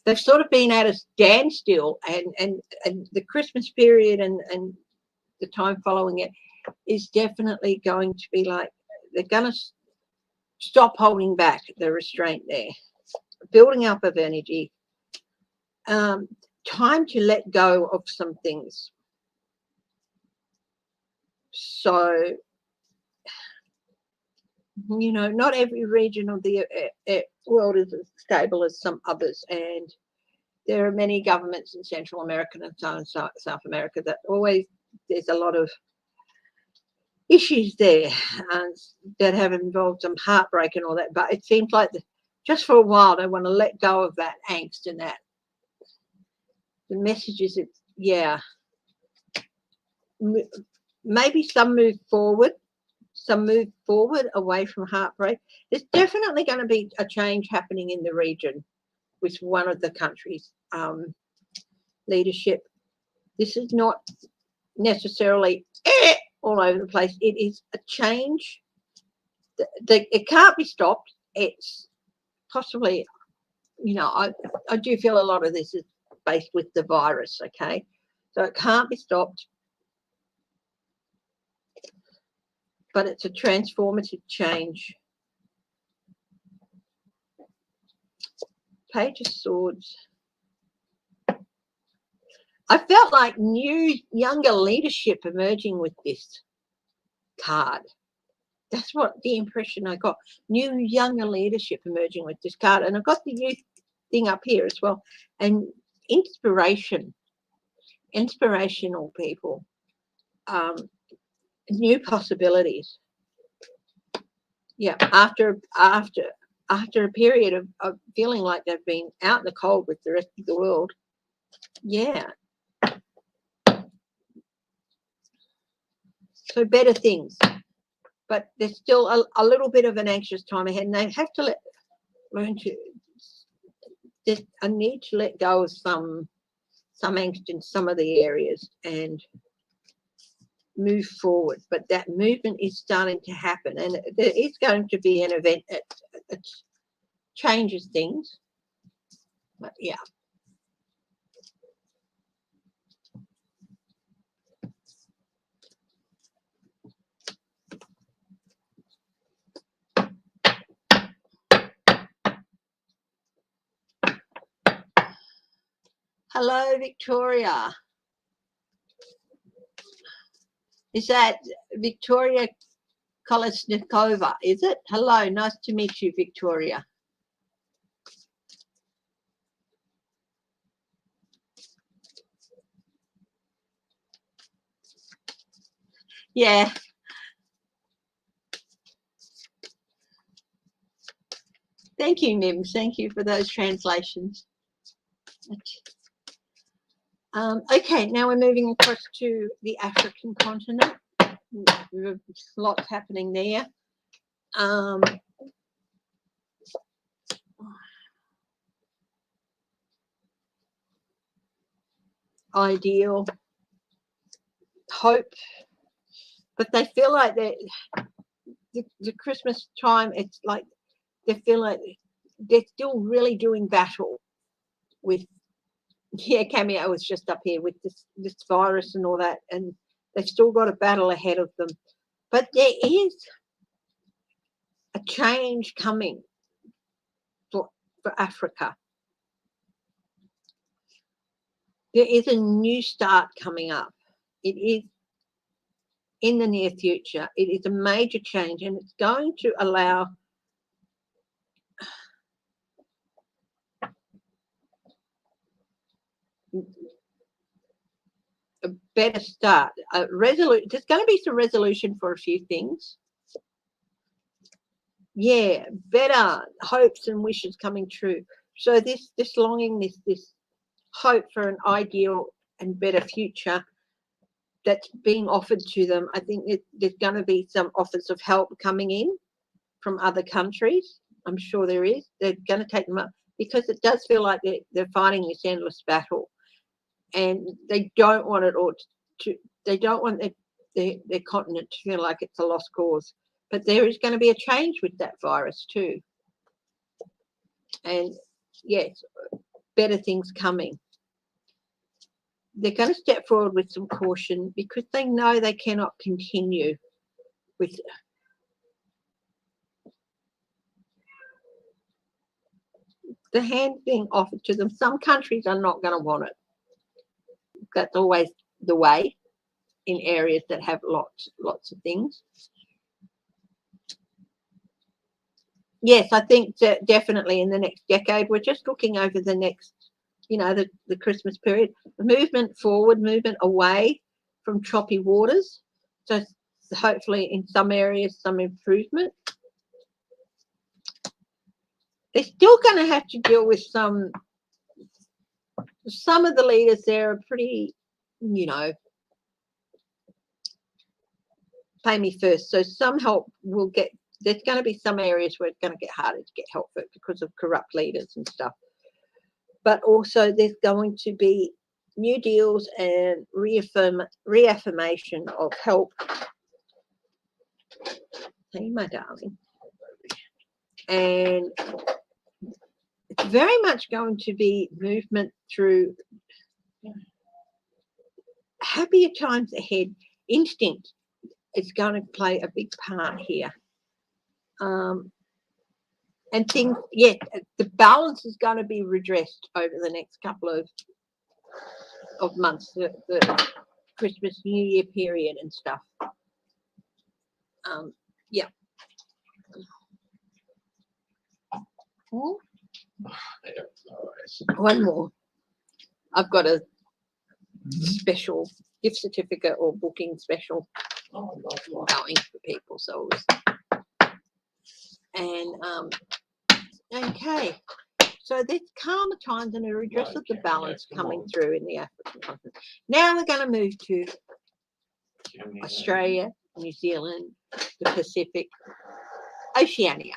they've sort of been at a standstill, and the Christmas period and the time following it is definitely going to be like they're going to stop holding back the restraint there, building up of energy, time to let go of some things. So, you know, not every region of the world is as stable as some others, and there are many governments in Central America and South America that always there's a lot of issues there that have involved some heartbreak and all that. But it seems like just for a while they want to let go of that angst and that. The message is, maybe some move forward away from heartbreak. There's definitely going to be a change happening in the region with one of the countries' leadership. This is not necessarily all over the place. It is a change. It can't be stopped. It's possibly, you know, I do feel a lot of this is based with the virus, okay? So it can't be stopped. But it's a transformative change. Page of Swords. I felt like new, younger leadership emerging with this card. That's what the impression I got. New, younger leadership emerging with this card. And I've got the youth thing up here as well. And inspiration, inspirational people, new possibilities. Yeah, after a period of feeling like they've been out in the cold with the rest of the world. Yeah. So better things. But there's still a little bit of an anxious time ahead, and they have to learn to. There's a need to let go of some angst in some of the areas and move forward. But that movement is starting to happen, and there is going to be an event that changes things. But yeah. Hello, Victoria. Is that Victoria Kolesnikova? Is it? Hello, nice to meet you, Victoria. Yeah. Thank you, Mims. Thank you for those translations. Okay, now we're moving across to the African continent. Lots happening there. Ideal, hope, but they feel like the Christmas time, it's like they feel like they're still really doing battle with, yeah, Cameo was just up here with this virus and all that, and they've still got a battle ahead of them. But there is a change coming for Africa. There is a new start coming up. It is in the near future. It is a major change, and it's going to allow a better start. There's going to be some resolution for a few things. Yeah, better hopes and wishes coming true. So this longing, this hope for an ideal and better future that's being offered to them. I think there's going to be some offers of help coming in from other countries. I'm sure there is. They're going to take them up because it does feel like they're fighting this endless battle, and they don't want it all to. They don't want their continent to feel like it's a lost cause. But there is going to be a change with that virus too, and yes, better things coming. They're going to step forward with some caution because they know they cannot continue with the hand being offered to them. Some countries are not going to want it. That's always the way in areas that have lots of things. Yes, I think that definitely in the next decade, we're just looking over the next, the Christmas period, movement forward, movement away from choppy waters. So hopefully in some areas, some improvement. They're still going to have to deal with some of the leaders there are pretty, pay me first. So some help will get, there's going to be some areas where it's going to get harder to get help for because of corrupt leaders and stuff. But also there's going to be new deals and reaffirmation of help. Hey, my darling. And it's very much going to be movement through happier times ahead. Instinct is going to play a big part here. And things, yeah, the balance is going to be redressed over the next couple of months, the Christmas, New Year period and stuff. Yeah. One more. I've got a special gift certificate or booking special going for people. So, and okay. So there's calmer times and a redress of the balance coming through in the African continent. Now we're going to move to Australia, New Zealand, the Pacific, Oceania.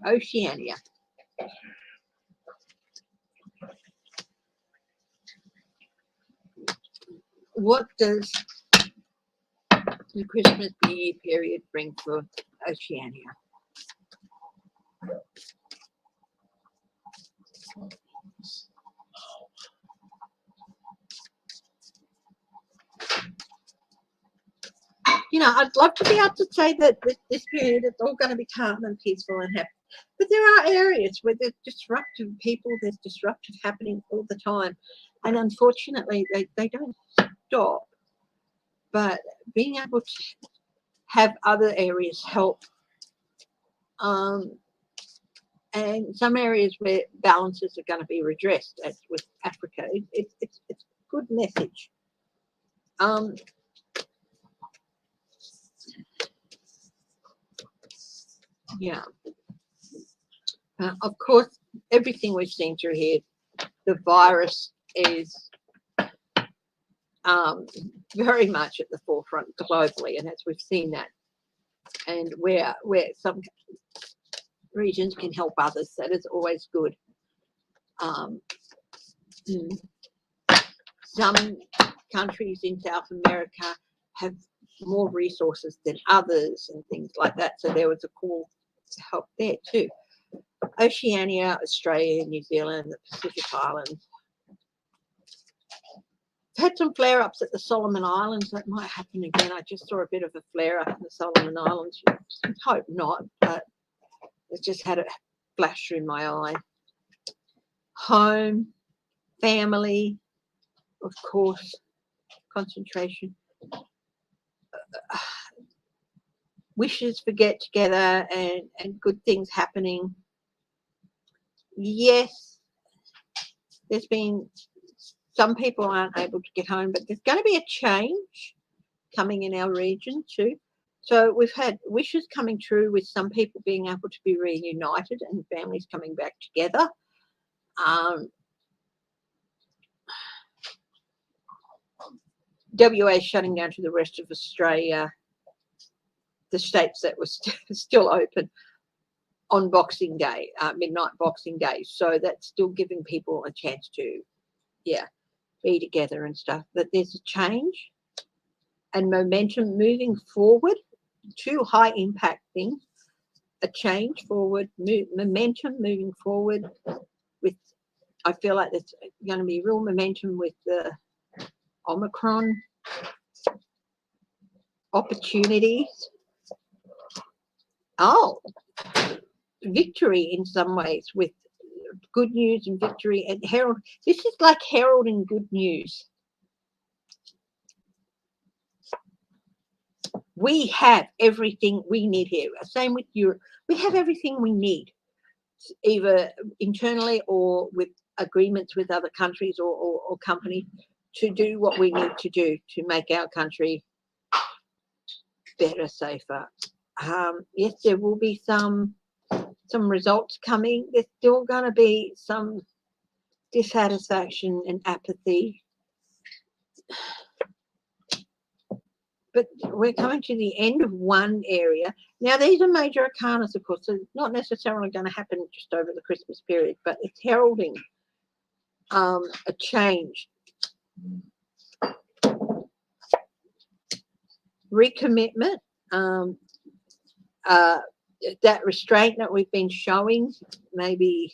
Oceania. What does the Christmas New Year period bring for Oceania? I'd love to be able to say that this period it's all going to be calm and peaceful and happy. But there are areas where there's disruptive people, there's disruptive happening all the time. And unfortunately, they don't stop. But being able to have other areas help, and some areas where balances are going to be redressed, as with Africa, it's a good message. Yeah. Of course, everything we've seen through here, the virus is very much at the forefront globally, and as we've seen that, and where some regions can help others, that is always good. Some countries in South America have more resources than others and things like that, so there was a call to help there too. Oceania, Australia, New Zealand, the Pacific Islands. Had some flare-ups at the Solomon Islands. That might happen again. I just saw a bit of a flare-up in the Solomon Islands. Hope not, but it just had a flash through my eye. Home, family, of course, concentration. Wishes for get together and good things happening. Yes, there's been some people aren't able to get home, but there's going to be a change coming in our region too. So we've had wishes coming true with some people being able to be reunited and families coming back together. WA shutting down to the rest of Australia, the states that were still open on Boxing Day, midnight Boxing Day. So that's still giving people a chance to, be together and stuff. But there's a change and momentum moving forward, two high impact things, a change forward, momentum moving forward with, I feel like there's going to be real momentum with the Omicron opportunities. Victory in some ways with good news and victory and herald. This is like heralding good news. We have everything we need here. Same with Europe. We have everything we need, either internally or with agreements with other countries or companies to do what we need to do to make our country better, safer. Yes, there will be some results coming. There's still going to be some dissatisfaction and apathy. But we're coming to the end of one area. Now, these are major arcanas, of course, so it's not necessarily going to happen just over the Christmas period, but it's heralding a change. Recommitment, that restraint that we've been showing, maybe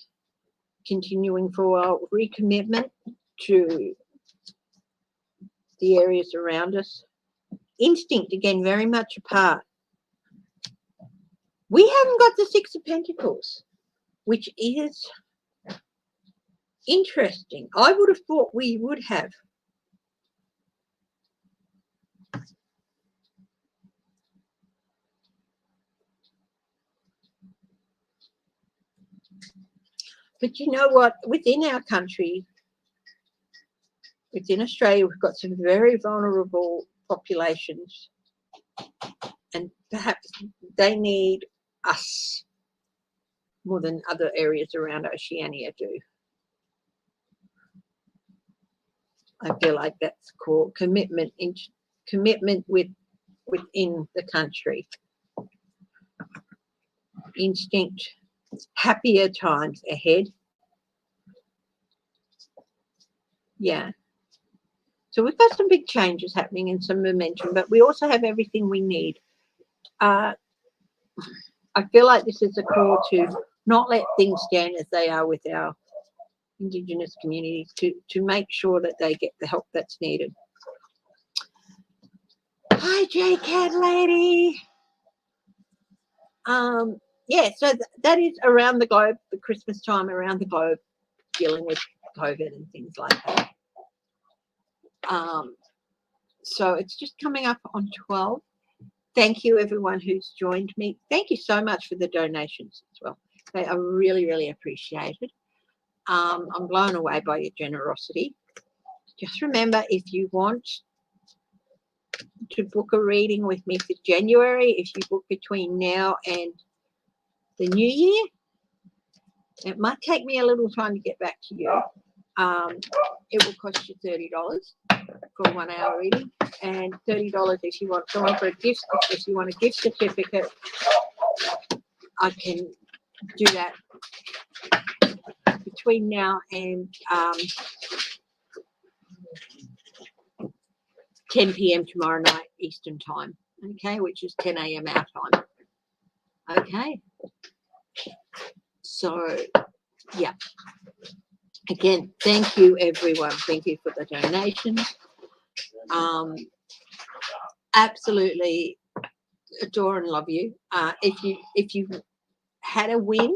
continuing for a while, recommitment to the areas around us. Instinct, again, very much a part. We haven't got the Six of Pentacles, which is interesting. I would have thought we would have. But you know what? Within our country, within Australia, we've got some very vulnerable populations, and perhaps they need us more than other areas around Oceania do. I feel like that's called commitment within the country. Instinct, happier times ahead. Yeah. So we've got some big changes happening and some momentum, but we also have everything we need. I feel like this is a call to not let things stand as they are with our Indigenous communities, to make sure that they get the help that's needed. Hi, J-Cat lady. Yeah, so that is around the globe, the Christmas time around the globe, dealing with COVID and things like that. So it's just coming up on 12. Thank you, everyone who's joined me. Thank you so much for the donations as well. They are really, really appreciated. I'm blown away by your generosity. Just remember, if you want to book a reading with me for January, if you book between now and the new year, it might take me a little time to get back to you. It will cost you $30 for a 1 hour reading, and $30 if you want someone for a gift. If you want a gift certificate, I can do that between now and 10 p.m. tomorrow night Eastern time, okay, which is 10 a.m. our time. Okay, so yeah, again, thank you everyone, thank you for the donations. Absolutely adore and love you. If you had a win,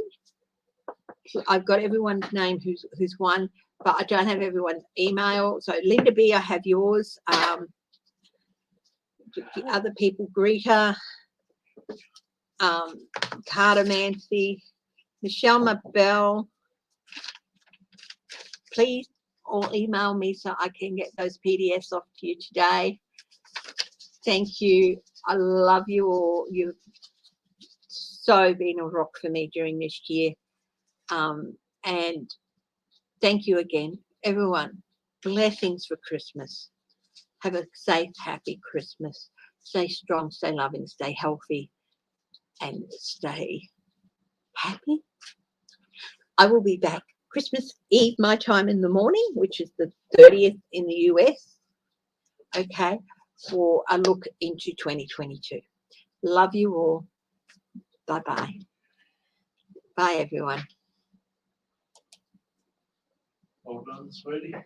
I've got everyone's name who's won, but I don't have everyone's email. So Linda B, I have yours. The other people, Greta, Carter Mancy, Michelle Mabel, please all email me so I can get those PDFs off to you today. Thank you. I love you all. You've so been a rock for me during this year. And thank you again, everyone. Blessings for Christmas. Have a safe, happy Christmas. Stay strong, stay loving, stay healthy, and stay happy. I will be back Christmas Eve, my time in the morning, which is the 30th in the US, okay, for a look into 2022. Love you all. Bye-bye. Bye, everyone. Hold on, sweetie.